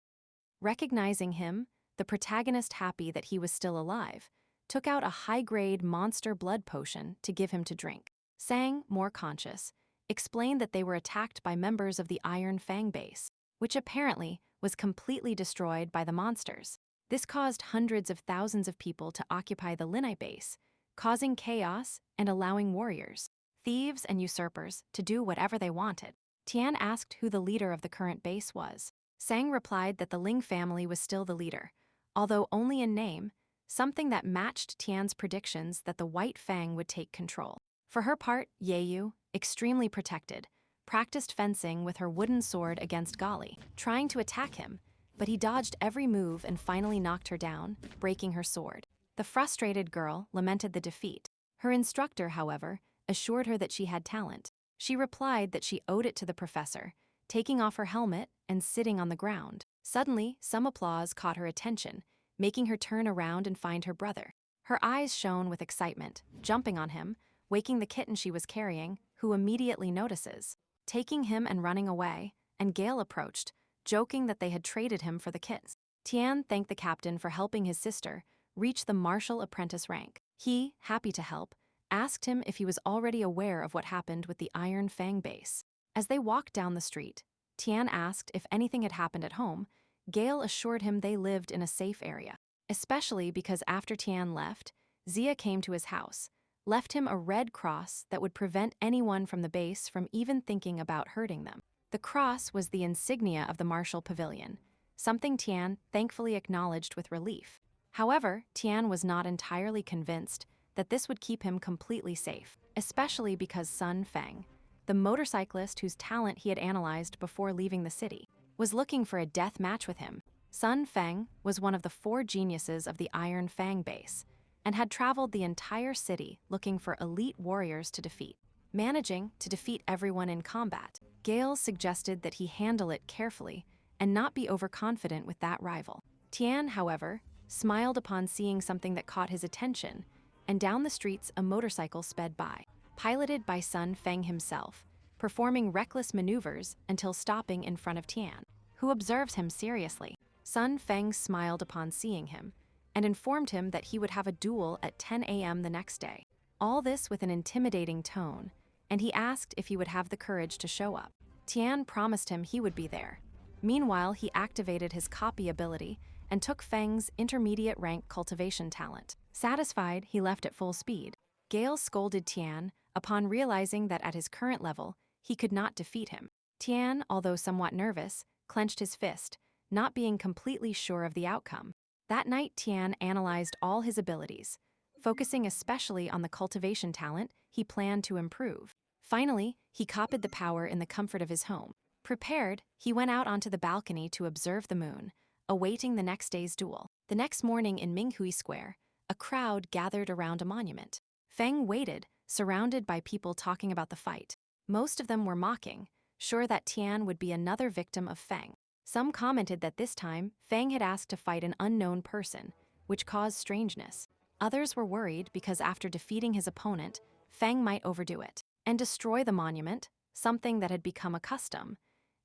Recognizing him, the protagonist, happy that he was still alive, took out a high-grade monster blood potion to give him to drink. Sang, more conscious, explained that they were attacked by members of the Iron Fang base, which apparently was completely destroyed by the monsters. This caused hundreds of thousands of people to occupy the Linai base, causing chaos and allowing warriors, thieves and usurpers to do whatever they wanted. Tian asked who the leader of the current base was. Sang replied that the Ling family was still the leader, although only in name, something that matched Tian's predictions that the White Fang would take control. For her part, Yeyu, extremely protected, practiced fencing with her wooden sword against Gali, trying to attack him, but he dodged every move and finally knocked her down, breaking her sword. The frustrated girl lamented the defeat. Her instructor, however, assured her that she had talent. She replied that she owed it to the professor, taking off her helmet and sitting on the ground. Suddenly, some applause caught her attention, making her turn around and find her brother. Her eyes shone with excitement, jumping on him, waking the kitten she was carrying, who immediately notices, taking him and running away, and Gale approached, joking that they had traded him for the kittens. Tian thanked the captain for helping his sister reach the martial apprentice rank. He, happy to help, asked him if he was already aware of what happened with the Iron Fang base. As they walked down the street, Tian asked if anything had happened at home. Gale assured him they lived in a safe area, especially because after Tian left, Zia came to his house, left him a red cross that would prevent anyone from the base from even thinking about hurting them. The cross was the insignia of the Martial Pavilion, something Tian thankfully acknowledged with relief. However, Tian was not entirely convinced that this would keep him completely safe, especially because Sun Feng, the motorcyclist whose talent he had analyzed before leaving the city, was looking for a death match with him. Sun Feng was one of the 4 geniuses of the Iron Fang base, and had traveled the entire city looking for elite warriors to defeat. Managing to defeat everyone in combat, Gale suggested that he handle it carefully and not be overconfident with that rival. Tian, however, smiled upon seeing something that caught his attention, and down the streets a motorcycle sped by, piloted by Sun Feng himself, performing reckless maneuvers until stopping in front of Tian, who observes him seriously. Sun Feng smiled upon seeing him, and informed him that he would have a duel at 10 a.m. the next day. All this with an intimidating tone, and he asked if he would have the courage to show up. Tian promised him he would be there. Meanwhile, he activated his copy ability and took Feng's intermediate rank cultivation talent. Satisfied, he left at full speed. Gale scolded Tian upon realizing that at his current level, he could not defeat him. Tian, although somewhat nervous, clenched his fist, not being completely sure of the outcome. That night, Tian analyzed all his abilities, focusing especially on the cultivation talent he planned to improve. Finally, he copied the power in the comfort of his home. Prepared, he went out onto the balcony to observe the moon, awaiting the next day's duel. The next morning in Minghui Square, a crowd gathered around a monument. Feng waited, surrounded by people talking about the fight. Most of them were mocking, sure that Tian would be another victim of Feng. Some commented that this time, Feng had asked to fight an unknown person, which caused strangeness. Others were worried because after defeating his opponent, Feng might overdo it and destroy the monument, something that had become a custom,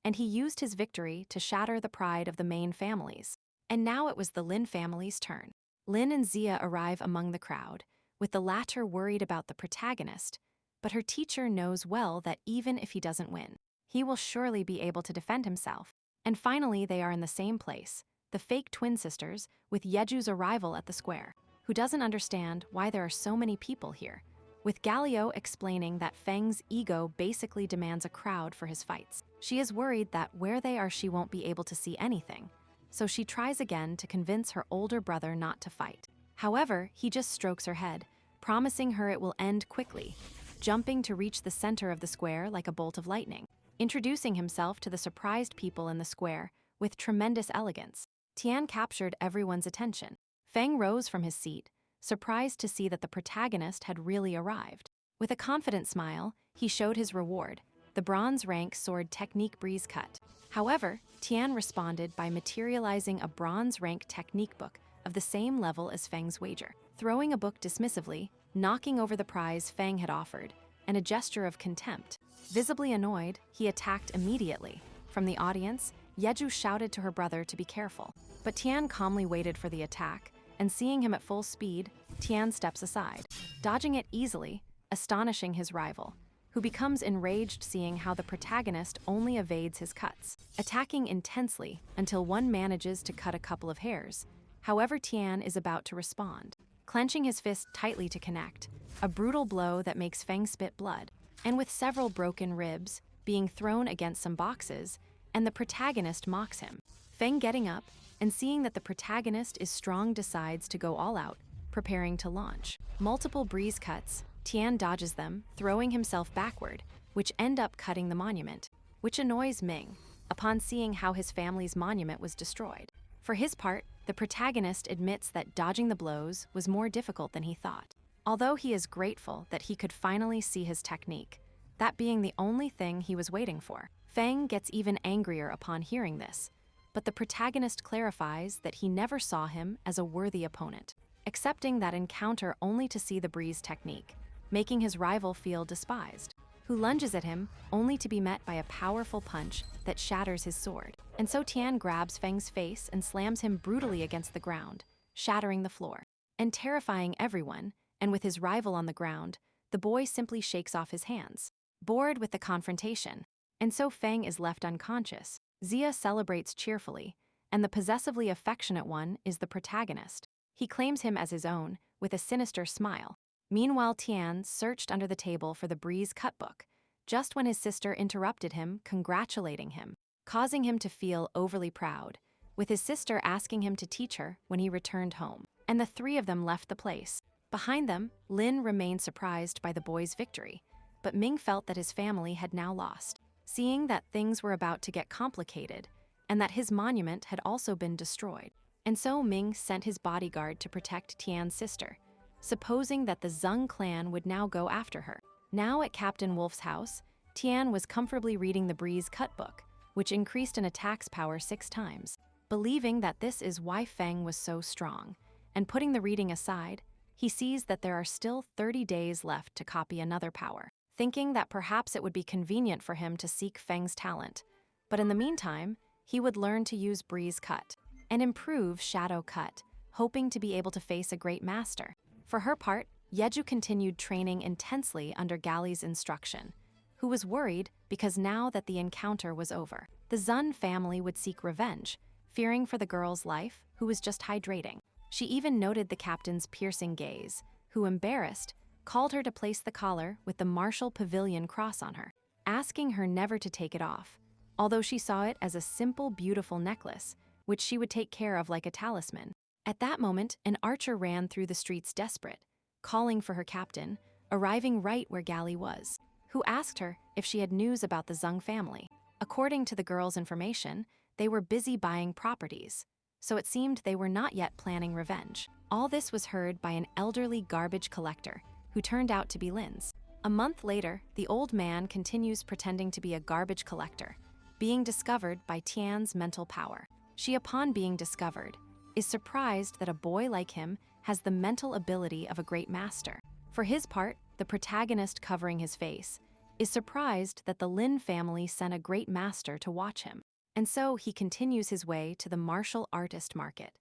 and he used his victory to shatter the pride of the main families. And now it was the Lin family's turn. Lin and Zia arrive among the crowd, with the latter worried about the protagonist, but her teacher knows well that even if he doesn't win, he will surely be able to defend himself. And finally, they are in the same place, the fake twin sisters, with Yeju's arrival at the square, who doesn't understand why there are so many people here, with Galio explaining that Feng's ego basically demands a crowd for his fights. She is worried that where they are she won't be able to see anything, so she tries again to convince her older brother not to fight. However, he just strokes her head, promising her it will end quickly, jumping to reach the center of the square like a bolt of lightning, introducing himself to the surprised people in the square with tremendous elegance. Tian captured everyone's attention. Feng rose from his seat, surprised to see that the protagonist had really arrived. With a confident smile, he showed his reward, the bronze rank sword technique breeze cut. However, Tian responded by materializing a bronze rank technique book of the same level as Feng's wager, throwing a book dismissively, knocking over the prize Feng had offered, and a gesture of contempt. Visibly annoyed, he attacked immediately. From the audience, Yeju shouted to her brother to be careful, but Tian calmly waited for the attack, and seeing him at full speed, Tian steps aside, dodging it easily, astonishing his rival, who becomes enraged seeing how the protagonist only evades his cuts, attacking intensely until one manages to cut a couple of hairs. However, Tian is about to respond, clenching his fist tightly to connect, a brutal blow that makes Feng spit blood, and with several broken ribs being thrown against some boxes, and the protagonist mocks him. Feng getting up and seeing that the protagonist is strong decides to go all out, preparing to launch. Multiple breeze cuts, Tian dodges them, throwing himself backward, which end up cutting the monument, which annoys Ming, upon seeing how his family's monument was destroyed. For his part, the protagonist admits that dodging the blows was more difficult than he thought, although he is grateful that he could finally see his technique, that being the only thing he was waiting for. Feng gets even angrier upon hearing this, but the protagonist clarifies that he never saw him as a worthy opponent, accepting that encounter only to see the breeze technique, making his rival feel despised, who lunges at him only to be met by a powerful punch that shatters his sword. And so Tian grabs Feng's face and slams him brutally against the ground, shattering the floor. And terrifying everyone, and with his rival on the ground, the boy simply shakes off his hands, bored with the confrontation. And so Feng is left unconscious. Zia celebrates cheerfully, and the possessively affectionate one is the protagonist. He claims him as his own, with a sinister smile. Meanwhile, Tian searched under the table for the breeze cut book, just when his sister interrupted him, congratulating him, causing him to feel overly proud, with his sister asking him to teach her when he returned home. And the three of them left the place. Behind them, Lin remained surprised by the boy's victory, but Ming felt that his family had now lost, seeing that things were about to get complicated, and that his monument had also been destroyed. And so Ming sent his bodyguard to protect Tian's sister, supposing that the Zheng clan would now go after her. Now at Captain Wolf's house, Tian was comfortably reading the breeze cut book, which increased an attack's power 6 times, believing that this is why Feng was so strong. And putting the reading aside, he sees that there are still 30 days left to copy another power, thinking that perhaps it would be convenient for him to seek Feng's talent. But in the meantime, he would learn to use breeze cut and improve shadow cut, hoping to be able to face a great master. For her part, Yeju continued training intensely under Gali's instruction, who was worried because now that the encounter was over, the Zun family would seek revenge, fearing for the girl's life, who was just hydrating. She even noted the captain's piercing gaze, who, embarrassed, called her to place the collar with the Martial Pavilion cross on her, asking her never to take it off, although she saw it as a simple, beautiful necklace, which she would take care of like a talisman. At that moment, an archer ran through the streets desperate, calling for her captain, arriving right where Gali was, who asked her if she had news about the Zheng family. According to the girl's information, they were busy buying properties, so it seemed they were not yet planning revenge. All this was heard by an elderly garbage collector, who turned out to be Lin's. A month later, the old man continues pretending to be a garbage collector, being discovered by Tian's mental power. She, upon being discovered, is surprised that a boy like him has the mental ability of a great master. For his part, the protagonist, covering his face, is surprised that the Lin family sent a great master to watch him. And so he continues his way to the martial artist market,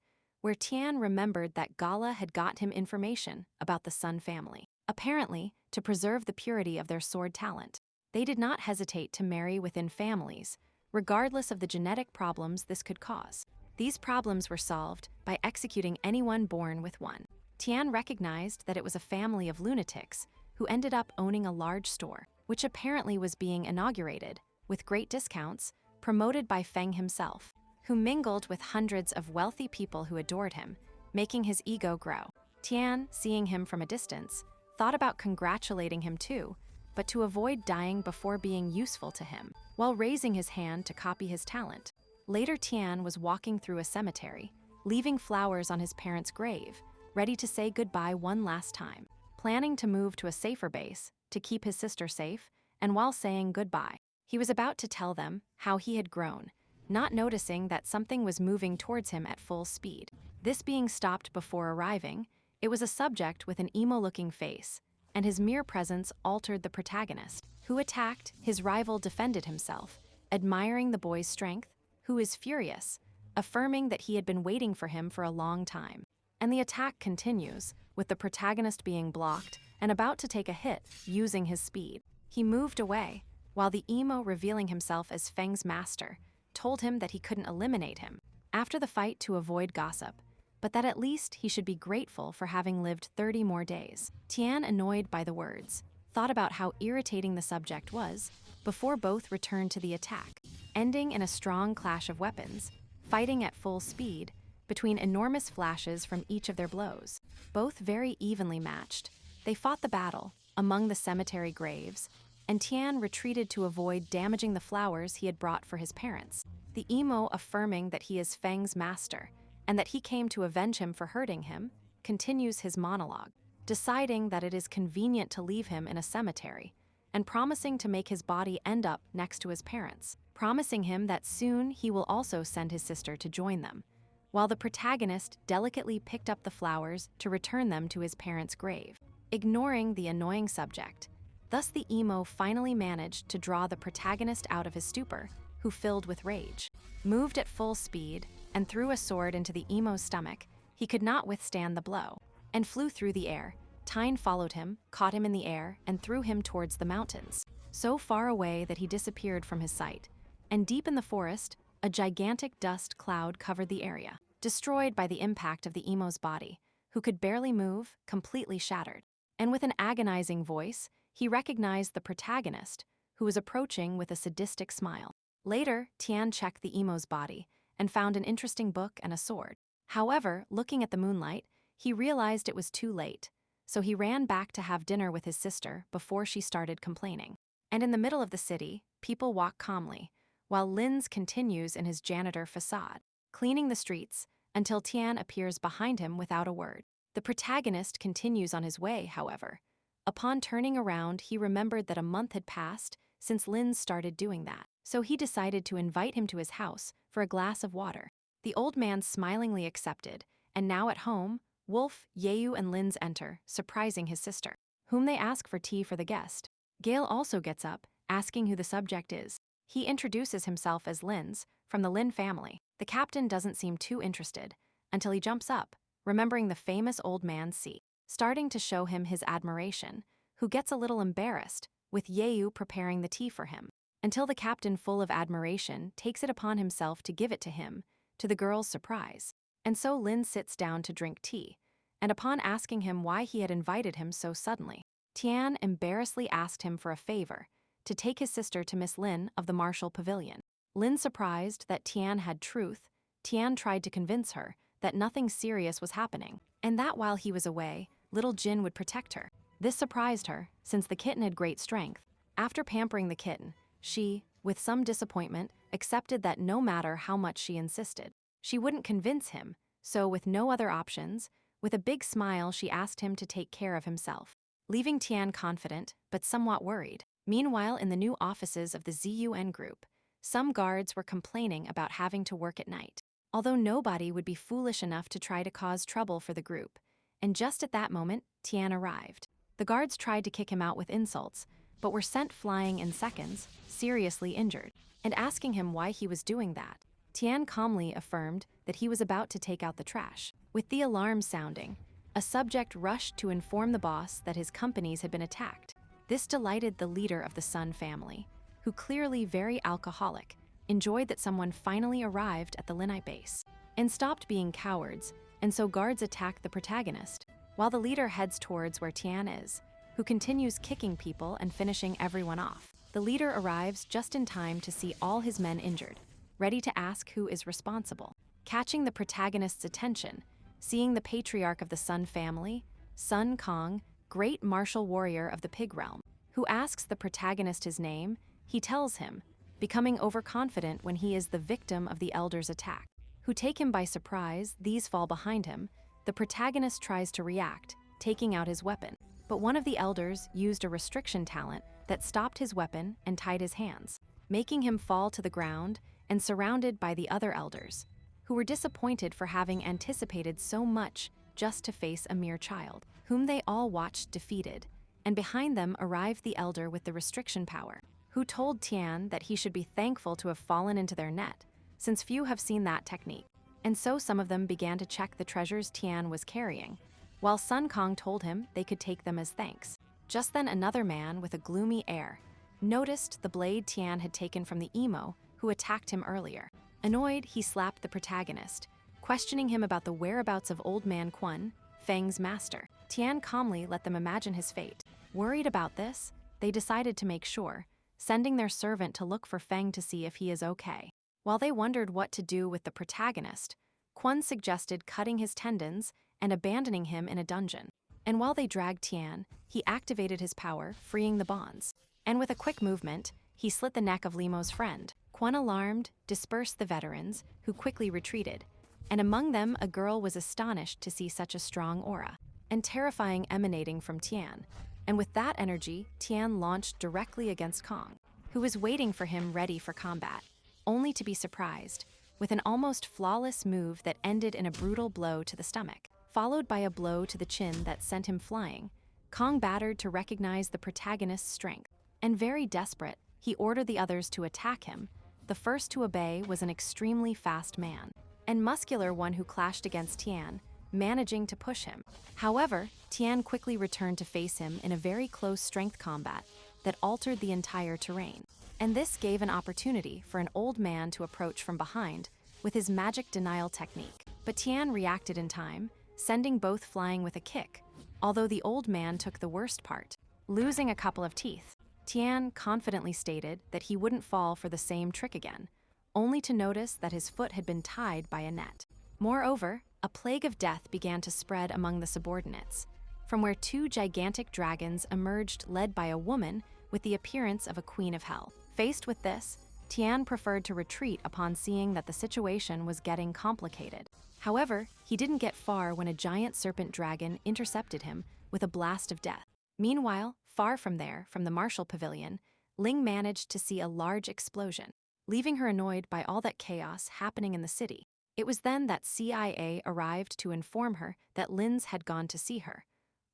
where Tian remembered that Gala had got him information about the Sun family, apparently to preserve the purity of their sword talent. They did not hesitate to marry within families, regardless of the genetic problems this could cause. These problems were solved by executing anyone born with one. Tian recognized that it was a family of lunatics who ended up owning a large store, which apparently was being inaugurated, with great discounts, promoted by Feng himself, who mingled with hundreds of wealthy people who adored him, making his ego grow. Tian, seeing him from a distance, thought about congratulating him too, but to avoid dying before being useful to him, while raising his hand to copy his talent. Later, Tian was walking through a cemetery, leaving flowers on his parents' grave, ready to say goodbye one last time, planning to move to a safer base to keep his sister safe, and while saying goodbye, he was about to tell them how he had grown, not noticing that something was moving towards him at full speed. This being stopped before arriving, it was a subject with an emo-looking face, and his mere presence altered the protagonist. Who attacked, his rival defended himself, admiring the boy's strength, who is furious, affirming that he had been waiting for him for a long time. And the attack continues, with the protagonist being blocked and about to take a hit using his speed. He moved away, while the emo, revealing himself as Feng's master, told him that he couldn't eliminate him after the fight to avoid gossip, but that at least he should be grateful for having lived 30 more days. Tian, annoyed by the words, thought about how irritating the subject was before both returned to the attack, ending in a strong clash of weapons, fighting at full speed, between enormous flashes from each of their blows. Both very evenly matched, they fought the battle among the cemetery graves, and Tian retreated to avoid damaging the flowers he had brought for his parents. The emo, affirming that he is Feng's master, and that he came to avenge him for hurting him, continues his monologue, deciding that it is convenient to leave him in a cemetery, and promising to make his body end up next to his parents, promising him that soon he will also send his sister to join them, while the protagonist delicately picked up the flowers to return them to his parents' grave, ignoring the annoying subject. Thus the emo finally managed to draw the protagonist out of his stupor, who filled with rage, moved at full speed, and threw a sword into the emo's stomach. He could not withstand the blow, and flew through the air. Tian followed him, caught him in the air, and threw him towards the mountains, so far away that he disappeared from his sight. And deep in the forest, a gigantic dust cloud covered the area, destroyed by the impact of the emo's body, who could barely move, completely shattered. And with an agonizing voice, he recognized the protagonist, who was approaching with a sadistic smile. Later, Tian checked the emo's body and found an interesting book and a sword. However, looking at the moonlight, he realized it was too late, so he ran back to have dinner with his sister before she started complaining. And in the middle of the city, people walk calmly, while Lin's continues in his janitor facade, cleaning the streets until Tian appears behind him without a word. The protagonist continues on his way, however. Upon turning around, he remembered that a month had passed since Lin started doing that, so he decided to invite him to his house for a glass of water. The old man smilingly accepted, and now at home, Wolf, Yeyu, and Lin's enter, surprising his sister, whom they ask for tea for the guest. Gale also gets up, asking who the subject is. He introduces himself as Lin's, from the Lin family. The captain doesn't seem too interested, until he jumps up, remembering the famous old man C, starting to show him his admiration, who gets a little embarrassed, with Yeyu preparing the tea for him, until the captain, full of admiration, takes it upon himself to give it to him, to the girl's surprise. And so Lin sits down to drink tea, and upon asking him why he had invited him so suddenly, Tian embarrassedly asked him for a favor, to take his sister to Miss Lin of the Martial Pavilion. Lin, surprised that Tian had truth, Tian tried to convince her that nothing serious was happening, and that while he was away, little Jin would protect her. This surprised her, since the kitten had great strength. After pampering the kitten, she, with some disappointment, accepted that no matter how much she insisted, she wouldn't convince him, so with no other options, with a big smile she asked him to take care of himself, leaving Tian confident but somewhat worried. Meanwhile, in the new offices of the ZUN group, some guards were complaining about having to work at night, although nobody would be foolish enough to try to cause trouble for the group. And just at that moment, Tian arrived. The guards tried to kick him out with insults, but were sent flying in seconds, seriously injured, and asking him why he was doing that. Tian calmly affirmed that he was about to take out the trash. With the alarm sounding, a subject rushed to inform the boss that his companies had been attacked. This delighted the leader of the Sun family, who, clearly very alcoholic, enjoyed that someone finally arrived at the Linite base and stopped being cowards, and so guards attacked the protagonist, while the leader heads towards where Tian is, who continues kicking people and finishing everyone off. The leader arrives just in time to see all his men injured, ready to ask who is responsible. Catching the protagonist's attention, seeing the patriarch of the Sun family, Sun Kong, great martial warrior of the Pig realm, who asks the protagonist his name, he tells him, becoming overconfident when he is the victim of the elders' attack. Who take him by surprise, these fall behind him. The protagonist tries to react, taking out his weapon, but one of the elders used a restriction talent that stopped his weapon and tied his hands, making him fall to the ground and surrounded by the other elders, who were disappointed for having anticipated so much just to face a mere child, whom they all watched defeated, and behind them arrived the elder with the restriction power, who told Tian that he should be thankful to have fallen into their net, since few have seen that technique. And so some of them began to check the treasures Tian was carrying, while Sun Kong told him they could take them as thanks. Just then another man with a gloomy air noticed the blade Tian had taken from the emo who attacked him earlier. Annoyed, he slapped the protagonist, questioning him about the whereabouts of Old Man Quan, Feng's master. Tian calmly let them imagine his fate. Worried about this, they decided to make sure, sending their servant to look for Feng to see if he is okay. While they wondered what to do with the protagonist, Quan suggested cutting his tendons and abandoning him in a dungeon. And while they dragged Tian, he activated his power, freeing the bonds. And with a quick movement, he slit the neck of Limo's friend. Quan, alarmed, dispersed the veterans, who quickly retreated, and among them a girl was astonished to see such a strong aura and terrifying emanating from Tian. And with that energy, Tian launched directly against Kong, who was waiting for him ready for combat, only to be surprised with an almost flawless move that ended in a brutal blow to the stomach, followed by a blow to the chin that sent him flying. Kong battered to recognize the protagonist's strength, and very desperate, he ordered the others to attack him. The first to obey was an extremely fast man, and muscular one who clashed against Tian, managing to push him. However, Tian quickly returned to face him in a very close strength combat that altered the entire terrain. And this gave an opportunity for an old man to approach from behind with his magic denial technique. But Tian reacted in time, sending both flying with a kick, although the old man took the worst part, losing a couple of teeth. Tian confidently stated that he wouldn't fall for the same trick again, only to notice that his foot had been tied by a net. Moreover, a plague of death began to spread among the subordinates, from where two gigantic dragons emerged led by a woman with the appearance of a queen of hell. Faced with this, Tian preferred to retreat upon seeing that the situation was getting complicated. However, he didn't get far when a giant serpent dragon intercepted him with a blast of death. Meanwhile, far from there, from the martial pavilion, Ling managed to see a large explosion, leaving her annoyed by all that chaos happening in the city. It was then that CIA arrived to inform her that Lin's had gone to see her,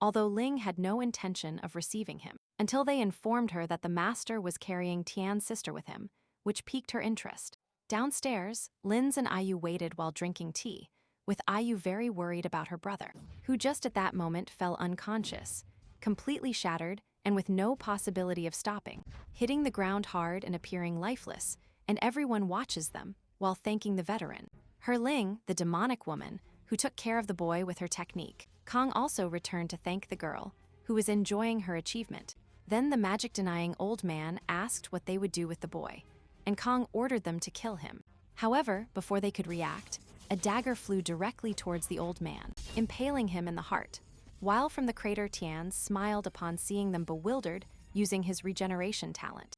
although Ling had no intention of receiving him, until they informed her that the master was carrying Tian's sister with him, which piqued her interest. Downstairs, Lin's and Ayu waited while drinking tea, with Ayu very worried about her brother, who just at that moment fell unconscious, completely shattered and with no possibility of stopping, hitting the ground hard and appearing lifeless, and everyone watches them while thanking the veteran. Her Ling, the demonic woman, who took care of the boy with her technique. Kong also returned to thank the girl, who was enjoying her achievement. Then the magic-denying old man asked what they would do with the boy, and Kong ordered them to kill him. However, before they could react, a dagger flew directly towards the old man, impaling him in the heart, while from the crater Tian smiled upon seeing them bewildered using his regeneration talent.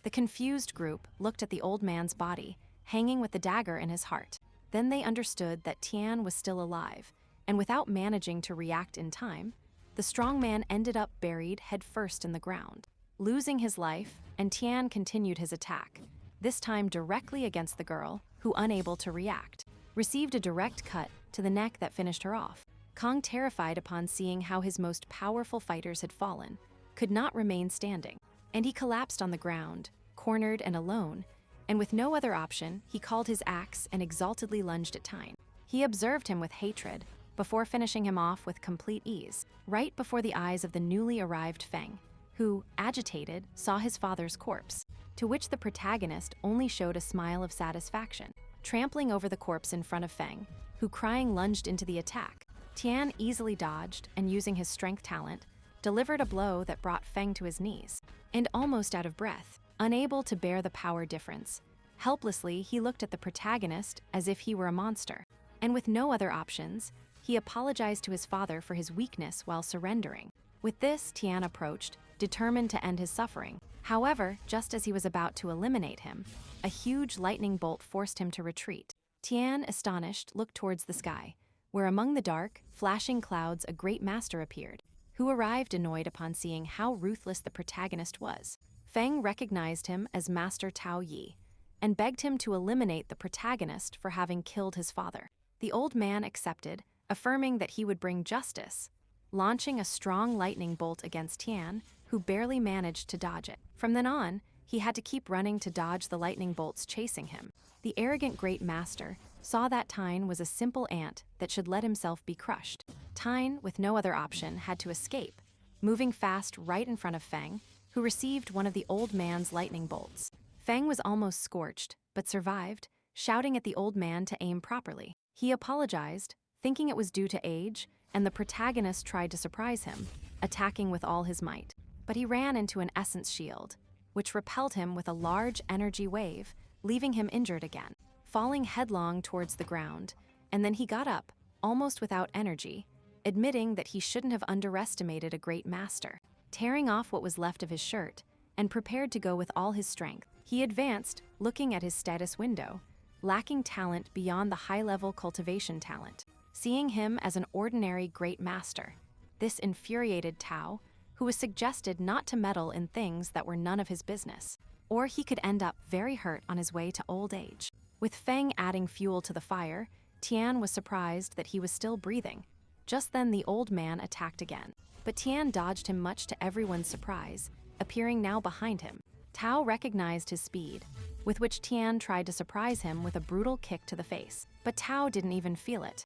The confused group looked at the old man's body, hanging with the dagger in his heart. Then they understood that Tian was still alive, and without managing to react in time, the strong man ended up buried headfirst in the ground, losing his life, and Tian continued his attack, this time directly against the girl, who, unable to react, received a direct cut to the neck that finished her off. Kong, terrified upon seeing how his most powerful fighters had fallen, could not remain standing, and he collapsed on the ground, cornered and alone, and with no other option, he called his axe and exaltedly lunged at Tian. He observed him with hatred, before finishing him off with complete ease, right before the eyes of the newly arrived Feng, who, agitated, saw his father's corpse, to which the protagonist only showed a smile of satisfaction. Trampling over the corpse in front of Feng, who crying lunged into the attack, Tian easily dodged and using his strength talent, delivered a blow that brought Feng to his knees. And almost out of breath, unable to bear the power difference, helplessly he looked at the protagonist as if he were a monster. And with no other options, he apologized to his father for his weakness while surrendering. With this, Tian approached, determined to end his suffering. However, just as he was about to eliminate him, a huge lightning bolt forced him to retreat. Tian, astonished, looked towards the sky, where among the dark, flashing clouds a great master appeared, who arrived annoyed upon seeing how ruthless the protagonist was. Feng recognized him as Master Tao Yi, and begged him to eliminate the protagonist for having killed his father. The old man accepted, affirming that he would bring justice, launching a strong lightning bolt against Tian, who barely managed to dodge it. From then on, he had to keep running to dodge the lightning bolts chasing him. The arrogant great master saw that Tian was a simple ant that should let himself be crushed. Tian, with no other option, had to escape, moving fast right in front of Feng, who received one of the old man's lightning bolts. Feng was almost scorched, but survived, shouting at the old man to aim properly. He apologized, thinking it was due to age, and the protagonist tried to surprise him, attacking with all his might. But he ran into an essence shield, which repelled him with a large energy wave, leaving him injured again, falling headlong towards the ground. And then he got up, almost without energy, admitting that he shouldn't have underestimated a great master. Tearing off what was left of his shirt, and prepared to go with all his strength, he advanced, looking at his status window, lacking talent beyond the high-level cultivation talent. Seeing him as an ordinary great master, this infuriated Tao, who was suggested not to meddle in things that were none of his business, or he could end up very hurt on his way to old age. With Feng adding fuel to the fire, Tian was surprised that he was still breathing. Just then the old man attacked again, but Tian dodged him much to everyone's surprise, appearing now behind him. Tao recognized his speed, with which Tian tried to surprise him with a brutal kick to the face, but Tao didn't even feel it.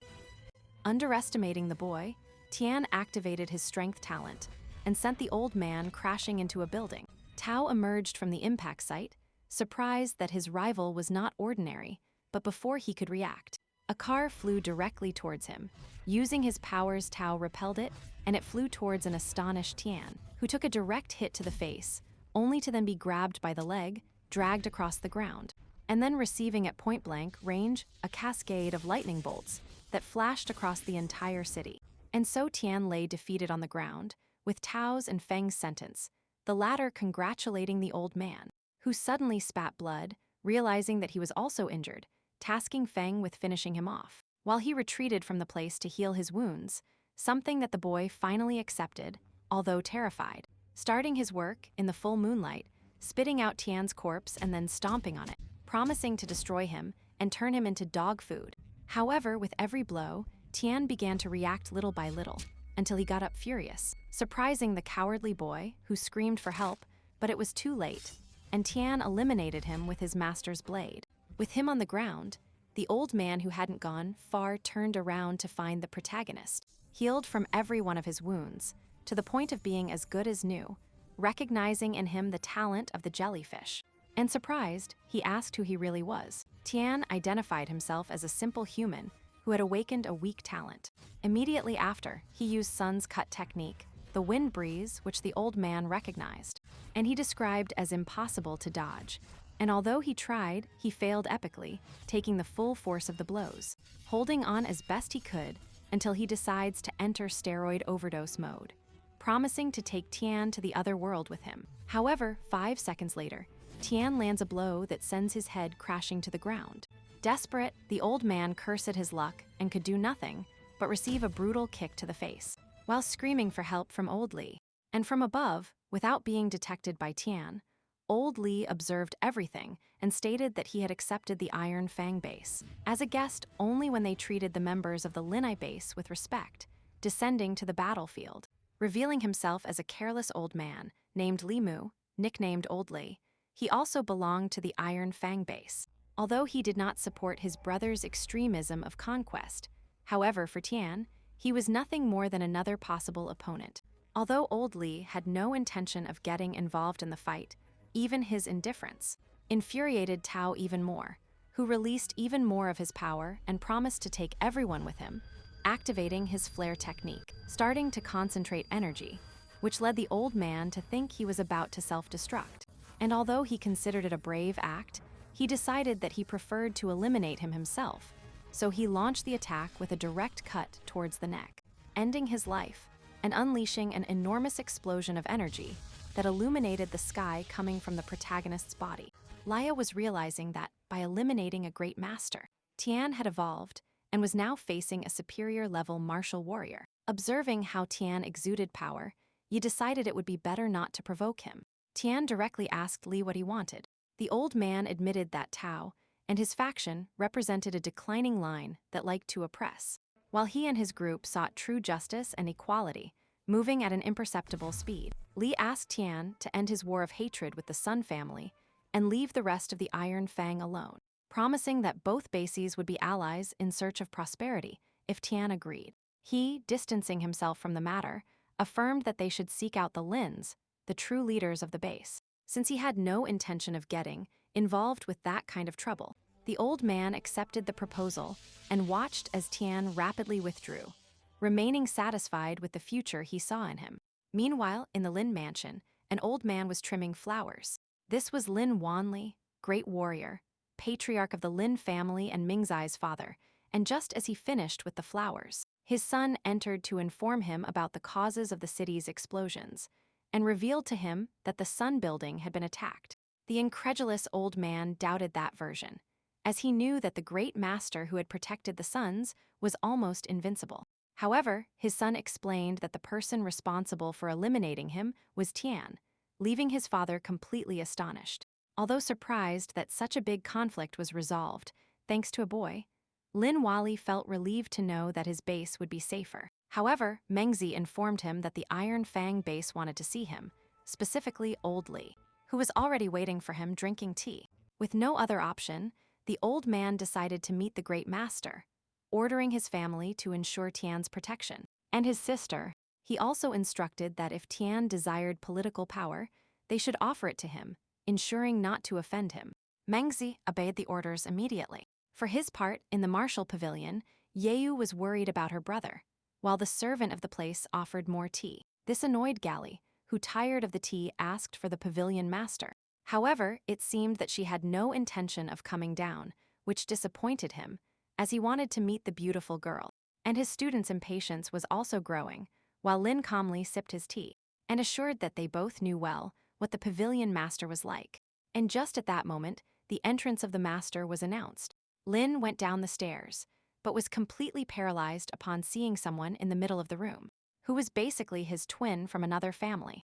Underestimating the boy, Tian activated his strength talent and sent the old man crashing into a building. Tao emerged from the impact site, surprised that his rival was not ordinary, but before he could react, a car flew directly towards him. Using his powers, Tao repelled it, and it flew towards an astonished Tian, who took a direct hit to the face, only to then be grabbed by the leg, dragged across the ground, and then receiving at point-blank range a cascade of lightning bolts that flashed across the entire city. And so Tian lay defeated on the ground, with Tao's and Feng's sentence, the latter congratulating the old man, who suddenly spat blood, realizing that he was also injured, tasking Feng with finishing him off. While he retreated from the place to heal his wounds, something that the boy finally accepted, although terrified, starting his work in the full moonlight, spitting out Tian's corpse and then stomping on it, promising to destroy him and turn him into dog food. However, with every blow, Tian began to react little by little, until he got up furious, surprising the cowardly boy, who screamed for help, but it was too late, and Tian eliminated him with his master's blade. With him on the ground, the old man who hadn't gone far turned around to find the protagonist, healed from every one of his wounds, to the point of being as good as new, recognizing in him the talent of the jellyfish. And surprised, he asked who he really was. Tian identified himself as a simple human who had awakened a weak talent. Immediately after, he used Sun's cut technique, the wind breeze, which the old man recognized, and he described as impossible to dodge. And although he tried, he failed epically, taking the full force of the blows, holding on as best he could until he decides to enter steroid overdose mode, promising to take Tian to the other world with him. However, 5 seconds later, Tian lands a blow that sends his head crashing to the ground. Desperate, the old man cursed at his luck and could do nothing but receive a brutal kick to the face, while screaming for help from Old Li. And from above, without being detected by Tian, Old Li observed everything and stated that he had accepted the Iron Fang base as a guest only when they treated the members of the Linai base with respect, descending to the battlefield. Revealing himself as a careless old man named Li Mu, nicknamed Old Li, He also belonged to the Iron Fang base, although he did not support his brother's extremism of conquest. However, for Tian, he was nothing more than another possible opponent. Although old Li had no intention of getting involved in the fight, even his indifference infuriated Tao even more, who released even more of his power and promised to take everyone with him, activating his flare technique, starting to concentrate energy, which led the old man to think he was about to self-destruct. And although he considered it a brave act, he decided that he preferred to eliminate him himself, so he launched the attack with a direct cut towards the neck, ending his life and unleashing an enormous explosion of energy that illuminated the sky coming from the protagonist's body. Laya was realizing that, by eliminating a great master, Tian had evolved and was now facing a superior-level martial warrior. Observing how Tian exuded power, Yi decided it would be better not to provoke him. Tian directly asked Li what he wanted. The old man admitted that Tao and his faction represented a declining line that liked to oppress, while he and his group sought true justice and equality, moving at an imperceptible speed. Li asked Tian to end his war of hatred with the Sun family and leave the rest of the Iron Fang alone, promising that both bases would be allies in search of prosperity if Tian agreed. He, distancing himself from the matter, affirmed that they should seek out the Lins, the true leaders of the base, since he had no intention of getting involved with that kind of trouble. The old man accepted the proposal and watched as Tian rapidly withdrew, remaining satisfied with the future he saw in him. Meanwhile, in the Lin mansion, an old man was trimming flowers. This was Lin Wanli, great warrior, patriarch of the Lin family and Mingzai's father, and just as he finished with the flowers, his son entered to inform him about the causes of the city's explosions, and revealed to him that the Sun building had been attacked. The incredulous old man doubted that version, as he knew that the great master who had protected the Suns was almost invincible. However, his son explained that the person responsible for eliminating him was Tian, leaving his father completely astonished. Although surprised that such a big conflict was resolved, thanks to a boy, Lin Wali felt relieved to know that his base would be safer. However, Mengzi informed him that the Iron Fang base wanted to see him, specifically Old Li, who was already waiting for him drinking tea. With no other option, the old man decided to meet the great master, ordering his family to ensure Tian's protection. And his sister, he also instructed that if Tian desired political power, they should offer it to him, ensuring not to offend him. Mengzi obeyed the orders immediately. For his part, in the martial pavilion, Yeyu was worried about her brother, while the servant of the place offered more tea. This annoyed Gali, who, tired of the tea, asked for the pavilion master. However, it seemed that she had no intention of coming down, which disappointed him, as he wanted to meet the beautiful girl. And his student's impatience was also growing, while Lin calmly sipped his tea, and assured that they both knew well what the pavilion master was like. And just at that moment, the entrance of the master was announced. Lin went down the stairs, but was completely paralyzed upon seeing someone in the middle of the room, who was basically his twin from another family.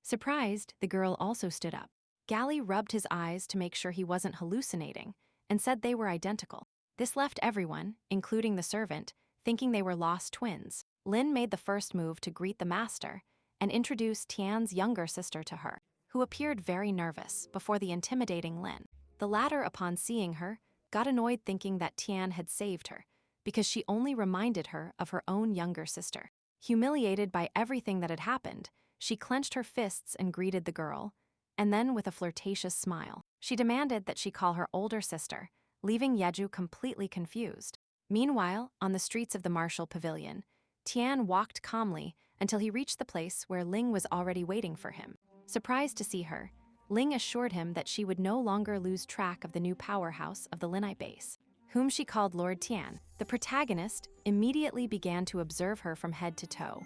Surprised, the girl also stood up. Gali rubbed his eyes to make sure he wasn't hallucinating, and said they were identical. This left everyone, including the servant, thinking they were lost twins. Lin made the first move to greet the master, and introduced Tian's younger sister to her, who appeared very nervous before the intimidating Lin. The latter, upon seeing her, got annoyed thinking that Tian had saved her, because she only reminded her of her own younger sister. Humiliated by everything that had happened, she clenched her fists and greeted the girl, and then with a flirtatious smile, she demanded that she call her older sister, leaving Yeju completely confused. Meanwhile, on the streets of the martial pavilion, Tian walked calmly until he reached the place where Ling was already waiting for him. Surprised to see her, Ling assured him that she would no longer lose track of the new powerhouse of the Linite base, whom she called Lord Tian. The protagonist immediately began to observe her from head to toe,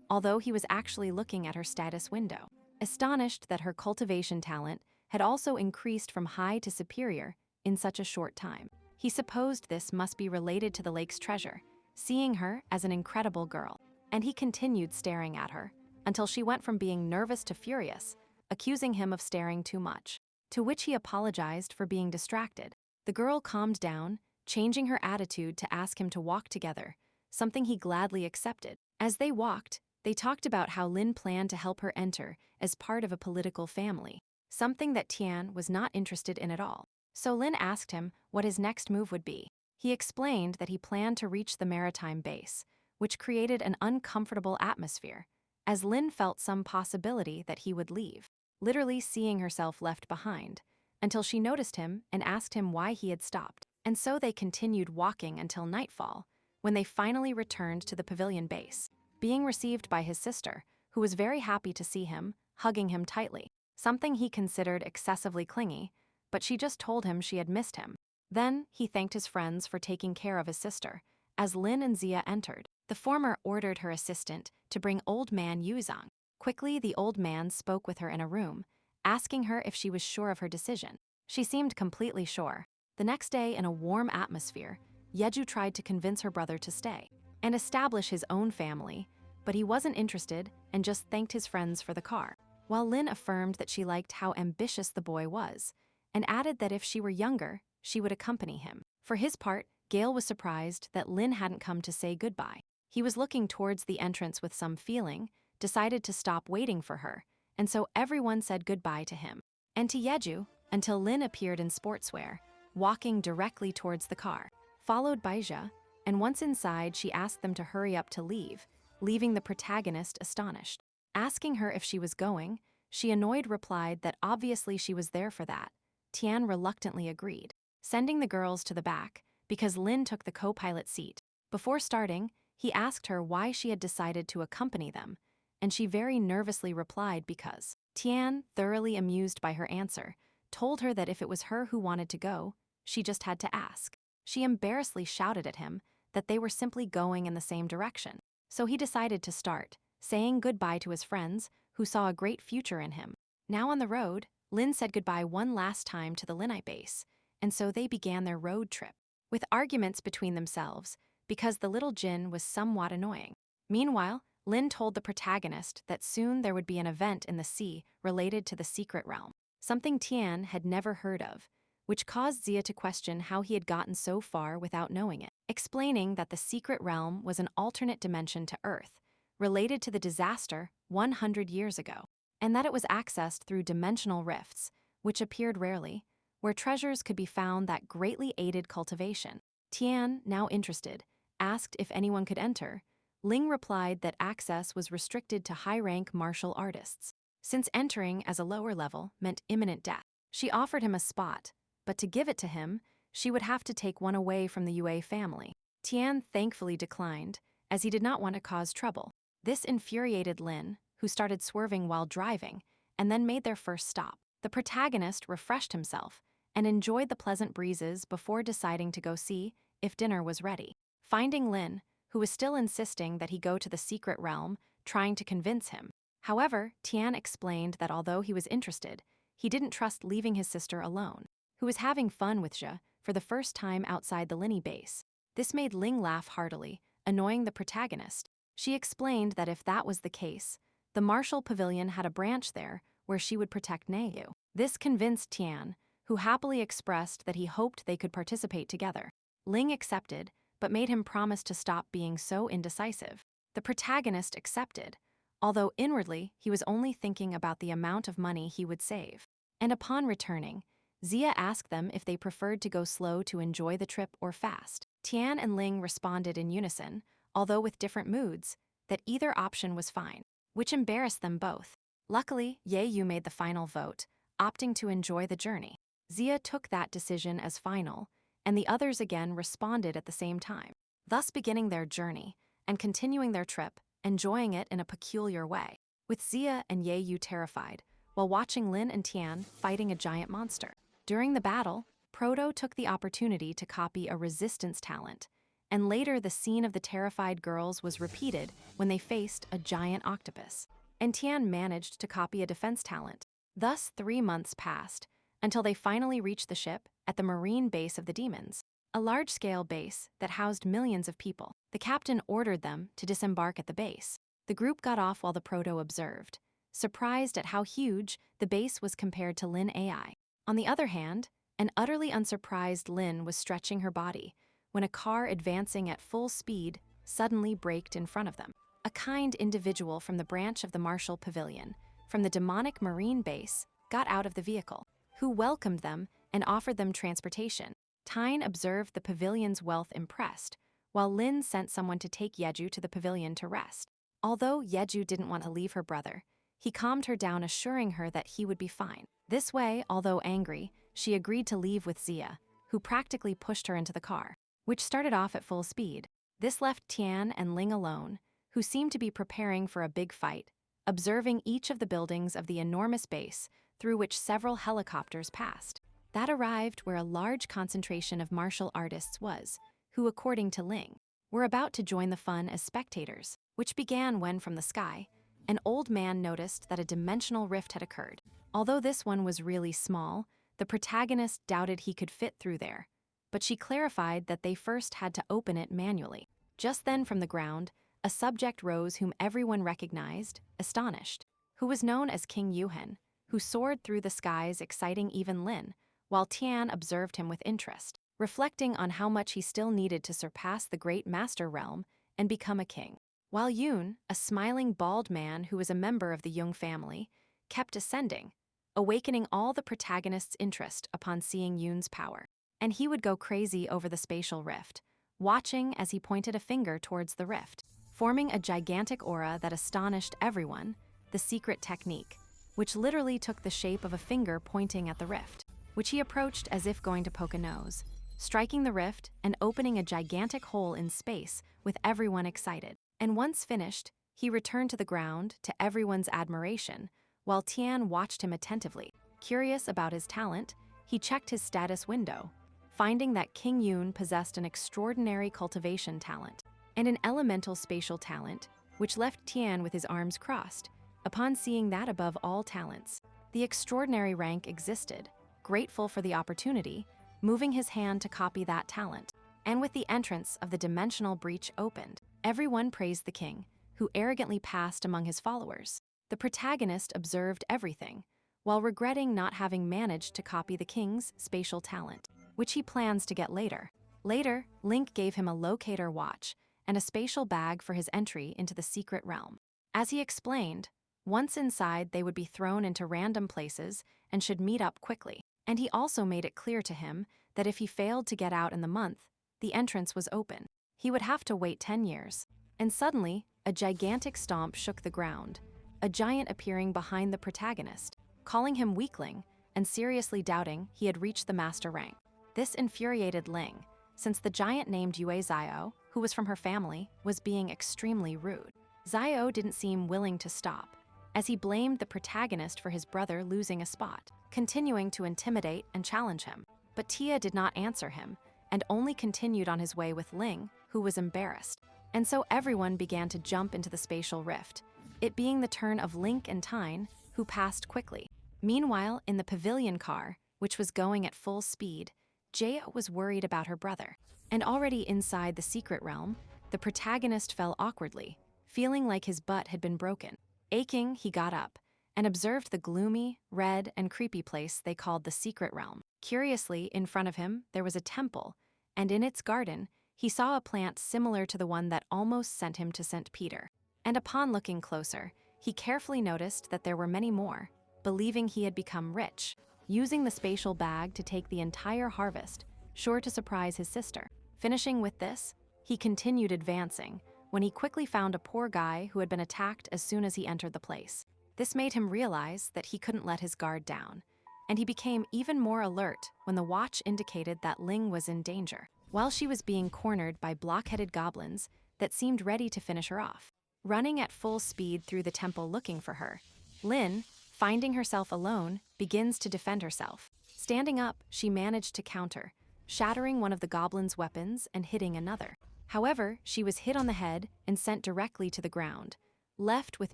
although he was actually looking at her status window. Astonished that her cultivation talent had also increased from high to superior in such a short time, he supposed this must be related to the lake's treasure, seeing her as an incredible girl. And he continued staring at her until she went from being nervous to furious, accusing him of staring too much, to which he apologized for being distracted. The girl calmed down, changing her attitude to ask him to walk together, something he gladly accepted. As they walked, they talked about how Lin planned to help her enter as part of a political family, something that Tian was not interested in at all. So Lin asked him what his next move would be. He explained that he planned to reach the maritime base, which created an uncomfortable atmosphere, as Lin felt some possibility that he would leave, literally seeing herself left behind, until she noticed him and asked him why he had stopped. And so they continued walking until nightfall, when they finally returned to the pavilion base, being received by his sister, who was very happy to see him, hugging him tightly, something he considered excessively clingy, but she just told him she had missed him. Then he thanked his friends for taking care of his sister. As Lin and Zia entered, the former ordered her assistant to bring old man Yuzong. Quickly, the old man spoke with her in a room, asking her if she was sure of her decision. She seemed completely sure. The next day, in a warm atmosphere, Yeju tried to convince her brother to stay and establish his own family, but he wasn't interested and just thanked his friends for the car, while Lin affirmed that she liked how ambitious the boy was and added that if she were younger, she would accompany him. For his part, Gale was surprised that Lin hadn't come to say goodbye. He was looking towards the entrance with some feeling, decided to stop waiting for her, and so everyone said goodbye to him and to Yeju until Lin appeared in sportswear, walking directly towards the car, followed by Jia, and once inside she asked them to hurry up to leave, leaving the protagonist astonished. Asking her if she was going, she annoyed replied that obviously she was there for that. Tian reluctantly agreed, sending the girls to the back because Lin took the co-pilot seat. Before starting, he asked her why she had decided to accompany them, and she very nervously replied because. Tian, thoroughly amused by her answer, told her that if it was her who wanted to go, she just had to ask. She embarrassedly shouted at him that they were simply going in the same direction. So he decided to start, saying goodbye to his friends, who saw a great future in him. Now on the road, Lin said goodbye one last time to the Linite base, and so they began their road trip, with arguments between themselves, because the little Jin was somewhat annoying. Meanwhile, Lin told the protagonist that soon there would be an event in the sea related to the secret realm, something Tian had never heard of, which caused Zia to question how he had gotten so far without knowing it, explaining that the secret realm was an alternate dimension to Earth, related to the disaster 100 years ago, and that it was accessed through dimensional rifts, which appeared rarely, where treasures could be found that greatly aided cultivation. Tian, now interested, asked if anyone could enter. Ling replied that access was restricted to high-rank martial artists, since entering as a lower level meant imminent death. She offered him a spot, but to give it to him, she would have to take one away from the Yue family. Tian thankfully declined, as he did not want to cause trouble. This infuriated Lin, who started swerving while driving, and then made their first stop. The protagonist refreshed himself and enjoyed the pleasant breezes before deciding to go see if dinner was ready. Finding Lin, who was still insisting that he go to the secret realm, trying to convince him. However, Tian explained that although he was interested, he didn't trust leaving his sister alone, who was having fun with Jia for the first time outside the Lini base. This made Ling laugh heartily, annoying the protagonist. She explained that if that was the case, the Martial Pavilion had a branch there where she would protect Neiyu. This convinced Tian, who happily expressed that he hoped they could participate together. Ling accepted, but made him promise to stop being so indecisive. The protagonist accepted, although inwardly he was only thinking about the amount of money he would save. And upon returning, Zia asked them if they preferred to go slow to enjoy the trip or fast. Tian and Ling responded in unison, although with different moods, that either option was fine, which embarrassed them both. Luckily, Ye Yu made the final vote, opting to enjoy the journey. Zia took that decision as final, and the others again responded at the same time, thus beginning their journey and continuing their trip, enjoying it in a peculiar way, with Zia and Ye Yu terrified, while watching Lin and Tian fighting a giant monster. During the battle, Proto took the opportunity to copy a resistance talent, and later the scene of the terrified girls was repeated when they faced a giant octopus, and Tian managed to copy a defense talent. Thus 3 months passed, until they finally reached the ship at the marine base of the demons, a large-scale base that housed millions of people. The captain ordered them to disembark at the base. The group got off while the Proto observed, surprised at how huge the base was compared to Lin AI. On the other hand, an utterly unsurprised Lin was stretching her body when a car advancing at full speed suddenly braked in front of them. A kind individual from the branch of the Martial Pavilion, from the demonic marine base, got out of the vehicle, who welcomed them and offered them transportation. Tyne observed the pavilion's wealth impressed, while Lin sent someone to take Yeju to the pavilion to rest. Although Yeju didn't want to leave her brother, he calmed her down, assuring her that he would be fine. This way, although angry, she agreed to leave with Zia, who practically pushed her into the car, which started off at full speed. This left Tian and Ling alone, who seemed to be preparing for a big fight, observing each of the buildings of the enormous base through which several helicopters passed. That arrived where a large concentration of martial artists was, who, according to Ling, were about to join the fun as spectators, which began when, from the sky, an old man noticed that a dimensional rift had occurred. Although this one was really small, the protagonist doubted he could fit through there, but she clarified that they first had to open it manually. Just then, from the ground, a subject rose whom everyone recognized, astonished, who was known as King Yuhen, who soared through the skies, exciting even Lin, while Tian observed him with interest, reflecting on how much he still needed to surpass the great master realm and become a king. While Yoon, a smiling bald man who was a member of the Jung family, kept ascending, awakening all the protagonists' interest upon seeing Yoon's power. And he would go crazy over the spatial rift, watching as he pointed a finger towards the rift, forming a gigantic aura that astonished everyone, the secret technique, which literally took the shape of a finger pointing at the rift, which he approached as if going to poke a nose, striking the rift and opening a gigantic hole in space with everyone excited. And once finished, he returned to the ground to everyone's admiration, while Tian watched him attentively. Curious about his talent, he checked his status window, finding that King Yoon possessed an extraordinary cultivation talent and an elemental spatial talent, which left Tian with his arms crossed. Upon seeing that above all talents, the extraordinary rank existed, grateful for the opportunity, moving his hand to copy that talent. And with the entrance of the dimensional breach opened, everyone praised the king, who arrogantly passed among his followers. The protagonist observed everything, while regretting not having managed to copy the king's spatial talent, which he plans to get later. Later, Link gave him a locator watch and a spatial bag for his entry into the secret realm. As he explained, once inside, they would be thrown into random places and should meet up quickly. And he also made it clear to him that if he failed to get out in the month, the entrance was open. He would have to wait 10 years. And suddenly, a gigantic stomp shook the ground, a giant appearing behind the protagonist, calling him weakling and seriously doubting he had reached the master rank. This infuriated Ling, since the giant named Yue Zio, who was from her family, was being extremely rude. Zio didn't seem willing to stop, as he blamed the protagonist for his brother losing a spot, continuing to intimidate and challenge him. But Tia did not answer him, and only continued on his way with Ling, who was embarrassed. And so everyone began to jump into the spatial rift, it being the turn of Link and Tyne, who passed quickly. Meanwhile, in the pavilion car, which was going at full speed, Jaya was worried about her brother. And already inside the secret realm, the protagonist fell awkwardly, feeling like his butt had been broken. Aching, he got up and observed the gloomy, red, and creepy place they called the secret realm. Curiously, in front of him, there was a temple, and in its garden, he saw a plant similar to the one that almost sent him to St. Peter. And upon looking closer, he carefully noticed that there were many more, believing he had become rich, using the spatial bag to take the entire harvest, sure to surprise his sister. Finishing with this, he continued advancing, when he quickly found a poor guy who had been attacked as soon as he entered the place. This made him realize that he couldn't let his guard down, and he became even more alert when the watch indicated that Ling was in danger, while she was being cornered by block-headed goblins that seemed ready to finish her off. Running at full speed through the temple looking for her, Lin, finding herself alone, begins to defend herself. Standing up, she managed to counter, shattering one of the goblins' weapons and hitting another. However, she was hit on the head and sent directly to the ground, left with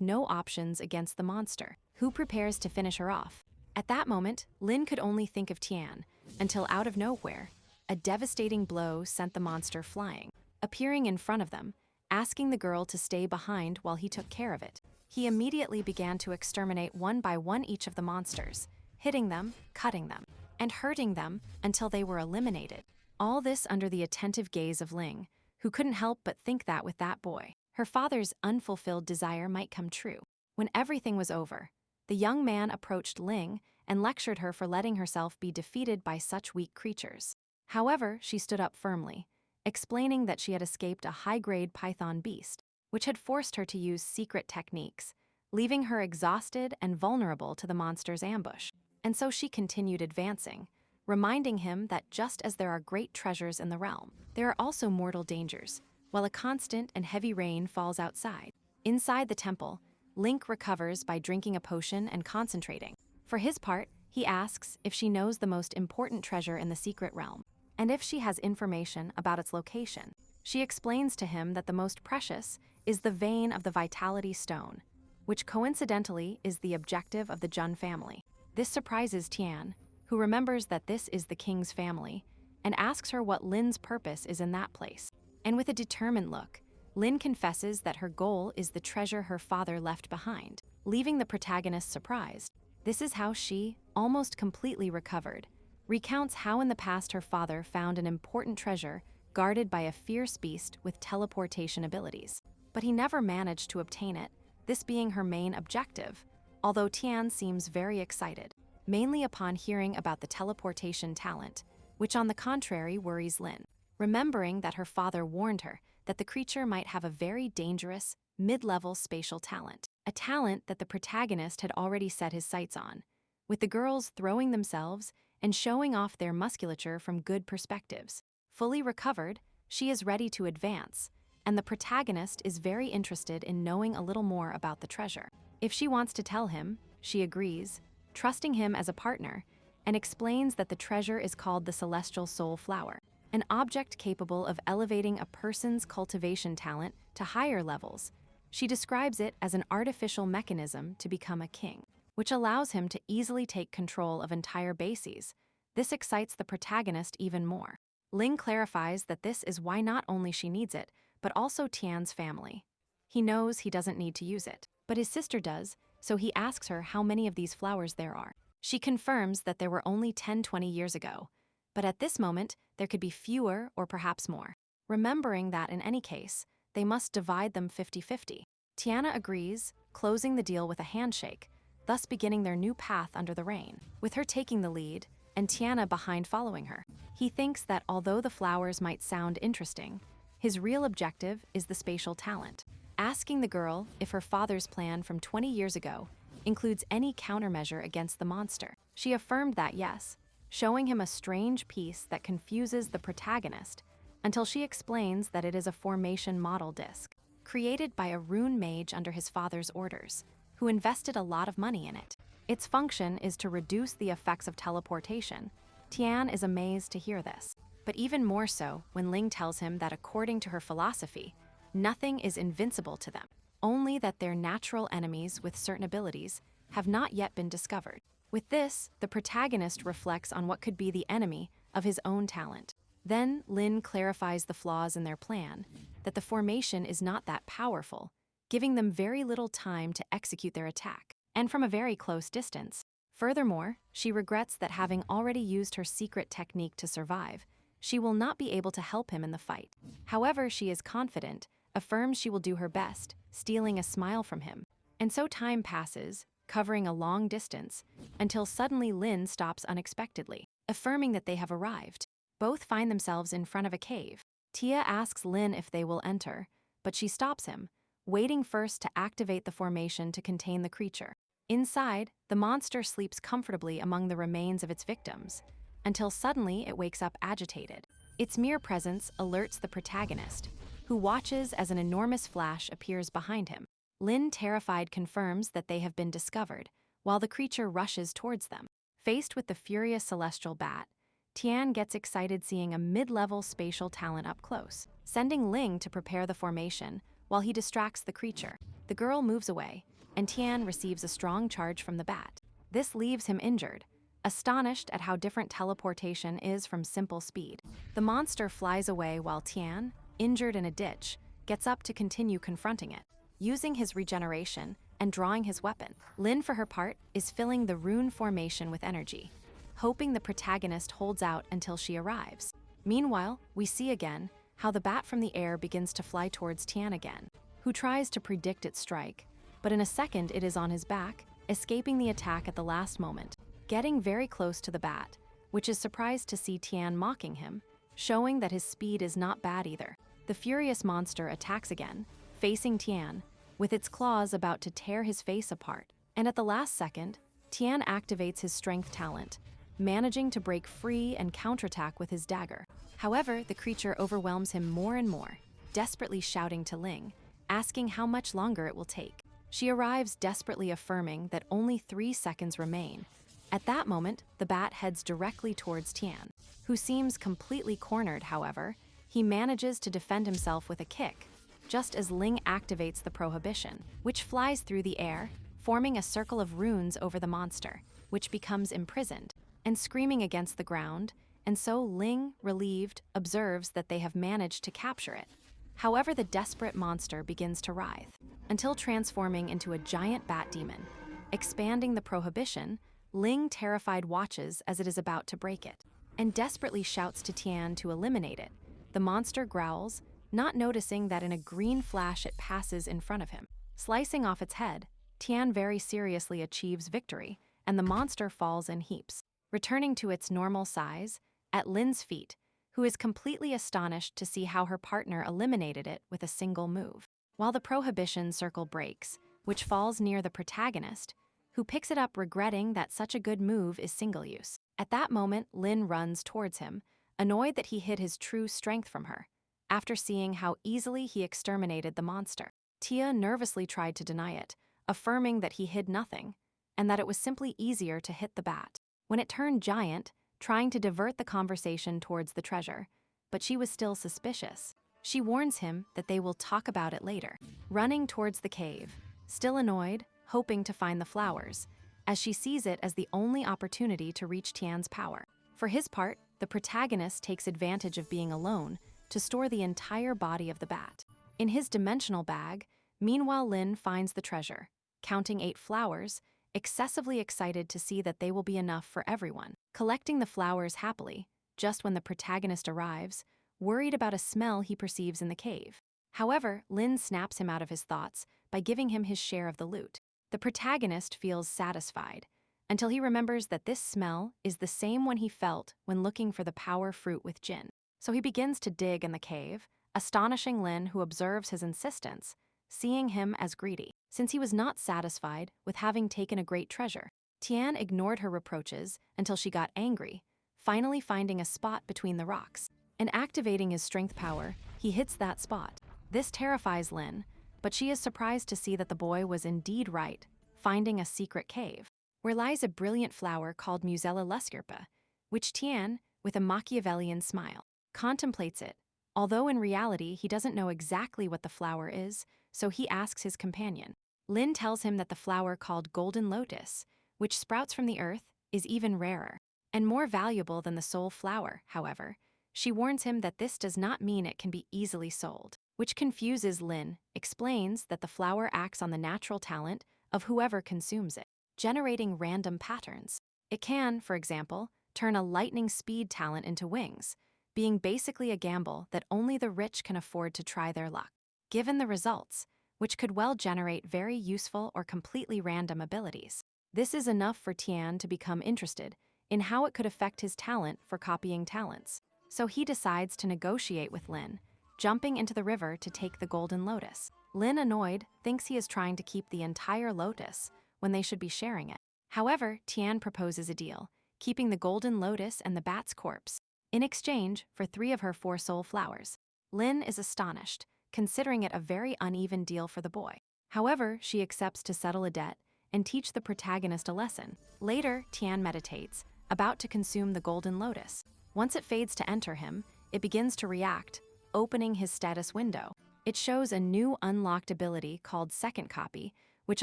no options against the monster, who prepares to finish her off. At that moment, Lin could only think of Tian, until out of nowhere, a devastating blow sent the monster flying, appearing in front of them, asking the girl to stay behind while he took care of it. He immediately began to exterminate one by one each of the monsters, hitting them, cutting them, and hurting them until they were eliminated. All this under the attentive gaze of Ling, who couldn't help but think that with that boy, her father's unfulfilled desire might come true. When everything was over, the young man approached Ling and lectured her for letting herself be defeated by such weak creatures. However, she stood up firmly, explaining that she had escaped a high-grade python beast, which had forced her to use secret techniques, leaving her exhausted and vulnerable to the monster's ambush. And so she continued advancing, reminding him that just as there are great treasures in the realm, there are also mortal dangers, while a constant and heavy rain falls outside. Inside the temple, Link recovers by drinking a potion and concentrating. For his part, he asks if she knows the most important treasure in the secret realm, and if she has information about its location. She explains to him that the most precious is the vein of the Vitality Stone, which coincidentally is the objective of the Jun family. This surprises Tian, who remembers that this is the king's family, and asks her what Lin's purpose is in that place. And with a determined look, Lin confesses that her goal is the treasure her father left behind, leaving the protagonist surprised. This is how she, almost completely recovered, recounts how in the past her father found an important treasure guarded by a fierce beast with teleportation abilities. But he never managed to obtain it, this being her main objective, although Tian seems very excited, mainly upon hearing about the teleportation talent, which on the contrary worries Lin, remembering that her father warned her that the creature might have a very dangerous, mid-level spatial talent, a talent that the protagonist had already set his sights on, with the girls throwing themselves and showing off their musculature from good perspectives. Fully recovered, she is ready to advance, and the protagonist is very interested in knowing a little more about the treasure. If she wants to tell him, she agrees, trusting him as a partner, and explains that the treasure is called the Celestial Soul Flower, an object capable of elevating a person's cultivation talent to higher levels. She describes it as an artificial mechanism to become a king, which allows him to easily take control of entire bases. This excites the protagonist even more. Ling clarifies that this is why not only she needs it, but also Tian's family. He knows he doesn't need to use it, but his sister does, so he asks her how many of these flowers there are. She confirms that there were only 10-20 years ago, but at this moment, there could be fewer or perhaps more. Remembering that in any case, they must divide them 50-50. Tiana agrees, closing the deal with a handshake, thus beginning their new path under the rain, with her taking the lead and Tiana behind following her. He thinks that although the flowers might sound interesting, his real objective is the spatial talent. Asking the girl if her father's plan from 20 years ago includes any countermeasure against the monster. She affirmed that yes, showing him a strange piece that confuses the protagonist until she explains that it is a formation model disc, created by a rune mage under his father's orders, who invested a lot of money in it. Its function is to reduce the effects of teleportation. Tian is amazed to hear this, but even more so when Ling tells him that according to her philosophy, nothing is invincible to them, only that their natural enemies with certain abilities have not yet been discovered. With this, the protagonist reflects on what could be the enemy of his own talent. Then Lin clarifies the flaws in their plan, that the formation is not that powerful, giving them very little time to execute their attack, and from a very close distance. Furthermore, she regrets that having already used her secret technique to survive, she will not be able to help him in the fight. However, she is confident, affirms she will do her best, stealing a smile from him. And so time passes, covering a long distance, until suddenly Lin stops unexpectedly, affirming that they have arrived. Both find themselves in front of a cave. Tia asks Lin if they will enter, but she stops him, waiting first to activate the formation to contain the creature. Inside, the monster sleeps comfortably among the remains of its victims, until suddenly it wakes up agitated. Its mere presence alerts the protagonist, who watches as an enormous flash appears behind him. Lin, terrified, confirms that they have been discovered, while the creature rushes towards them. Faced with the furious celestial bat, Tian gets excited seeing a mid-level spatial talent up close, sending Ling to prepare the formation while he distracts the creature. The girl moves away, and Tian receives a strong charge from the bat. This leaves him injured, astonished at how different teleportation is from simple speed. The monster flies away while Tian, injured in a ditch, gets up to continue confronting it, using his regeneration and drawing his weapon. Lin, for her part, is filling the rune formation with energy, hoping the protagonist holds out until she arrives. Meanwhile, we see again how the bat from the air begins to fly towards Tian again, who tries to predict its strike, but in a second it is on his back, escaping the attack at the last moment. getting very close to the bat, which is surprised to see Tian mocking him, showing that his speed is not bad either. The furious monster attacks again, facing Tian, with its claws about to tear his face apart. And at the last second, Tian activates his strength talent, managing to break free and counterattack with his dagger. However, the creature overwhelms him more and more, desperately shouting to Ling, asking how much longer it will take. She arrives desperately affirming that only 3 seconds remain. At that moment, the bat heads directly towards Tian, who seems completely cornered. However, he manages to defend himself with a kick, just as Ling activates the prohibition, which flies through the air, forming a circle of runes over the monster, which becomes imprisoned and screaming against the ground, and so Ling, relieved, observes that they have managed to capture it. However, the desperate monster begins to writhe, until transforming into a giant bat demon. Expanding the prohibition, Ling, terrified, watches as it is about to break it, and desperately shouts to Tian to eliminate it. The monster growls, not noticing that in a green flash it passes in front of him. Slicing off its head, Tian very seriously achieves victory, and the monster falls in heaps, returning to its normal size, at Lin's feet, who is completely astonished to see how her partner eliminated it with a single move. While the prohibition circle breaks, which falls near the protagonist, who picks it up regretting that such a good move is single use. At that moment, Lin runs towards him, annoyed that he hid his true strength from her, after seeing how easily he exterminated the monster. Tia nervously tried to deny it, affirming that he hid nothing, and that it was simply easier to hit the bat. When it turned giant, trying to divert the conversation towards the treasure, but she was still suspicious. She warns him that they will talk about it later. Running towards the cave, still annoyed, hoping to find the flowers, as she sees it as the only opportunity to reach Tian's power. For his part, the protagonist takes advantage of being alone to store the entire body of the bat in his dimensional bag. Meanwhile, Lin finds the treasure, counting 8 flowers, excessively excited to see that they will be enough for everyone. Collecting the flowers happily, just when the protagonist arrives, worried about a smell he perceives in the cave. However, Lin snaps him out of his thoughts by giving him his share of the loot. The protagonist feels satisfied, until he remembers that this smell is the same one he felt when looking for the power fruit with Jin. So he begins to dig in the cave, astonishing Lin, who observes his insistence, seeing him as greedy, since he was not satisfied with having taken a great treasure. Tian ignored her reproaches until she got angry, finally finding a spot between the rocks. And activating his strength power, he hits that spot. This terrifies Lin, but she is surprised to see that the boy was indeed right, finding a secret cave, where lies a brilliant flower called Musella luscerpa, which Tian, with a Machiavellian smile, contemplates it, although in reality he doesn't know exactly what the flower is, so he asks his companion. Lin tells him that the flower called golden lotus, which sprouts from the earth, is even rarer and more valuable than the soul flower. However, she warns him that this does not mean it can be easily sold, which confuses Lin, explains that the flower acts on the natural talent of whoever consumes it, generating random patterns. It can, for example, turn a lightning speed talent into wings, being basically a gamble that only the rich can afford to try their luck. Given the results, which could well generate very useful or completely random abilities. This is enough for Tian to become interested in how it could affect his talent for copying talents. So he decides to negotiate with Lin, jumping into the river to take the golden lotus. Lin, annoyed, thinks he is trying to keep the entire lotus when they should be sharing it. However, Tian proposes a deal, keeping the golden lotus and the bat's corpse, in exchange for 3 of her 4 soul flowers. Lin is astonished, considering it a very uneven deal for the boy. However, she accepts to settle a debt and teach the protagonist a lesson. Later, Tian meditates, about to consume the golden lotus. Once it fades to enter him, it begins to react, opening his status window. It shows a new unlocked ability called Second Copy, which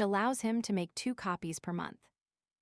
allows him to make 2 copies per month.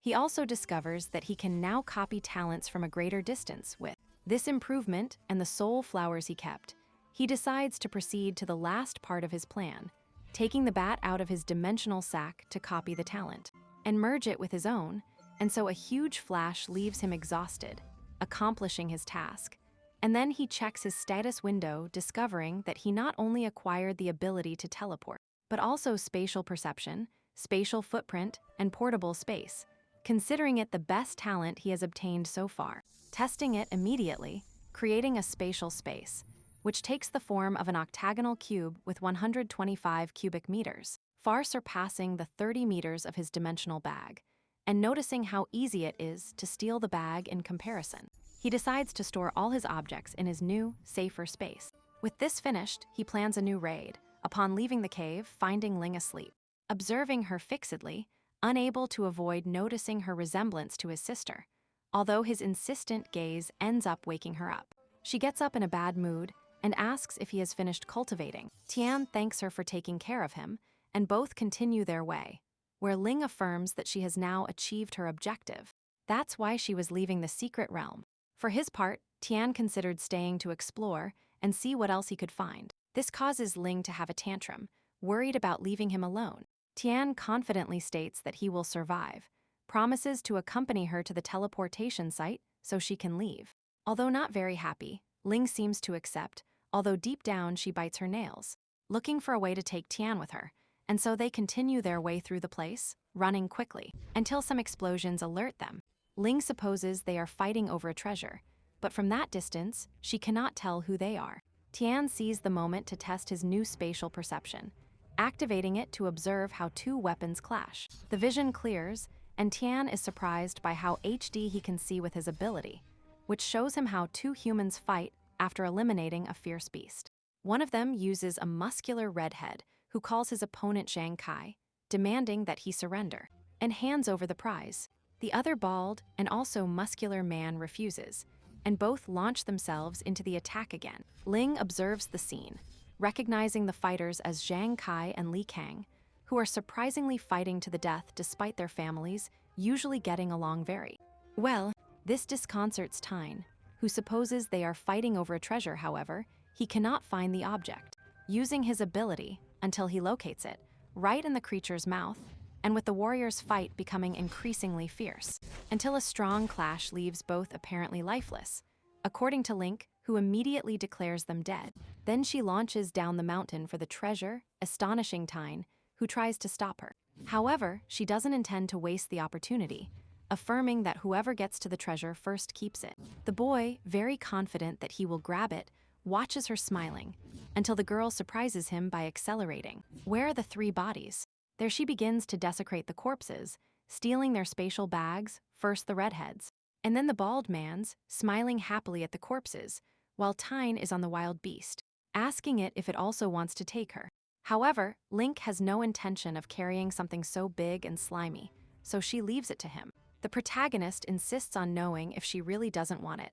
He also discovers that he can now copy talents from a greater distance. With this improvement and the soul flowers he kept, he decides to proceed to the last part of his plan, taking the bat out of his dimensional sack to copy the talent and merge it with his own, and so a huge flash leaves him exhausted, accomplishing his task. And then he checks his status window, discovering that he not only acquired the ability to teleport, but also spatial perception, spatial footprint, and portable space, considering it the best talent he has obtained so far, testing it immediately, creating a spatial space, which takes the form of an octagonal cube with 125 cubic meters, far surpassing the 30 meters of his dimensional bag, and noticing how easy it is to steal the bag in comparison. He decides to store all his objects in his new, safer space. With this finished, he plans a new raid, upon leaving the cave, finding Ling asleep. Observing her fixedly, unable to avoid noticing her resemblance to his sister, although his insistent gaze ends up waking her up. She gets up in a bad mood and asks if he has finished cultivating. Tian thanks her for taking care of him, and both continue their way, where Ling affirms that she has now achieved her objective. That's why she was leaving the secret realm. For his part, Tian considered staying to explore and see what else he could find. This causes Ling to have a tantrum, worried about leaving him alone. Tian confidently states that he will survive, promises to accompany her to the teleportation site so she can leave. Although not very happy, Ling seems to accept, although deep down she bites her nails, looking for a way to take Tian with her, and so they continue their way through the place, running quickly, until some explosions alert them. Ling supposes they are fighting over a treasure, but from that distance, she cannot tell who they are. Tian sees the moment to test his new spatial perception, activating it to observe how two weapons clash. The vision clears, and Tian is surprised by how HD he can see with his ability, which shows him how two humans fight after eliminating a fierce beast. One of them uses a muscular redhead who calls his opponent Zhang Kai, demanding that he surrender, and hands over the prize. The other bald and also muscular man refuses, and both launch themselves into the attack again. Ling observes the scene, recognizing the fighters as Zhang Kai and Li Kang, who are surprisingly fighting to the death despite their families usually getting along very well. This disconcerts Tyne, who supposes they are fighting over a treasure. However, he cannot find the object, using his ability until he locates it, right in the creature's mouth, and with the warriors' fight becoming increasingly fierce, until a strong clash leaves both apparently lifeless, according to Link, who immediately declares them dead. Then she launches down the mountain for the treasure, astonishing Tyne, who tries to stop her. However, she doesn't intend to waste the opportunity, affirming that whoever gets to the treasure first keeps it. The boy, very confident that he will grab it, watches her smiling, until the girl surprises him by accelerating. Where are the three bodies? There she begins to desecrate the corpses, stealing their spatial bags, first the redheads, and then the bald man's, smiling happily at the corpses, while Tyne is on the wild beast, asking it if it also wants to take her. However, Link has no intention of carrying something so big and slimy, so she leaves it to him. The protagonist insists on knowing if she really doesn't want it.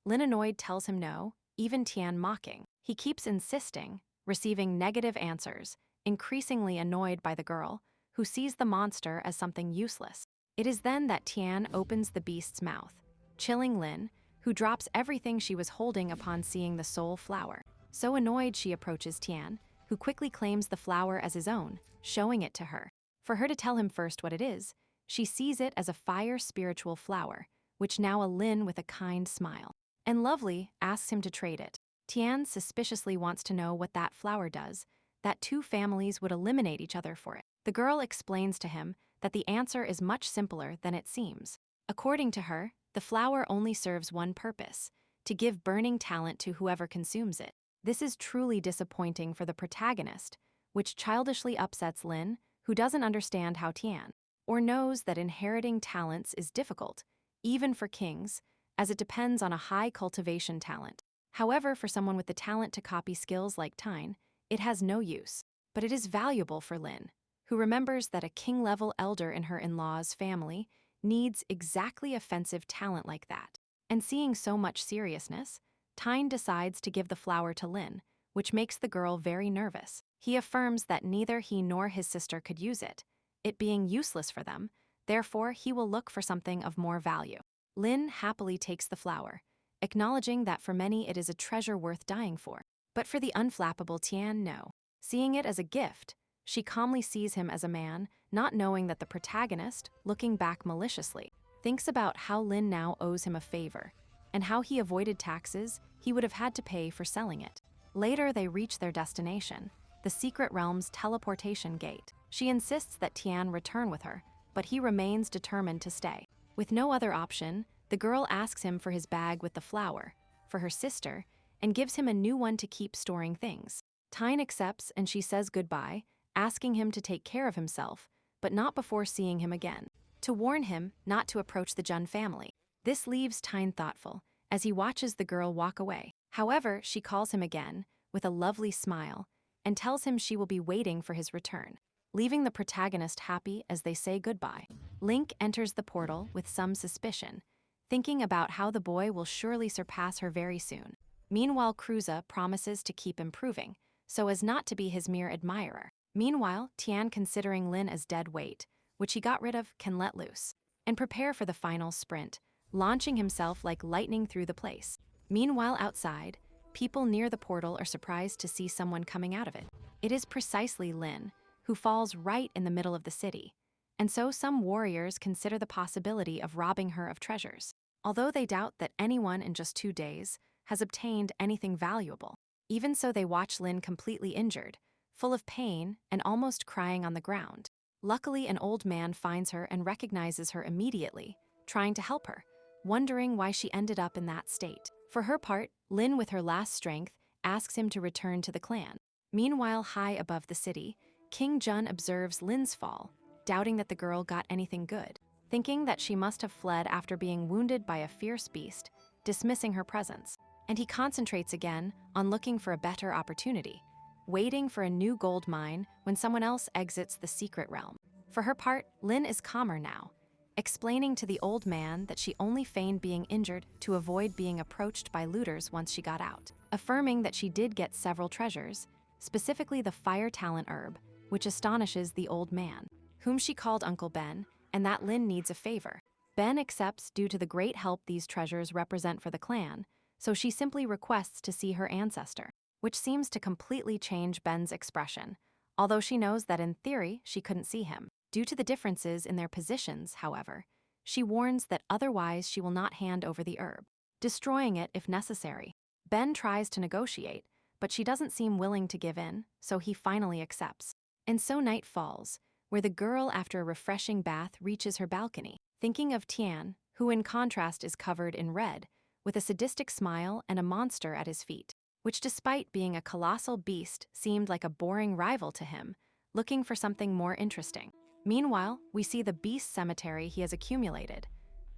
Lin annoyed tells him no, even Tian mocking. He keeps insisting, receiving negative answers, increasingly annoyed by the girl, who sees the monster as something useless. It is then that Tian opens the beast's mouth, chilling Lin, who drops everything she was holding upon seeing the soul flower. So annoyed, she approaches Tian, who quickly claims the flower as his own, showing it to her. For her to tell him first what it is, she sees it as a fire spiritual flower, which now a Lin with a kind smile. And Lovely asks him to trade it. Tian suspiciously wants to know what that flower does, that two families would eliminate each other for it. The girl explains to him that the answer is much simpler than it seems. According to her, the flower only serves one purpose, to give burning talent to whoever consumes it. This is truly disappointing for the protagonist, which childishly upsets Lin, who doesn't understand how Tian, or knows that inheriting talents is difficult, even for kings, as it depends on a high cultivation talent. However, for someone with the talent to copy skills like Tyne, it has no use. But it is valuable for Lin, who remembers that a king-level elder in her in-law's family needs exactly offensive talent like that. And seeing so much seriousness, Tyne decides to give the flower to Lin, which makes the girl very nervous. He affirms that neither he nor his sister could use it, it being useless for them, therefore he will look for something of more value. Lin happily takes the flower, acknowledging that for many it is a treasure worth dying for. But for the unflappable Tian, no. Seeing it as a gift, she calmly sees him as a man, not knowing that the protagonist, looking back maliciously, thinks about how Lin now owes him a favor, and how he avoided taxes he would have had to pay for selling it. Later they reach their destination, the secret realm's teleportation gate. She insists that Tian return with her, but he remains determined to stay. With no other option, the girl asks him for his bag with the flour, for her sister, and gives him a new one to keep storing things. Tyne accepts and she says goodbye, asking him to take care of himself, but not before seeing him again, to warn him not to approach the Jun family. This leaves Tyne thoughtful, as he watches the girl walk away. However, she calls him again, with a lovely smile, and tells him she will be waiting for his return, leaving the protagonist happy as they say goodbye. Link enters the portal with some suspicion, thinking about how the boy will surely surpass her very soon. Meanwhile, Cruza promises to keep improving, so as not to be his mere admirer. Meanwhile, Tian, considering Lin as dead weight, which he got rid of, can let loose, and prepare for the final sprint, launching himself like lightning through the place. Meanwhile, outside, people near the portal are surprised to see someone coming out of it. It is precisely Lin, who falls right in the middle of the city, and so some warriors consider the possibility of robbing her of treasures, although they doubt that anyone in just 2 days has obtained anything valuable. Even so, they watch Lin completely injured, full of pain and almost crying on the ground. Luckily, an old man finds her and recognizes her immediately, trying to help her, wondering why she ended up in that state. For her part, Lin, with her last strength, asks him to return to the clan. Meanwhile, high above the city, King Jun observes Lin's fall, doubting that the girl got anything good, thinking that she must have fled after being wounded by a fierce beast, dismissing her presence. And he concentrates again on looking for a better opportunity, waiting for a new gold mine when someone else exits the secret realm. For her part, Lin is calmer now, explaining to the old man that she only feigned being injured to avoid being approached by looters once she got out, affirming that she did get several treasures, specifically the fire talent herb, which astonishes the old man, whom she called Uncle Ben, and that Lin needs a favor. Ben accepts due to the great help these treasures represent for the clan, so she simply requests to see her ancestor, which seems to completely change Ben's expression, although she knows that in theory she couldn't see him. Due to the differences in their positions, however, she warns that otherwise she will not hand over the herb, destroying it if necessary. Ben tries to negotiate, but she doesn't seem willing to give in, so he finally accepts. And so night falls, where the girl, after a refreshing bath, reaches her balcony, thinking of Tian, who in contrast is covered in red, with a sadistic smile and a monster at his feet, which despite being a colossal beast seemed like a boring rival to him, looking for something more interesting. Meanwhile, we see the beast cemetery he has accumulated.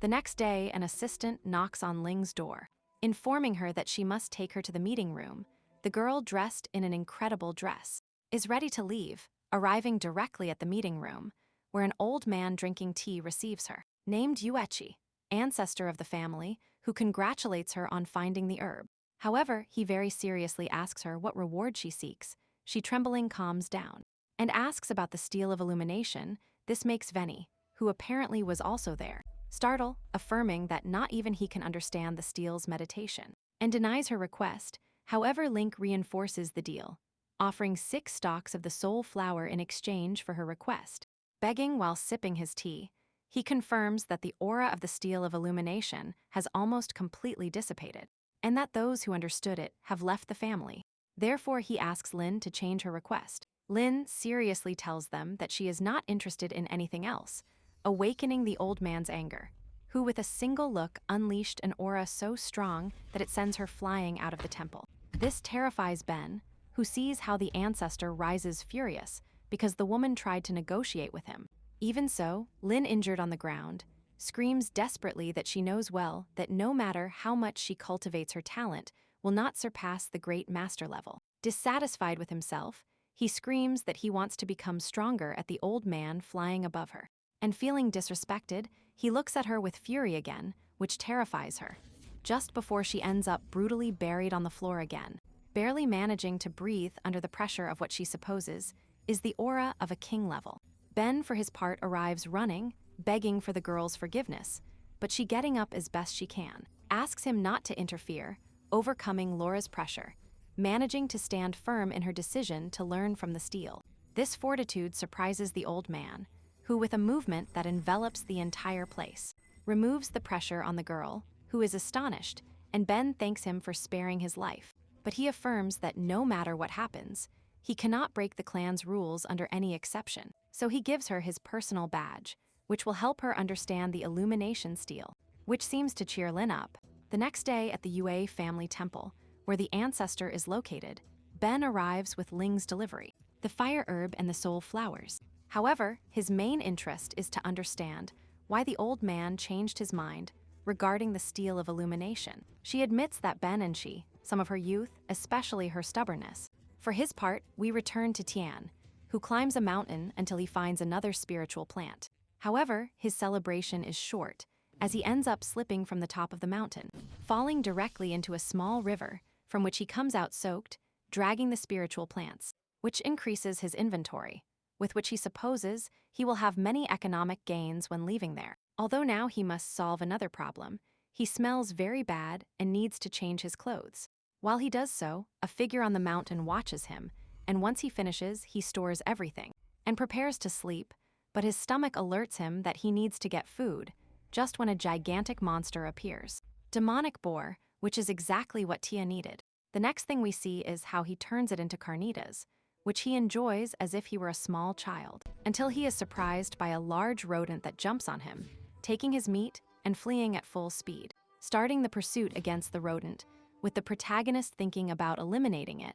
The next day, an assistant knocks on Ling's door, informing her that she must take her to the meeting room. The girl, dressed in an incredible dress, is ready to leave, arriving directly at the meeting room, where an old man drinking tea receives her, named Yuechi, ancestor of the family, who congratulates her on finding the herb. However, he very seriously asks her what reward she seeks. She trembling calms down, and asks about the steel of illumination. This makes Veni, who apparently was also there, startle, affirming that not even he can understand the steel's meditation, and denies her request. However, Link reinforces the deal, offering 6 stalks of the soul flower in exchange for her request. Begging while sipping his tea, he confirms that the aura of the steel of illumination has almost completely dissipated, and that those who understood it have left the family. Therefore, he asks Lin to change her request. Lin seriously tells them that she is not interested in anything else, awakening the old man's anger, who with a single look unleashed an aura so strong that it sends her flying out of the temple. This terrifies Ben, who sees how the ancestor rises furious because the woman tried to negotiate with him. Even so, Lin, injured on the ground, screams desperately that she knows well that no matter how much she cultivates her talent, will not surpass the great master level. Dissatisfied with himself, he screams that he wants to become stronger at the old man flying above her. And feeling disrespected, he looks at her with fury again, which terrifies her, just before she ends up brutally buried on the floor again. Barely managing to breathe under the pressure of what she supposes is the aura of a king level. Ben, for his part, arrives running, begging for the girl's forgiveness, but she, getting up as best she can, asks him not to interfere, overcoming Laura's pressure, managing to stand firm in her decision to learn from the steel. This fortitude surprises the old man, who, with a movement that envelops the entire place, removes the pressure on the girl, who is astonished, and Ben thanks him for sparing his life. But he affirms that no matter what happens, he cannot break the clan's rules under any exception, so he gives her his personal badge, which will help her understand the illumination stele, which seems to cheer Lin up. The next day at the Yue family temple, where the ancestor is located, Ben arrives with Ling's delivery, the fire herb and the soul flowers. However, his main interest is to understand why the old man changed his mind regarding the stele of illumination. She admits that Ben and she, some of her youth, especially her stubbornness. For his part, we return to Tian, who climbs a mountain until he finds another spiritual plant. However, his celebration is short, as he ends up slipping from the top of the mountain, falling directly into a small river, from which he comes out soaked, dragging the spiritual plants, which increases his inventory, with which he supposes he will have many economic gains when leaving there. Although now he must solve another problem, he smells very bad and needs to change his clothes. While he does so, a figure on the mountain watches him, and once he finishes, he stores everything and prepares to sleep, but his stomach alerts him that he needs to get food, just when a gigantic monster appears. Demonic boar, which is exactly what Tia needed. The next thing we see is how he turns it into carnitas, which he enjoys as if he were a small child, until he is surprised by a large rodent that jumps on him, taking his meat and fleeing at full speed, starting the pursuit against the rodent, with the protagonist thinking about eliminating it.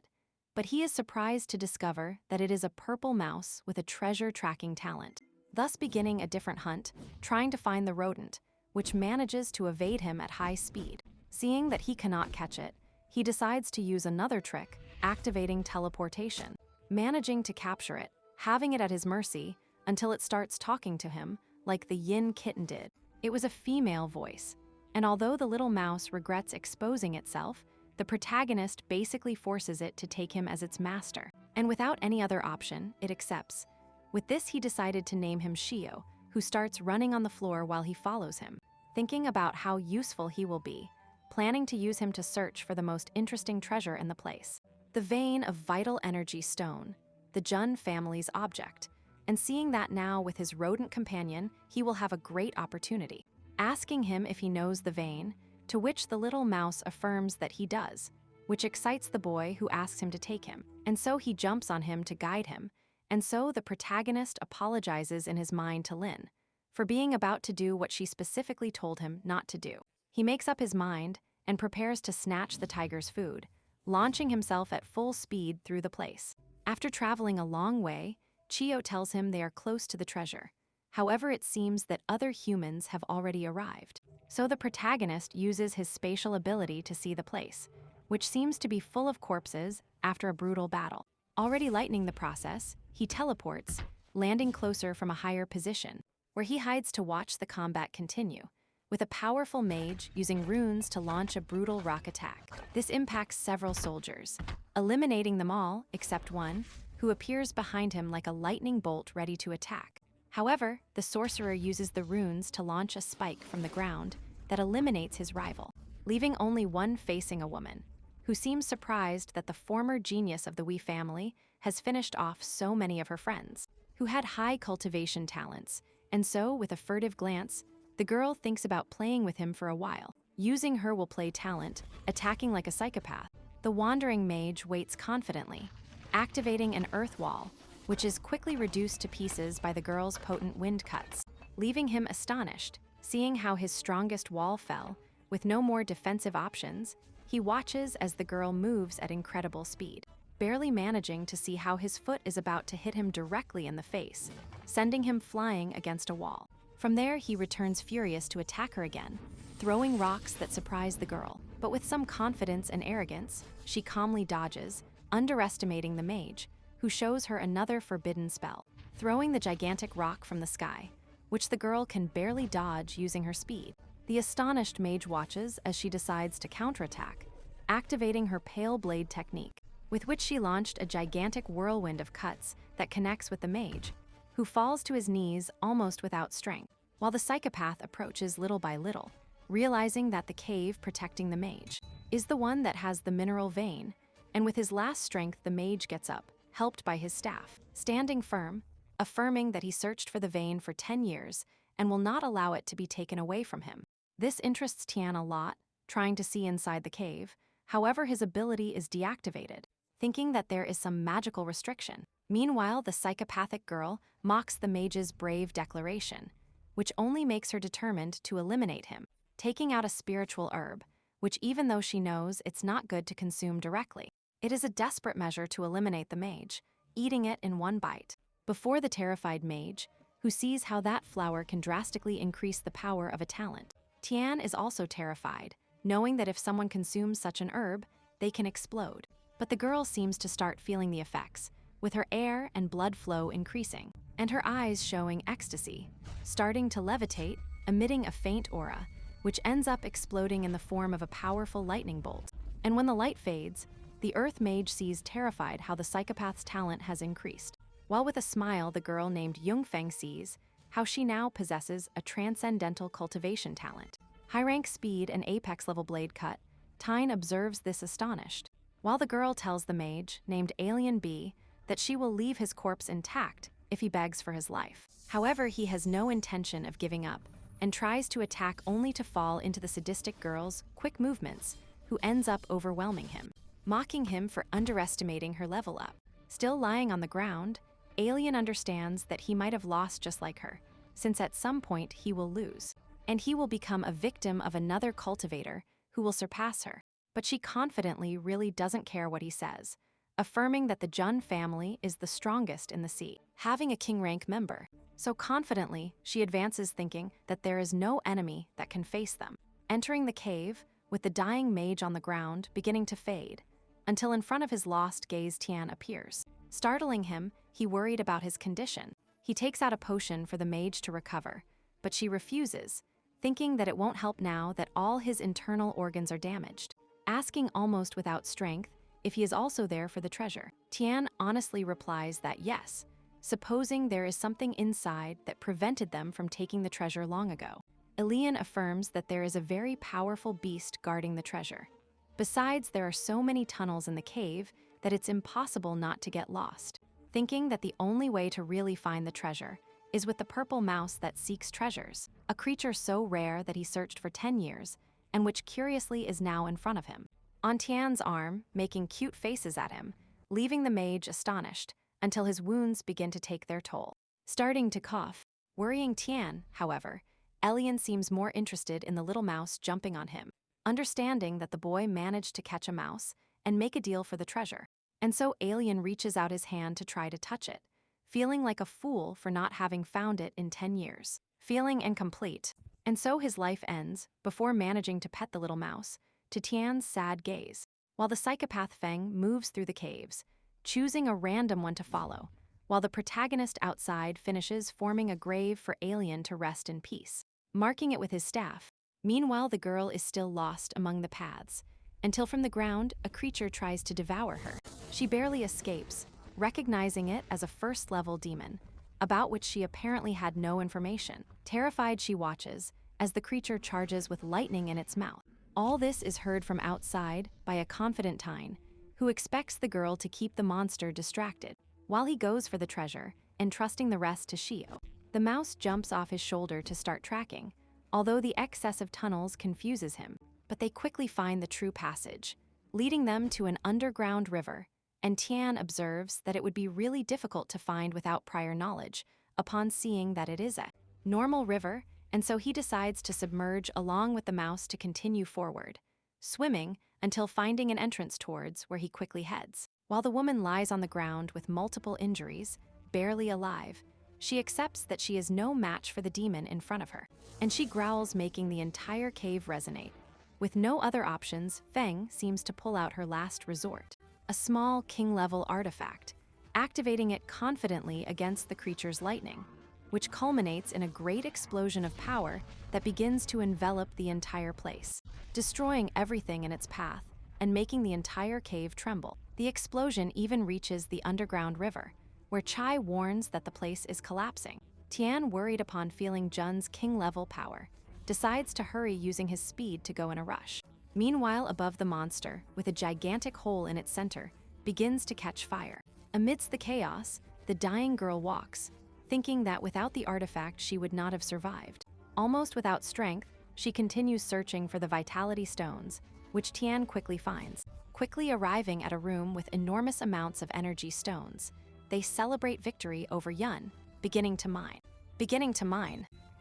But he is surprised to discover that it is a purple mouse with a treasure-tracking talent, thus beginning a different hunt, trying to find the rodent, which manages to evade him at high speed. Seeing that he cannot catch it, he decides to use another trick, activating teleportation, managing to capture it, having it at his mercy until it starts talking to him like the yin kitten did. It was a female voice, and although the little mouse regrets exposing itself, the protagonist basically forces it to take him as its master, and without any other option, it accepts. With this, he decided to name him Shio, who starts running on the floor while he follows him, thinking about how useful he will be, planning to use him to search for the most interesting treasure in the place. The vein of vital energy stone, the Jun family's object, and seeing that now with his rodent companion, he will have a great opportunity. Asking him if he knows the vein, to which the little mouse affirms that he does, which excites the boy who asks him to take him, and so he jumps on him to guide him, and so the protagonist apologizes in his mind to Lin for being about to do what she specifically told him not to do. He makes up his mind and prepares to snatch the tiger's food, launching himself at full speed through the place. After traveling a long way, Chio tells him they are close to the treasure. However, it seems that other humans have already arrived. So the protagonist uses his spatial ability to see the place, which seems to be full of corpses after a brutal battle. Already lightening the process, he teleports, landing closer from a higher position, where he hides to watch the combat continue, with a powerful mage using runes to launch a brutal rock attack. This impacts several soldiers, eliminating them all except one, who appears behind him like a lightning bolt ready to attack. However, the sorcerer uses the runes to launch a spike from the ground that eliminates his rival, leaving only one facing a woman, who seems surprised that the former genius of the Wei family has finished off so many of her friends, who had high cultivation talents, and so, with a furtive glance, the girl thinks about playing with him for a while. Using her will play talent, attacking like a psychopath. The wandering mage waits confidently, activating an earth wall, which is quickly reduced to pieces by the girl's potent wind cuts, leaving him astonished. Seeing how his strongest wall fell, with no more defensive options, he watches as the girl moves at incredible speed, barely managing to see how his foot is about to hit him directly in the face, sending him flying against a wall. From there, he returns furious to attack her again, throwing rocks that surprise the girl. But with some confidence and arrogance, she calmly dodges, underestimating the mage, who shows her another forbidden spell, throwing the gigantic rock from the sky, which the girl can barely dodge using her speed. The astonished mage watches as she decides to counterattack, activating her pale blade technique, with which she launched a gigantic whirlwind of cuts that connects with the mage, who falls to his knees almost without strength, while the psychopath approaches little by little, realizing that the cave protecting the mage is the one that has the mineral vein, and with his last strength the mage gets up, helped by his staff, standing firm, affirming that he searched for the vein for 10 years and will not allow it to be taken away from him. This interests Tian a lot, trying to see inside the cave. However, his ability is deactivated, thinking that there is some magical restriction. Meanwhile, the psychopathic girl mocks the mage's brave declaration, which only makes her determined to eliminate him, taking out a spiritual herb, which even though she knows it's not good to consume directly, it is a desperate measure to eliminate the mage, eating it in one bite. Before the terrified mage, who sees how that flower can drastically increase the power of a talent. Tian is also terrified, knowing that if someone consumes such an herb, they can explode. But the girl seems to start feeling the effects, with her air and blood flow increasing, and her eyes showing ecstasy, starting to levitate, emitting a faint aura, which ends up exploding in the form of a powerful lightning bolt. And when the light fades, the Earth Mage sees terrified how the psychopath's talent has increased. While with a smile, the girl named Yungfeng sees how she now possesses a transcendental cultivation talent. High-rank speed and apex-level blade cut, Tyne observes this astonished, while the girl tells the mage, named Alien B, that she will leave his corpse intact if he begs for his life. However, he has no intention of giving up, and tries to attack only to fall into the sadistic girl's quick movements, who ends up overwhelming him, mocking him for underestimating her level up. Still lying on the ground, Alien understands that he might have lost just like her, since at some point he will lose, and he will become a victim of another cultivator who will surpass her. But she confidently really doesn't care what he says, affirming that the Jun family is the strongest in the sea, having a king-rank member. So confidently, she advances thinking that there is no enemy that can face them, entering the cave with the dying mage on the ground beginning to fade, until in front of his lost gaze Tian appears. Startling him, he worried about his condition. He takes out a potion for the mage to recover, but she refuses, thinking that it won't help now that all his internal organs are damaged, asking almost without strength if he is also there for the treasure. Tian honestly replies that yes, supposing there is something inside that prevented them from taking the treasure long ago. Elian affirms that there is a very powerful beast guarding the treasure. Besides, there are so many tunnels in the cave that it's impossible not to get lost, thinking that the only way to really find the treasure is with the purple mouse that seeks treasures, a creature so rare that he searched for 10 years, and which curiously is now in front of him, on Tian's arm, making cute faces at him, leaving the mage astonished, until his wounds begin to take their toll. Starting to cough, worrying Tian, however, Elian seems more interested in the little mouse jumping on him, understanding that the boy managed to catch a mouse and make a deal for the treasure. And so Alien reaches out his hand to try to touch it, feeling like a fool for not having found it in 10 years, feeling incomplete. And so his life ends before managing to pet the little mouse, to Tian's sad gaze, while the psychopath Feng moves through the caves, choosing a random one to follow, while the protagonist outside finishes forming a grave for Alien to rest in peace, marking it with his staff. Meanwhile, the girl is still lost among the paths, until from the ground, a creature tries to devour her. She barely escapes, recognizing it as a first-level demon, about which she apparently had no information. Terrified, she watches as the creature charges with lightning in its mouth. All this is heard from outside by a confident Tyne, who expects the girl to keep the monster distracted, while he goes for the treasure, entrusting the rest to Shio. The mouse jumps off his shoulder to start tracking, although the excess of tunnels confuses him, but they quickly find the true passage, leading them to an underground river, and Tian observes that it would be really difficult to find without prior knowledge, upon seeing that it is a normal river, and so he decides to submerge along with the mouse to continue forward, swimming until finding an entrance towards where he quickly heads. While the woman lies on the ground with multiple injuries, barely alive, she accepts that she is no match for the demon in front of her, and she growls, making the entire cave resonate. With no other options, Feng seems to pull out her last resort, a small king-level artifact, activating it confidently against the creature's lightning, which culminates in a great explosion of power that begins to envelop the entire place, destroying everything in its path and making the entire cave tremble. The explosion even reaches the underground river, where Chai warns that the place is collapsing. Tian, worried upon feeling Jun's king-level power, decides to hurry using his speed to go in a rush. Meanwhile, above the monster, with a gigantic hole in its center, begins to catch fire. Amidst the chaos, the dying girl walks, thinking that without the artifact she would not have survived. Almost without strength, she continues searching for the vitality stones, which Tian quickly finds. Quickly arriving at a room with enormous amounts of energy stones, they celebrate victory over Yun, beginning to mine.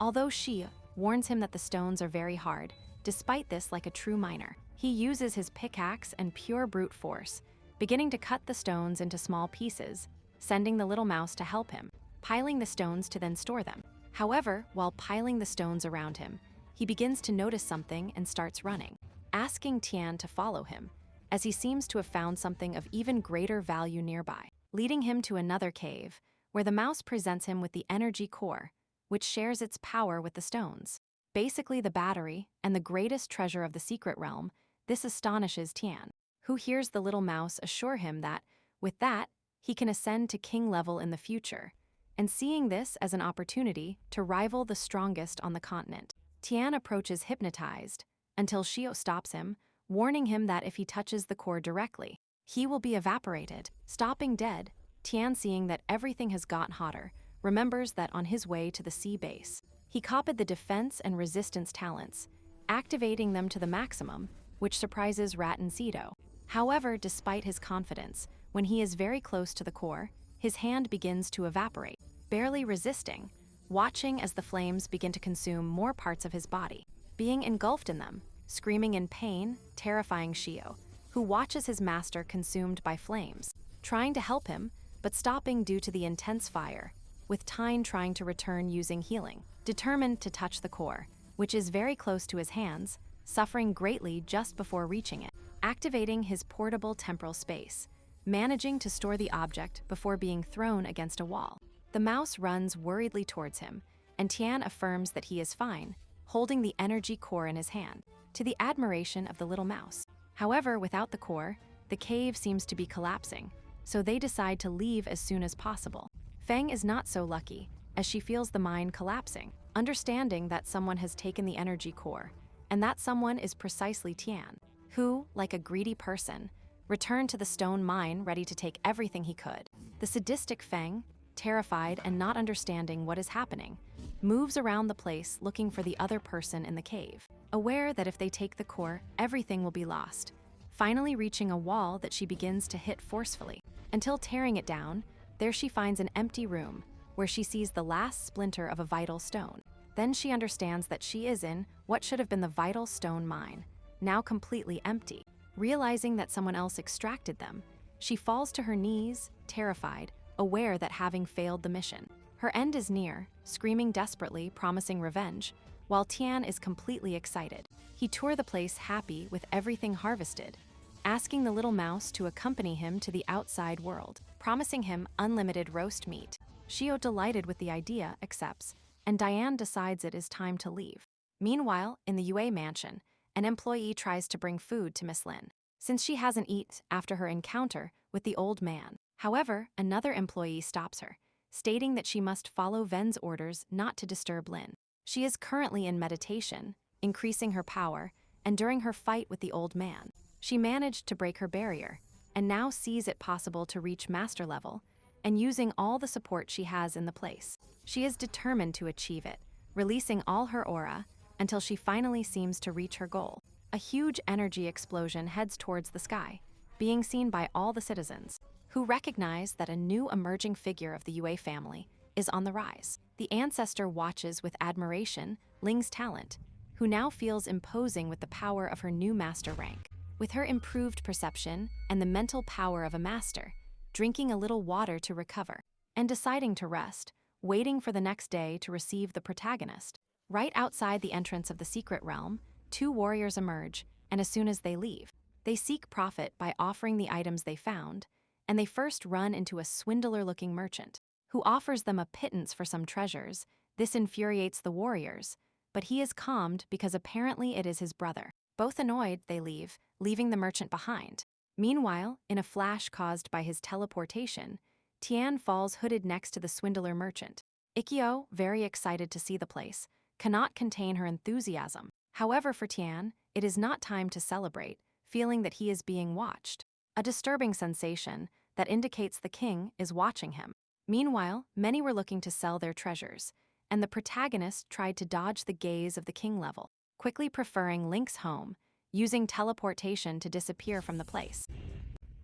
Although Shi warns him that the stones are very hard, despite this, like a true miner, he uses his pickaxe and pure brute force, beginning to cut the stones into small pieces, sending the little mouse to help him, piling the stones to then store them. However, while piling the stones around him, he begins to notice something and starts running, asking Tian to follow him, as he seems to have found something of even greater value nearby, leading him to another cave, where the mouse presents him with the energy core, which shares its power with the stones. Basically the battery and the greatest treasure of the secret realm. This astonishes Tian, who hears the little mouse assure him that, with that, he can ascend to king level in the future, and seeing this as an opportunity to rival the strongest on the continent. Tian approaches hypnotized, until Shio stops him, warning him that if he touches the core directly, he will be evaporated, stopping dead. Tian, seeing that everything has gotten hotter, remembers that on his way to the sea base, he copied the defense and resistance talents, activating them to the maximum, which surprises Rat and Cedo. However, despite his confidence, when he is very close to the core, his hand begins to evaporate, barely resisting, watching as the flames begin to consume more parts of his body, being engulfed in them, screaming in pain, terrifying Shio, who watches his master consumed by flames, trying to help him, but stopping due to the intense fire, with Tyne trying to return using healing, determined to touch the core, which is very close to his hands, suffering greatly just before reaching it, activating his portable temporal space, managing to store the object before being thrown against a wall. The mouse runs worriedly towards him, and Tian affirms that he is fine, holding the energy core in his hand, to the admiration of the little mouse. However, without the core, the cave seems to be collapsing, so they decide to leave as soon as possible. Feng is not so lucky, as she feels the mine collapsing, understanding that someone has taken the energy core, and that someone is precisely Tian, who, like a greedy person, returned to the stone mine ready to take everything he could. The sadistic Feng, terrified and not understanding what is happening, moves around the place looking for the other person in the cave, aware that if they take the core, everything will be lost, finally reaching a wall that she begins to hit forcefully. Until tearing it down, there she finds an empty room, where she sees the last splinter of a vital stone. Then she understands that she is in what should have been the vital stone mine, now completely empty. Realizing that someone else extracted them, she falls to her knees, terrified, aware that having failed the mission, her end is near, screaming desperately, promising revenge, while Tian is completely excited. He toured the place happy with everything harvested, asking the little mouse to accompany him to the outside world, promising him unlimited roast meat. Shio, delighted with the idea, accepts, and Diane decides it is time to leave. Meanwhile, in the Yue mansion, an employee tries to bring food to Miss Lin, since she hasn't eaten after her encounter with the old man. However, another employee stops her, stating that she must follow Ven's orders not to disturb Lin. She is currently in meditation, increasing her power, and during her fight with the old man, she managed to break her barrier, and now sees it possible to reach master level, and using all the support she has in the place. She is determined to achieve it, releasing all her aura, until she finally seems to reach her goal. A huge energy explosion heads towards the sky, being seen by all the citizens, who recognize that a new emerging figure of the Yue family is on the rise. The ancestor watches with admiration Ling's talent, who now feels imposing with the power of her new master rank. With her improved perception and the mental power of a master, drinking a little water to recover, and deciding to rest, waiting for the next day to receive the protagonist. Right outside the entrance of the secret realm, two warriors emerge, and as soon as they leave, they seek profit by offering the items they found, and they first run into a swindler-looking merchant, who offers them a pittance for some treasures. This infuriates the warriors, but he is calmed because apparently it is his brother. Both annoyed, they leave, leaving the merchant behind. Meanwhile, in a flash caused by his teleportation, Tian falls hooded next to the swindler merchant. Ikkyo, very excited to see the place, cannot contain her enthusiasm. However, for Tian, it is not time to celebrate, feeling that he is being watched, a disturbing sensation that indicates the king is watching him. Meanwhile, many were looking to sell their treasures, and the protagonist tried to dodge the gaze of the king level, quickly preferring Link's home, using teleportation to disappear from the place,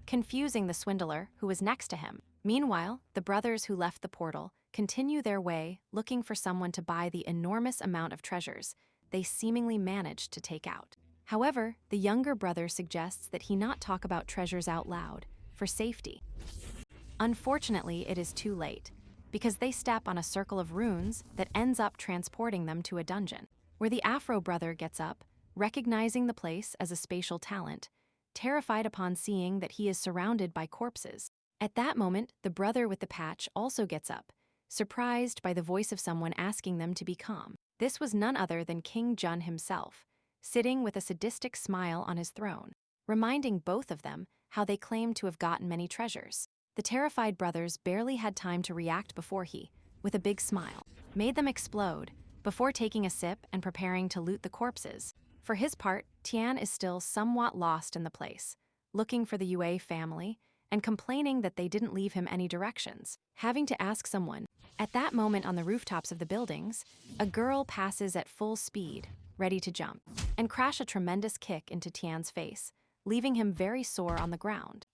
confusing the swindler who was next to him. Meanwhile, the brothers who left the portal continue their way, looking for someone to buy the enormous amount of treasures they seemingly managed to take out. However, the younger brother suggests that he not talk about treasures out loud, for safety. Unfortunately, it is too late, because they step on a circle of runes that ends up transporting them to a dungeon, where the Afro brother gets up, recognizing the place as a spatial talent, terrified upon seeing that he is surrounded by corpses. At that moment, the brother with the patch also gets up, surprised by the voice of someone asking them to be calm. This was none other than King Jun himself, sitting with a sadistic smile on his throne, reminding both of them how they claimed to have gotten many treasures. The terrified brothers barely had time to react before he, with a big smile, made them explode, before taking a sip and preparing to loot the corpses. For his part, Tian is still somewhat lost in the place, looking for the Yue family, and complaining that they didn't leave him any directions, having to ask someone. At that moment on the rooftops of the buildings, a girl passes at full speed, ready to jump, and crash a tremendous kick into Tian's face, leaving him very sore on the ground.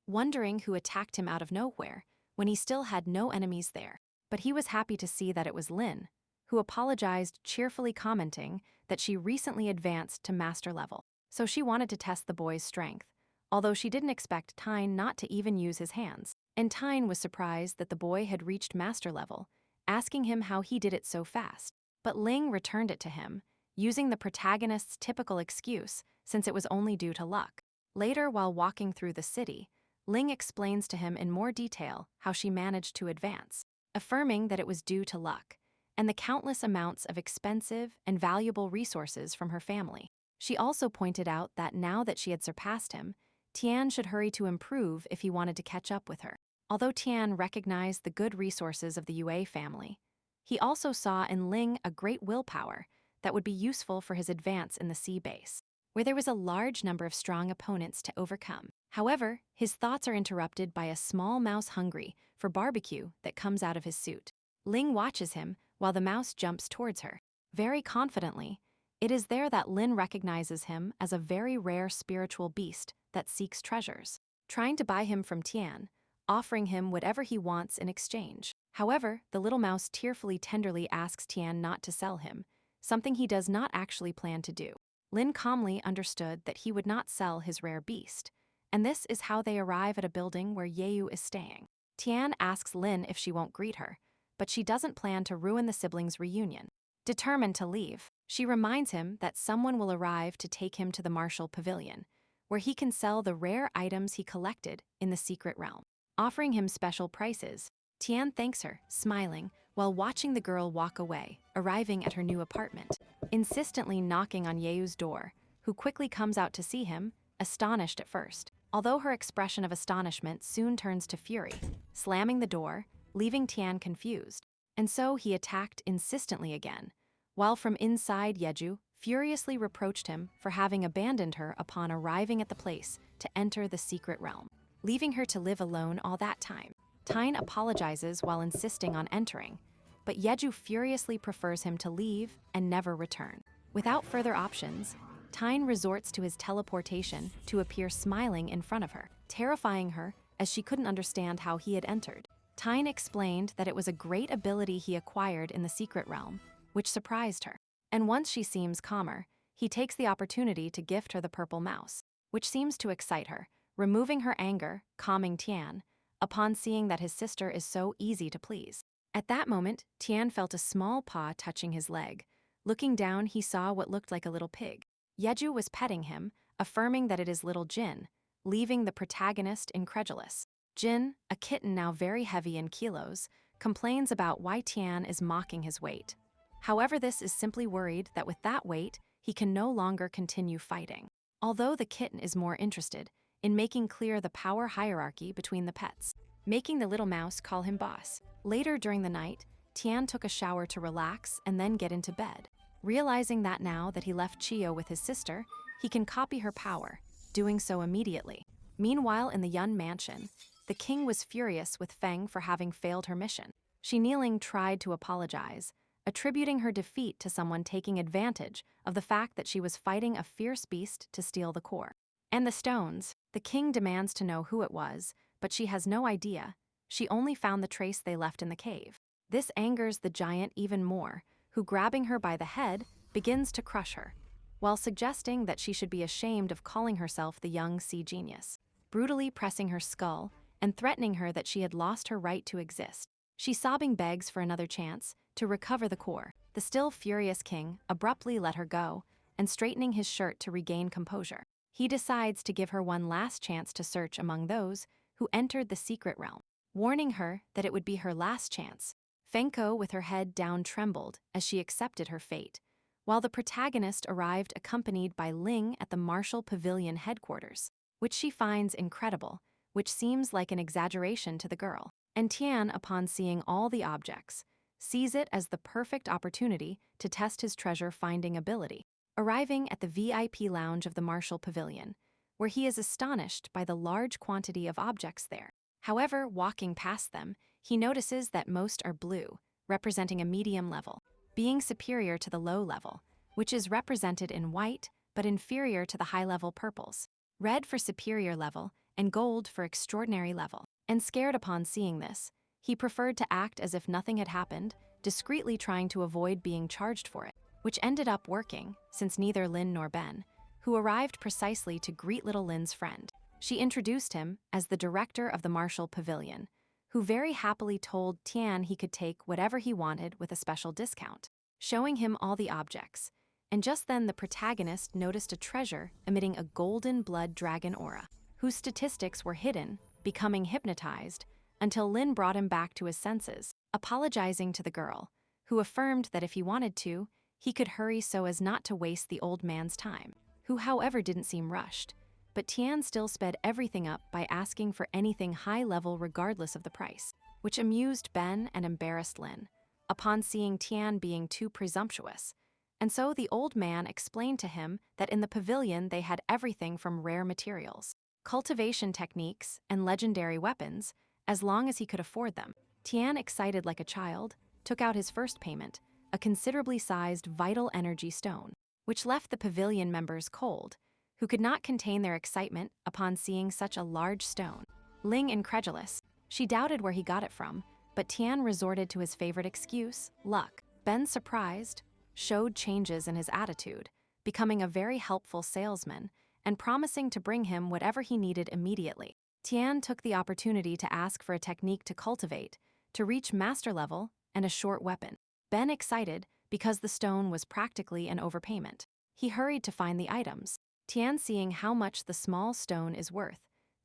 Wondering who attacked him out of nowhere, when he still had no enemies there. But he was happy to see that it was Lin, who apologized, cheerfully commenting that she recently advanced to master level, so she wanted to test the boy's strength, although she didn't expect Tyne not to even use his hands. And Tyne was surprised that the boy had reached master level, asking him how he did it so fast. But Ling returned it to him, using the protagonist's typical excuse, since it was only due to luck. Later, while walking through the city, Ling explains to him in more detail how she managed to advance, affirming that it was due to luck, and the countless amounts of expensive and valuable resources from her family. She also pointed out that now that she had surpassed him, Tian should hurry to improve if he wanted to catch up with her. Although Tian recognized the good resources of the Yue family, he also saw in Ling a great willpower that would be useful for his advance in the sea base, where there was a large number of strong opponents to overcome. However, his thoughts are interrupted by a small mouse hungry for barbecue that comes out of his suit. Ling watches him while the mouse jumps towards her. Very confidently, it is there that Lin recognizes him as a very rare spiritual beast that seeks treasures, trying to buy him from Tian, offering him whatever he wants in exchange. However, the little mouse tearfully tenderly asks Tian not to sell him, something he does not actually plan to do. Lin calmly understood that he would not sell his rare beast, and this is how they arrive at a building where Yeyu is staying. Tian asks Lin if she won't greet her, but she doesn't plan to ruin the siblings' reunion. Determined to leave, she reminds him that someone will arrive to take him to the Martial Pavilion, where he can sell the rare items he collected in the secret realm, offering him special prices. Tian thanks her, smiling, while watching the girl walk away, arriving at her new apartment, insistently knocking on Yeyu's door, who quickly comes out to see him, astonished at first, although her expression of astonishment soon turns to fury, slamming the door, leaving Tian confused. And so he attacked insistently again, while from inside Yeju furiously reproached him for having abandoned her upon arriving at the place to enter the secret realm, leaving her to live alone all that time. Tyne apologizes while insisting on entering, but Yeju furiously prefers him to leave and never return. Without further options, Tyne resorts to his teleportation to appear smiling in front of her, terrifying her as she couldn't understand how he had entered. Tyne explained that it was a great ability he acquired in the secret realm, which surprised her. And once she seems calmer, he takes the opportunity to gift her the purple mouse, which seems to excite her, removing her anger, calming Tian, upon seeing that his sister is so easy to please. At that moment, Tian felt a small paw touching his leg. Looking down, he saw what looked like a little pig. Yeju was petting him, affirming that it is little Jin, leaving the protagonist incredulous. Jin, a kitten now very heavy in kilos, complains about why Tian is mocking his weight. However, this is simply worried that with that weight, he can no longer continue fighting. Although the kitten is more interested in making clear the power hierarchy between the pets, making the little mouse call him boss. Later during the night, Tian took a shower to relax and then get into bed. Realizing that now that he left Chiyo with his sister, he can copy her power, doing so immediately. Meanwhile, in the Yun mansion, the king was furious with Feng for having failed her mission. She kneeling tried to apologize, attributing her defeat to someone taking advantage of the fact that she was fighting a fierce beast to steal the core. And the stones, the king demands to know who it was, but she has no idea. she only found the trace they left in the cave. This angers the giant even more, who, grabbing her by the head, begins to crush her, while suggesting that she should be ashamed of calling herself the young sea genius, brutally pressing her skull and threatening her that she had lost her right to exist. She sobbing begs for another chance to recover the core. The still furious king abruptly let her go and straightening his shirt to regain composure. He decides to give her one last chance to search among those who entered the secret realm, warning her that it would be her last chance. Fenko, with her head down, trembled as she accepted her fate, while the protagonist arrived accompanied by Ling at the Martial Pavilion headquarters, which she finds incredible, which seems like an exaggeration to the girl. And Tian, upon seeing all the objects, sees it as the perfect opportunity to test his treasure-finding ability, arriving at the VIP lounge of the Martial Pavilion, where he is astonished by the large quantity of objects there. However, walking past them, he notices that most are blue, representing a medium level, being superior to the low level, which is represented in white but inferior to the high-level purples, red for superior level, and gold for extraordinary level. And scared upon seeing this, he preferred to act as if nothing had happened, discreetly trying to avoid being charged for it, which ended up working, since neither Lin nor Ben, who arrived precisely to greet little Lin's friend. She introduced him as the director of the Martial Pavilion, who very happily told Tian he could take whatever he wanted with a special discount, showing him all the objects. And just then the protagonist noticed a treasure emitting a golden blood dragon aura, whose statistics were hidden, becoming hypnotized, until Lin brought him back to his senses, apologizing to the girl, who affirmed that if he wanted to, he could hurry so as not to waste the old man's time, who however didn't seem rushed. But Tian still sped everything up by asking for anything high level regardless of the price, which amused Ben and embarrassed Lin, upon seeing Tian being too presumptuous. And so the old man explained to him that in the pavilion they had everything from rare materials, cultivation techniques, and legendary weapons, as long as he could afford them. Tian, excited like a child, took out his first payment, a considerably sized vital energy stone, which left the pavilion members cold, who could not contain their excitement upon seeing such a large stone. Ling incredulous, she doubted where he got it from, but Tian resorted to his favorite excuse, luck. Ben, surprised, showed changes in his attitude, becoming a very helpful salesman and promising to bring him whatever he needed immediately. Tian took the opportunity to ask for a technique to cultivate, to reach master level, and a short weapon. Ben, excited because the stone was practically an overpayment. He hurried to find the items. Tian, seeing how much the small stone is worth,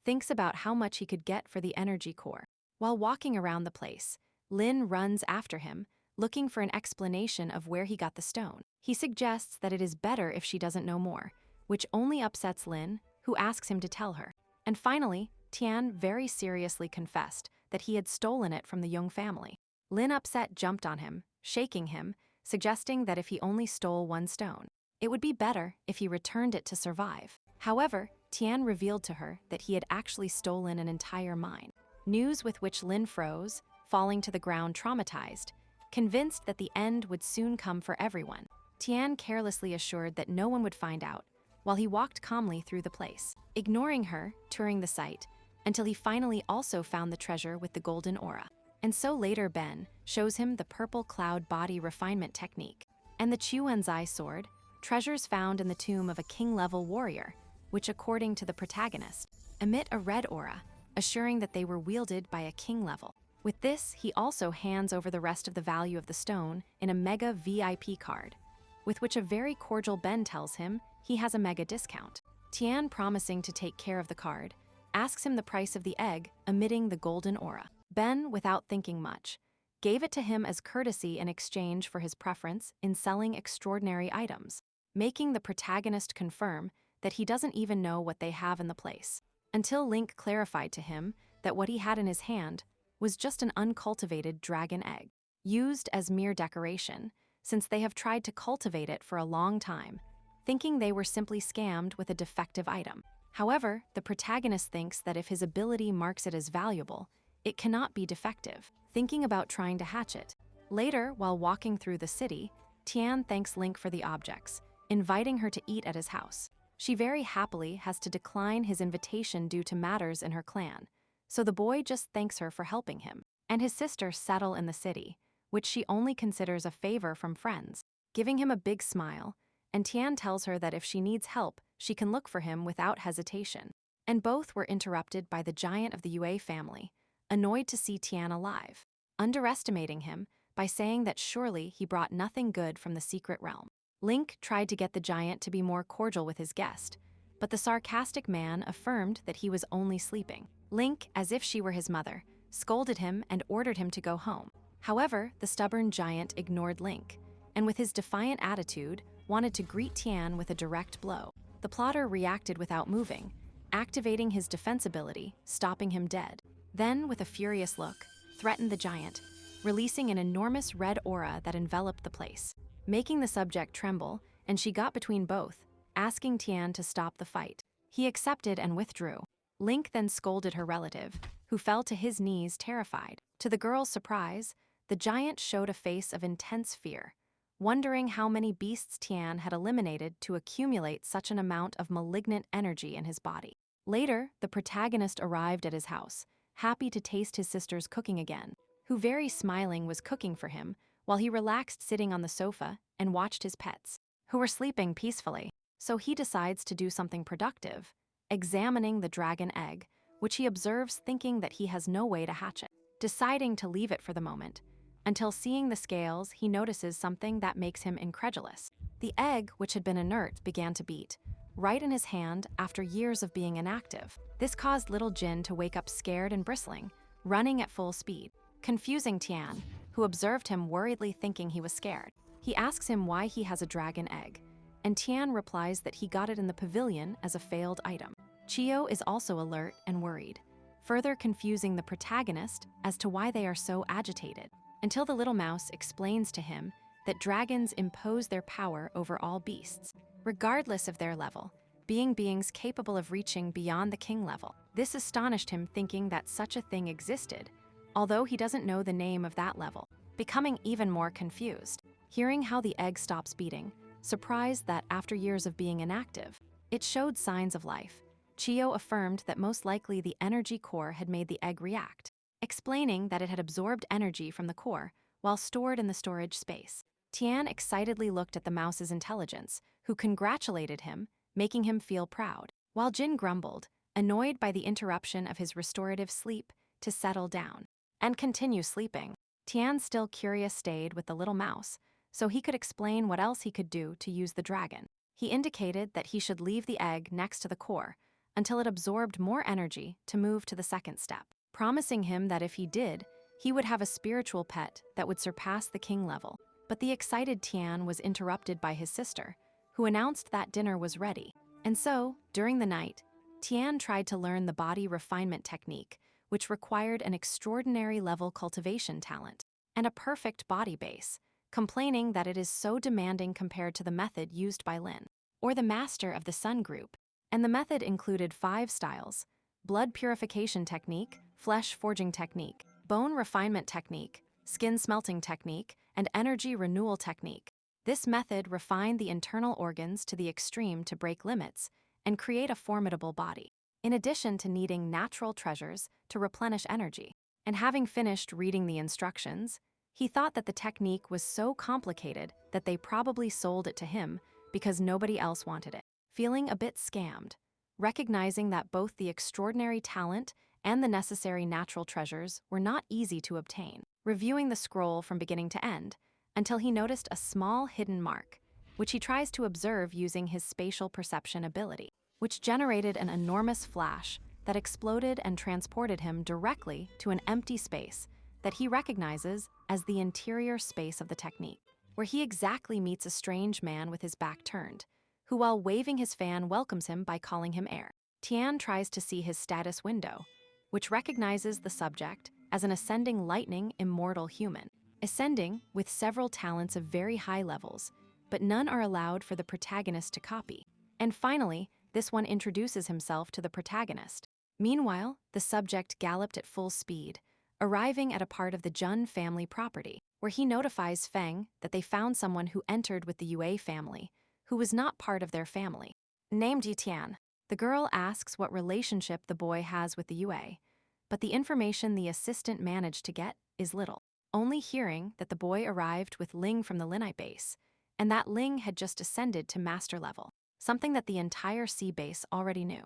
thinks about how much he could get for the energy core. While walking around the place, Lin runs after him, looking for an explanation of where he got the stone. He suggests that it is better if she doesn't know more, which only upsets Lin, who asks him to tell her. And finally, Tian very seriously confessed that he had stolen it from the Young family. Lin, upset, jumped on him, shaking him, suggesting that if he only stole one stone, it would be better if he returned it to survive. However, Tian revealed to her that he had actually stolen an entire mine, news with which Lin froze, falling to the ground traumatized, convinced that the end would soon come for everyone. Tian carelessly assured that no one would find out, while he walked calmly through the place, ignoring her, touring the site, until he finally also found the treasure with the golden aura. And so later Ben shows him the purple cloud body refinement technique, and the Chuanzai sword, treasures found in the tomb of a king-level warrior, which, according to the protagonist, emit a red aura, assuring that they were wielded by a king level. With this, he also hands over the rest of the value of the stone in a mega VIP card, with which a very cordial Ben tells him he has a mega discount. Tian, promising to take care of the card, asks him the price of the egg emitting the golden aura. Ben, without thinking much, gave it to him as courtesy in exchange for his preference in selling extraordinary items, making the protagonist confirm that he doesn't even know what they have in the place, until Link clarified to him that what he had in his hand was just an uncultivated dragon egg, used as mere decoration, since they have tried to cultivate it for a long time, thinking they were simply scammed with a defective item. However, the protagonist thinks that if his ability marks it as valuable, it cannot be defective, thinking about trying to hatch it. Later, while walking through the city, Tian thanks Link for the objects, inviting her to eat at his house. She very happily has to decline his invitation due to matters in her clan, so the boy just thanks her for helping him. And his sister settle in the city, which she only considers a favor from friends, giving him a big smile, and Tian tells her that if she needs help, she can look for him without hesitation. And both were interrupted by the giant of the Yue family, annoyed to see Tian alive, underestimating him by saying that surely he brought nothing good from the secret realm. Link tried to get the giant to be more cordial with his guest, but the sarcastic man affirmed that he was only sleeping. Link, as if she were his mother, scolded him and ordered him to go home. However, the stubborn giant ignored Link, and with his defiant attitude, wanted to greet Tian with a direct blow. The plotter reacted without moving, activating his defense ability, stopping him dead. Then, with a furious look, threatened the giant, releasing an enormous red aura that enveloped the place, making the subject tremble, and she got between both, asking Tian to stop the fight. He accepted and withdrew. Link then scolded her relative, who fell to his knees terrified. To the girl's surprise, the giant showed a face of intense fear, wondering how many beasts Tian had eliminated to accumulate such an amount of malignant energy in his body. Later, the protagonist arrived at his house, happy to taste his sister's cooking again, who very smiling was cooking for him while he relaxed sitting on the sofa and watched his pets, who were sleeping peacefully. So he decides to do something productive, examining the dragon egg, which he observes thinking that he has no way to hatch it, deciding to leave it for the moment, until seeing the scales he notices something that makes him incredulous. The egg, which had been inert, began to beat, right in his hand after years of being inactive. This caused little Jin to wake up scared and bristling, running at full speed, confusing Tian, who observed him worriedly thinking he was scared. He asks him why he has a dragon egg, and Tian replies that he got it in the pavilion as a failed item. Chio is also alert and worried, further confusing the protagonist as to why they are so agitated, until the little mouse explains to him that dragons impose their power over all beasts, regardless of their level, being beings capable of reaching beyond the king level. This astonished him, thinking that such a thing existed, although he doesn't know the name of that level, becoming even more confused. Hearing how the egg stops beating, surprised that after years of being inactive, it showed signs of life, Chio affirmed that most likely the energy core had made the egg react, explaining that it had absorbed energy from the core while stored in the storage space. Tian excitedly looked at the mouse's intelligence, who congratulated him, making him feel proud, while Jin grumbled, annoyed by the interruption of his restorative sleep, to settle down and continue sleeping. Tian, still curious, stayed with the little mouse, so he could explain what else he could do to use the dragon. He indicated that he should leave the egg next to the core until it absorbed more energy to move to the second step, promising him that if he did, he would have a spiritual pet that would surpass the king level. But the excited Tian was interrupted by his sister, who announced that dinner was ready. And so, during the night, Tian tried to learn the body refinement technique, which required an extraordinary level cultivation talent and a perfect body base, complaining that it is so demanding compared to the method used by Lin, or the master of the Sun group. And the method included 5 styles: blood purification technique, flesh forging technique, bone refinement technique, skin smelting technique, and energy renewal technique. This method refined the internal organs to the extreme to break limits and create a formidable body, in addition to needing natural treasures to replenish energy. And having finished reading the instructions, he thought that the technique was so complicated that they probably sold it to him because nobody else wanted it. Feeling a bit scammed, recognizing that both the extraordinary talent and the necessary natural treasures were not easy to obtain, reviewing the scroll from beginning to end, until he noticed a small hidden mark, which he tries to observe using his spatial perception ability, which generated an enormous flash that exploded and transported him directly to an empty space that he recognizes as the interior space of the technique, where he exactly meets a strange man with his back turned, who, while waving his fan, welcomes him by calling him heir. Tian tries to see his status window, which recognizes the subject as an ascending lightning immortal human, ascending with several talents of very high levels, but none are allowed for the protagonist to copy. And finally, this one introduces himself to the protagonist. Meanwhile, the subject galloped at full speed, arriving at a part of the Jun family property, where he notifies Feng that they found someone who entered with the Yue family, who was not part of their family. Named Ye Tian, the girl asks what relationship the boy has with the Yue, but the information the assistant managed to get is little. Only hearing that the boy arrived with Ling from the Linite base, and that Ling had just ascended to master level, something that the entire sea base already knew.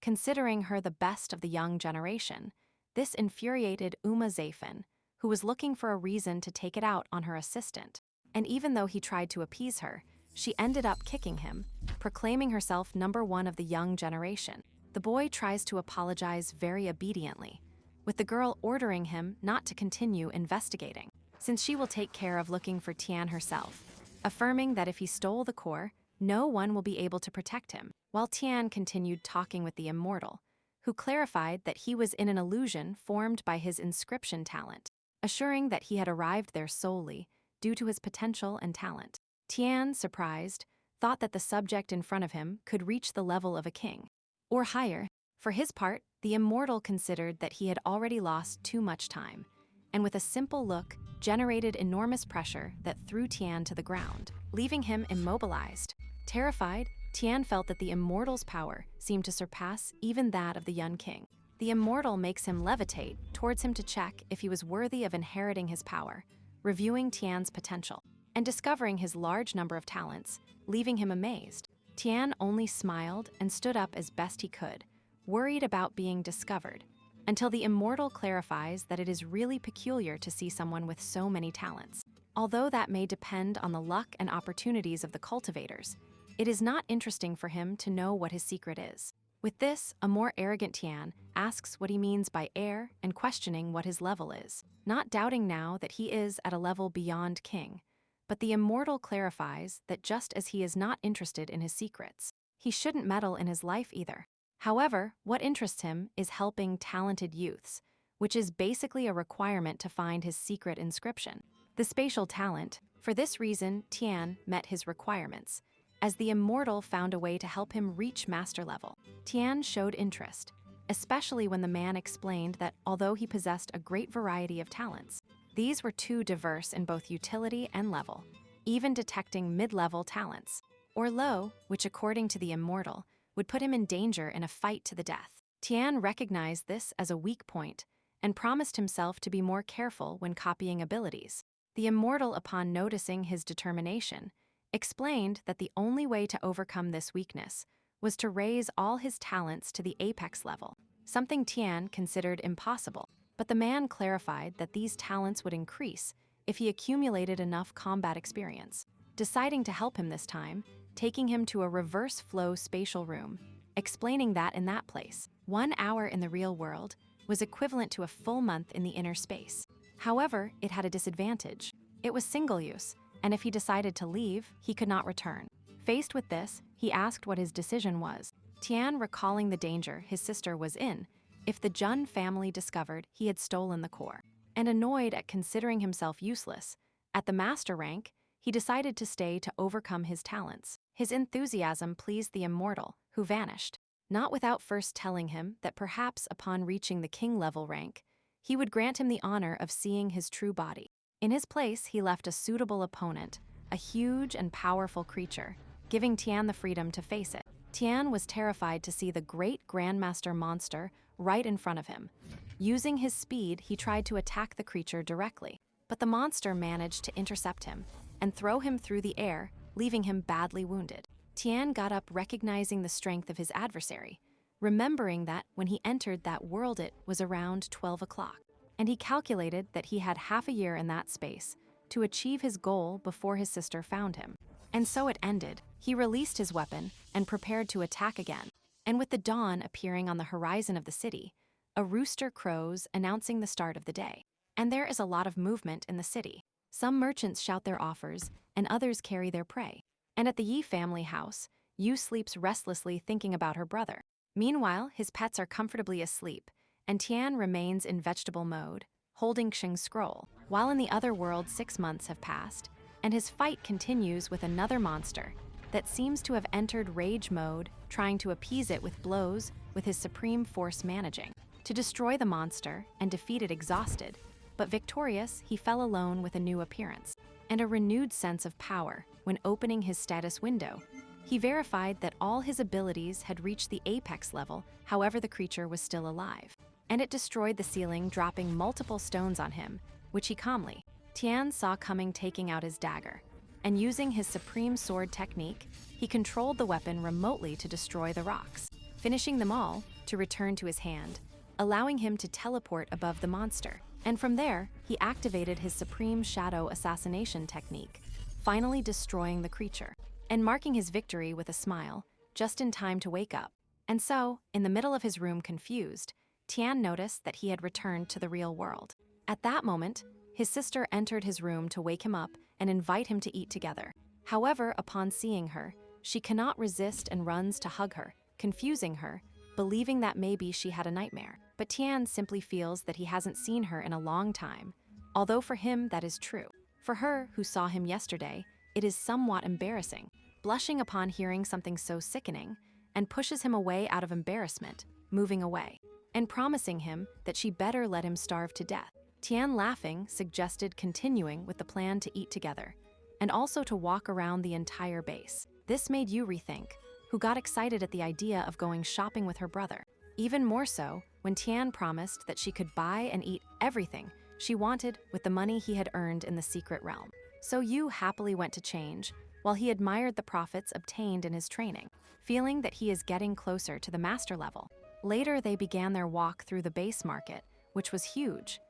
Considering her the best of the young generation, this infuriated Uma Zafin, who was looking for a reason to take it out on her assistant. And even though he tried to appease her, she ended up kicking him, proclaiming herself number one of the young generation. The boy tries to apologize very obediently, with the girl ordering him not to continue investigating, since she will take care of looking for Tian herself, affirming that if he stole the core, no one will be able to protect him, while Tian continued talking with the immortal, who clarified that he was in an illusion formed by his inscription talent, assuring that he had arrived there solely due to his potential and talent. Tian, surprised, thought that the subject in front of him could reach the level of a king, or higher. For his part, the immortal considered that he had already lost too much time, and with a simple look, generated enormous pressure that threw Tian to the ground, leaving him immobilized. Terrified, Tian felt that the immortal's power seemed to surpass even that of the young king. The immortal makes him levitate towards him to check if he was worthy of inheriting his power, reviewing Tian's potential, and discovering his large number of talents, leaving him amazed. Tian only smiled and stood up as best he could, worried about being discovered, until the immortal clarifies that it is really peculiar to see someone with so many talents. Although that may depend on the luck and opportunities of the cultivators, it is not interesting for him to know what his secret is. With this, a more arrogant Tian asks what he means by heir and questioning what his level is, not doubting now that he is at a level beyond king. But the immortal clarifies that just as he is not interested in his secrets, he shouldn't meddle in his life either. However, what interests him is helping talented youths, which is basically a requirement to find his secret inscription, the spatial talent. For this reason, Tian met his requirements, as the immortal found a way to help him reach master level. Tian showed interest, especially when the man explained that although he possessed a great variety of talents, these were too diverse in both utility and level, even detecting mid-level talents, or low, which according to the immortal, would put him in danger in a fight to the death. Tian recognized this as a weak point and promised himself to be more careful when copying abilities. The immortal, upon noticing his determination, explained that the only way to overcome this weakness was to raise all his talents to the apex level, something Tian considered impossible. But the man clarified that these talents would increase if he accumulated enough combat experience, deciding to help him this time, taking him to a reverse flow spatial room, explaining that in that place, 1 hour in the real world was equivalent to a full month in the inner space. However, it had a disadvantage. It was single use, and if he decided to leave, he could not return. Faced with this, he asked what his decision was. Tian, recalling the danger his sister was in if the Jun family discovered he had stolen the core, and annoyed at considering himself useless, at the master rank, he decided to stay to overcome his talents. His enthusiasm pleased the immortal, who vanished, not without first telling him that perhaps upon reaching the king level rank, he would grant him the honor of seeing his true body. In his place, he left a suitable opponent, a huge and powerful creature, giving Tian the freedom to face it. Tian was terrified to see the great Grandmaster monster right in front of him. Using his speed, he tried to attack the creature directly, but the monster managed to intercept him and throw him through the air, leaving him badly wounded. Tian got up, recognizing the strength of his adversary, remembering that when he entered that world it was around 12 o'clock, and he calculated that he had half a year in that space to achieve his goal before his sister found him. And so it ended. He released his weapon and prepared to attack again. And with the dawn appearing on the horizon of the city, a rooster crows announcing the start of the day. And there is a lot of movement in the city. Some merchants shout their offers, and others carry their prey. And at the Yi family house, Yu sleeps restlessly thinking about her brother. Meanwhile, his pets are comfortably asleep, and Tian remains in vegetable mode, holding Xing's scroll. While in the other world 6 months have passed, and his fight continues with another monster that seems to have entered rage mode, trying to appease it with blows, with his supreme force managing to destroy the monster and defeat it exhausted. But victorious, he fell alone with a new appearance and a renewed sense of power. When opening his status window, he verified that all his abilities had reached the apex level, however the creature was still alive. and it destroyed the ceiling, dropping multiple stones on him, which he calmly. Tian saw coming, taking out his dagger, and using his supreme sword technique, he controlled the weapon remotely to destroy the rocks, finishing them all to return to his hand, allowing him to teleport above the monster. And from there, he activated his supreme shadow assassination technique, finally destroying the creature, and marking his victory with a smile, just in time to wake up. And so, in the middle of his room, confused, Tian noticed that he had returned to the real world. At that moment, his sister entered his room to wake him up and invite him to eat together. However, upon seeing her, she cannot resist and runs to hug her, confusing her, believing that maybe she had a nightmare. But Tian simply feels that he hasn't seen her in a long time, although for him that is true. For her, who saw him yesterday, it is somewhat embarrassing, blushing upon hearing something so sickening, and pushes him away out of embarrassment, moving away, and promising him that she better let him starve to death. Tian, laughing, suggested continuing with the plan to eat together, and also to walk around the entire base. This made Yu rethink, who got excited at the idea of going shopping with her brother. Even more so when Tian promised that she could buy and eat everything she wanted with the money he had earned in the secret realm. So Yu happily went to change, while he admired the profits obtained in his training, feeling that he is getting closer to the master level. Later, they began their walk through the base market, which was huge.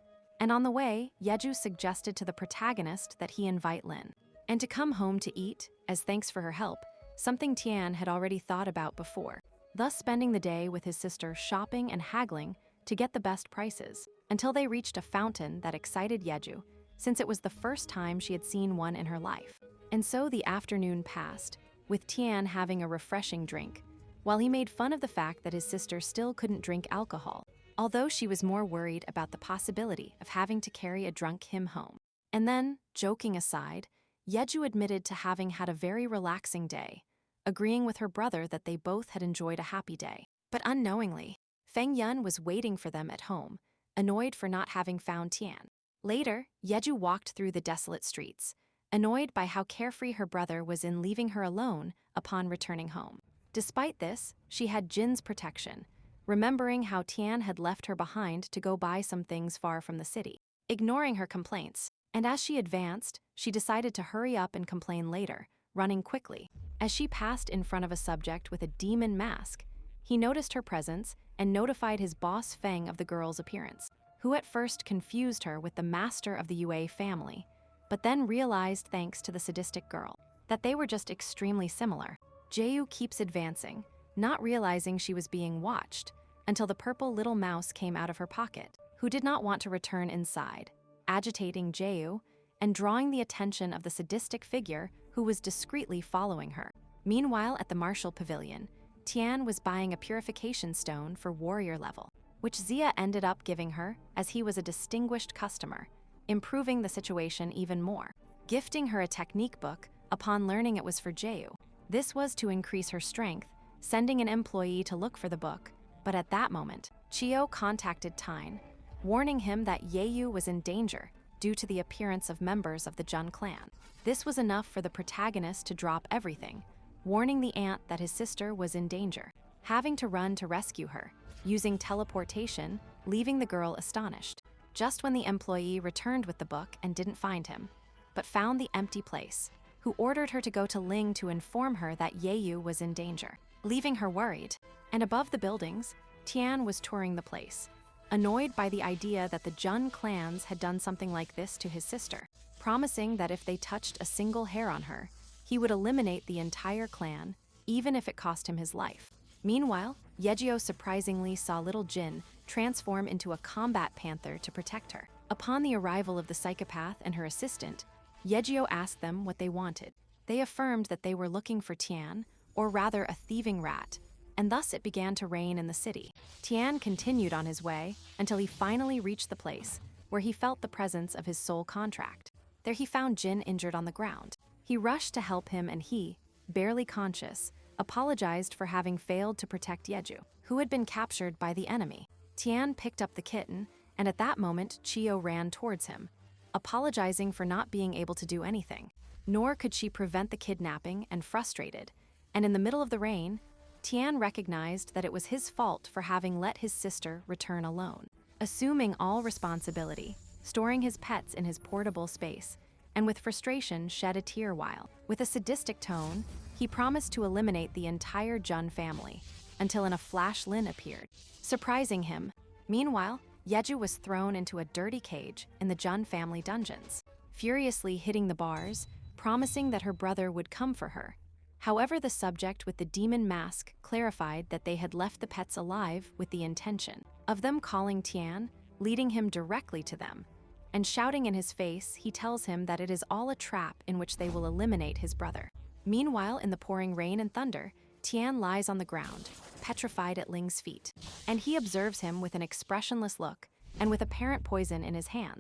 And on the way, Yeju suggested to the protagonist that he invite Lin, and to come home to eat, as thanks for her help, something Tian had already thought about before, thus spending the day with his sister shopping and haggling to get the best prices, until they reached a fountain that excited Yeju, since it was the first time she had seen one in her life. And so the afternoon passed, with Tian having a refreshing drink, while he made fun of the fact that his sister still couldn't drink alcohol, although she was more worried about the possibility of having to carry a drunk him home. And then, joking aside, Yeju admitted to having had a very relaxing day, agreeing with her brother that they both had enjoyed a happy day. But unknowingly, Feng Yun was waiting for them at home, annoyed for not having found Tian. Later, Yeju walked through the desolate streets, annoyed by how carefree her brother was in leaving her alone upon returning home. Despite this, she had Jin's protection, remembering how Tian had left her behind to go buy some things far from the city, ignoring her complaints. And as she advanced, she decided to hurry up and complain later, running quickly. As she passed in front of a subject with a demon mask, he noticed her presence and notified his boss Feng of the girl's appearance, who at first confused her with the master of the Yue family, but then realized, thanks to the sadistic girl, that they were just extremely similar. Jayu keeps advancing, not realizing she was being watched, until the purple little mouse came out of her pocket, who did not want to return inside, agitating Jayu and drawing the attention of the sadistic figure who was discreetly following her. Meanwhile, at the Martial Pavilion, Tian was buying a purification stone for warrior level, which Zia ended up giving her as he was a distinguished customer, improving the situation even more, gifting her a technique book upon learning it was for Jayu. This was to increase her strength, sending an employee to look for the book, but at that moment, Chio contacted Tyne, warning him that Yeyu was in danger due to the appearance of members of the Jun clan. This was enough for the protagonist to drop everything, warning the aunt that his sister was in danger, having to run to rescue her, using teleportation, leaving the girl astonished. Just when the employee returned with the book and didn't find him, but found the empty place, who ordered her to go to Ling to inform her that Yeyu was in danger, leaving her worried. And above the buildings, Tian was touring the place, annoyed by the idea that the Jun clans had done something like this to his sister, promising that if they touched a single hair on her, he would eliminate the entire clan, even if it cost him his life. Meanwhile, Yejio surprisingly saw little Jin transform into a combat panther to protect her. Upon the arrival of the psychopath and her assistant, Yejio asked them what they wanted. They affirmed that they were looking for Tian, or rather a thieving rat, and thus it began to rain in the city. Tian continued on his way until he finally reached the place where he felt the presence of his soul contract. There he found Jin injured on the ground. He rushed to help him and he, barely conscious, apologized for having failed to protect Yeju, who had been captured by the enemy. Tian picked up the kitten, and at that moment Chio ran towards him, apologizing for not being able to do anything. Nor could she prevent the kidnapping and frustrated, and in the middle of the rain, Tian recognized that it was his fault for having let his sister return alone. Assuming all responsibility, storing his pets in his portable space, and with frustration shed a tear while, with a sadistic tone, he promised to eliminate the entire Jun family, until in a flash Lin appeared, surprising him. Meanwhile, Yeju was thrown into a dirty cage in the Jun family dungeons, furiously hitting the bars, promising that her brother would come for her. However, the subject with the demon mask clarified that they had left the pets alive with the intention of them calling Tian, leading him directly to them. And shouting in his face, he tells him that it is all a trap in which they will eliminate his brother. Meanwhile, in the pouring rain and thunder, Tian lies on the ground, petrified at Ling's feet, and he observes him with an expressionless look and with apparent poison in his hands.